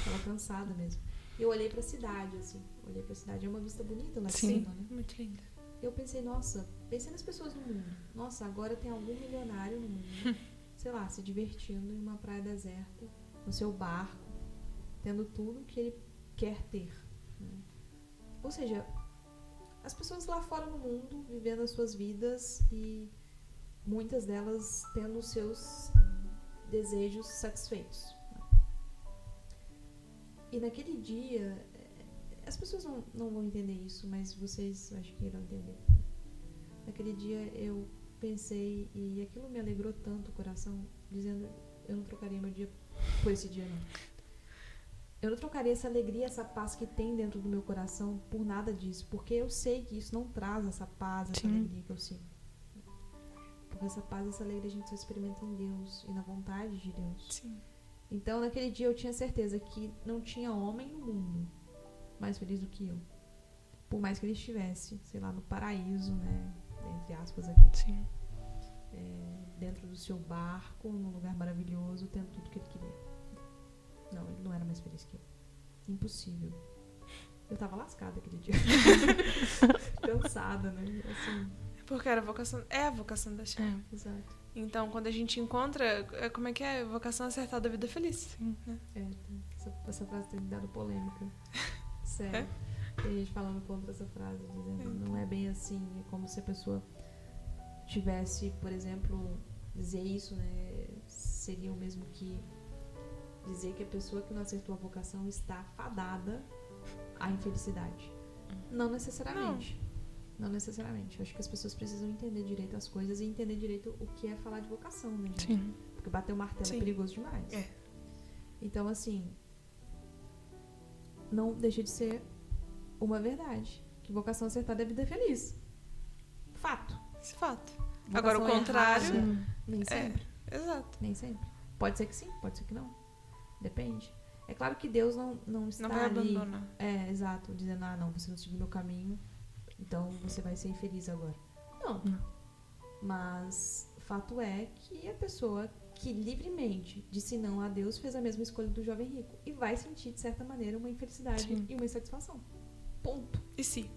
Tava cansada mesmo. E eu olhei pra cidade, assim. Olhei pra cidade. É uma vista bonita lá de cima, né? Muito linda. Eu pensei, nossa, pensei nas pessoas no mundo. Nossa, agora tem algum milionário no mundo, sei lá, se divertindo em uma praia deserta, no seu barco, tendo tudo que ele quer ter. Né? Ou seja, as pessoas lá fora no mundo, vivendo as suas vidas e muitas delas tendo os seus desejos satisfeitos. Né? E naquele dia, as pessoas não vão entender isso, mas vocês acho que irão entender. Naquele dia eu pensei, e aquilo me alegrou tanto o coração, dizendo, eu não trocaria meu dia por esse dia, não. Eu não trocaria essa alegria, essa paz que tem dentro do meu coração por nada disso, porque eu sei que isso não traz essa paz, essa alegria que eu sinto. Porque essa paz, essa alegria a gente só experimenta em Deus e na vontade de Deus. Sim. Então, naquele dia eu tinha certeza que não tinha homem no mundo mais feliz do que eu. Por mais que ele estivesse, sei lá, no paraíso, né? Entre aspas aqui. Sim. Dentro do seu barco, num lugar maravilhoso, tendo tudo que ele queria. Não, ele não era mais feliz que eu. Impossível. Eu tava lascada aquele dia. Cansada, né? Assim. Porque era a vocação da chave. Exato. Então, quando a gente encontra, como é que é? Vocação acertada, vida feliz. Sim. Né? Essa frase tem dado polêmica. Sério. Tem gente falando contra essa frase, dizendo não é bem assim. É como se a pessoa tivesse, por exemplo, dizer isso, né? Seria o mesmo que dizer que a pessoa que não acertou a vocação está fadada à infelicidade. Não necessariamente. Não necessariamente. Eu acho que as pessoas precisam entender direito as coisas e entender direito o que é falar de vocação, né, gente? Sim. Porque bater o martelo Sim. é perigoso demais. É. Então, assim, não deixa de ser uma verdade. Que vocação acertada é vida feliz. Fato. Esse fato. Vocação Agora, o contrário... errada, nem É, sempre. exato. Nem sempre. Pode ser que sim, pode ser que não. Depende. É claro que Deus não está Não vai ali... abandonar. É, exato. Dizendo, não, você não seguiu meu caminho, então você vai ser infeliz agora. Não. Mas fato é que a pessoa que livremente disse não a Deus fez a mesma escolha do jovem rico e vai sentir, de certa maneira, uma infelicidade Sim. e uma insatisfação. Ponto. E se?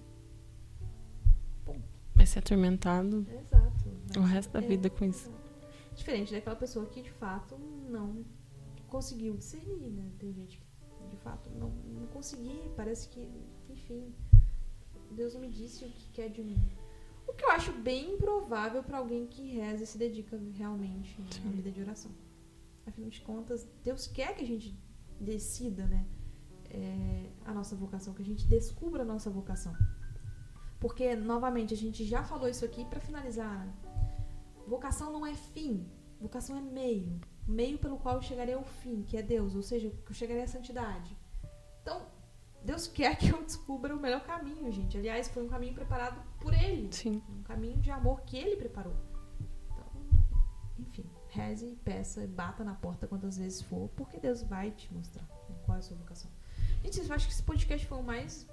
Vai ser atormentado Exato. o resto da vida com isso. Exato. Diferente daquela pessoa que, de fato, não conseguiu discernir, né? Tem gente que, de fato, não conseguiu. Parece que, enfim, Deus não me disse o que quer de mim. O que eu acho bem improvável para alguém que reza e se dedica realmente à vida de oração. Afinal de contas, Deus quer que a gente decida, né, a nossa vocação, que a gente descubra a nossa vocação. Porque, novamente, a gente já falou isso aqui para finalizar. Vocação não é fim, vocação é meio. Meio pelo qual eu chegarei ao fim, que é Deus, ou seja, que eu chegarei à santidade. Então, Deus quer que eu descubra o melhor caminho, gente. Aliás, foi um caminho preparado por Ele. Sim. Um caminho de amor que Ele preparou. Então, enfim, reze, peça, bata na porta quantas vezes for, porque Deus vai te mostrar, né, qual é a sua vocação. Gente, eu acho que esse podcast foi o mais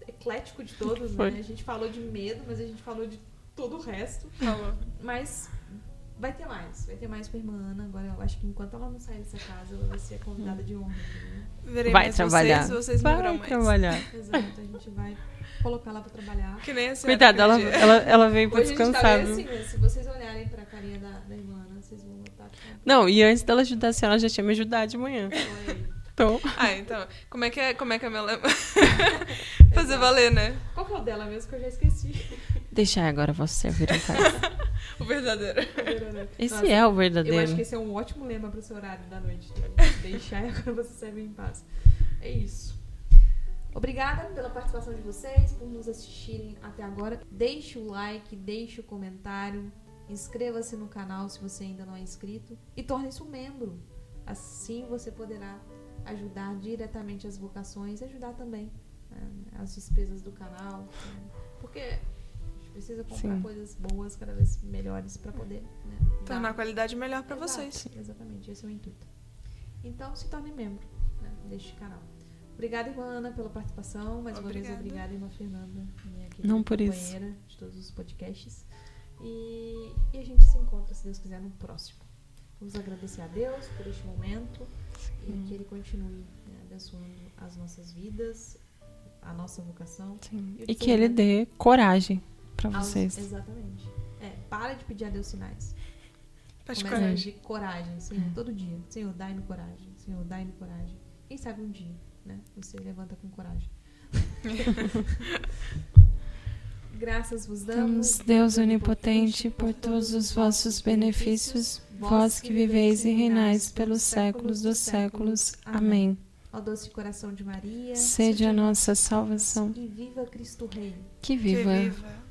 eclético de todos, né? A gente falou de medo, mas a gente falou de todo o resto. Falou. Mas vai ter mais com a irmã Ana. Agora, eu acho que enquanto ela não sair dessa casa, ela vai ser a convidada de honra. Né? Verei Vai mais trabalhar. vocês me verão Vai mais. trabalhar. Exato, a gente vai colocar ela pra trabalhar. Que nem a senhora Cuidado, ela, aquele dia. ela veio pra Hoje a gente tá descansar, bem viu? assim, né? Se vocês olharem pra carinha da irmã Ana, vocês vão notar que Não, e antes dela ajudar a senhora, ela já tinha me ajudado de manhã. foi... Então, Então, como é que é a minha lema? Fazer valer, né? Qual que é o dela mesmo que eu já esqueci? deixai agora vosso servir em paz. O verdadeiro. Esse Nossa, é o eu acho verdadeiro. que esse é um ótimo lema pro seu horário da noite. Deixar e agora você serve em paz. É isso. Obrigada pela participação de vocês, por nos assistirem até agora. Deixe o like, deixe o comentário, inscreva-se no canal se você ainda não é inscrito e torne-se um membro. Assim você poderá ajudar diretamente as vocações e ajudar também, né, as despesas do canal, né, porque a gente precisa comprar Sim. coisas boas, cada vez melhores para poder, né, Tornar a dar. qualidade melhor pra Exato, vocês. Exatamente, esse é o intuito. Então, se torne membro, né, deste canal. Obrigada, irmã Ana, pela participação. Mais uma vez, Obrigada. obrigada, irmã Fernanda, minha querida Não por isso. companheira de todos os podcasts. E a gente se encontra, se Deus quiser, no próximo. Vamos agradecer a Deus por este momento e que Ele continue, né, abençoando as nossas vidas, a nossa vocação. Sim. E o E que ele discernimento dê coragem pra aos- vocês. Exatamente. Para de pedir a Deus sinais. Faz Começa a coragem. pedir coragem, Senhor, todo dia. Senhor, dai-me coragem. Senhor, dai-me coragem. Quem sabe um dia, né? Você levanta com coragem. Graças vos damos, Deus onipotente, por todos os vossos benefícios, vós que viveis e reinais pelos séculos dos séculos. Amém. Ó doce coração de Maria, Sede a nossa salvação. e viva Cristo Rei. Que Que viva! viva.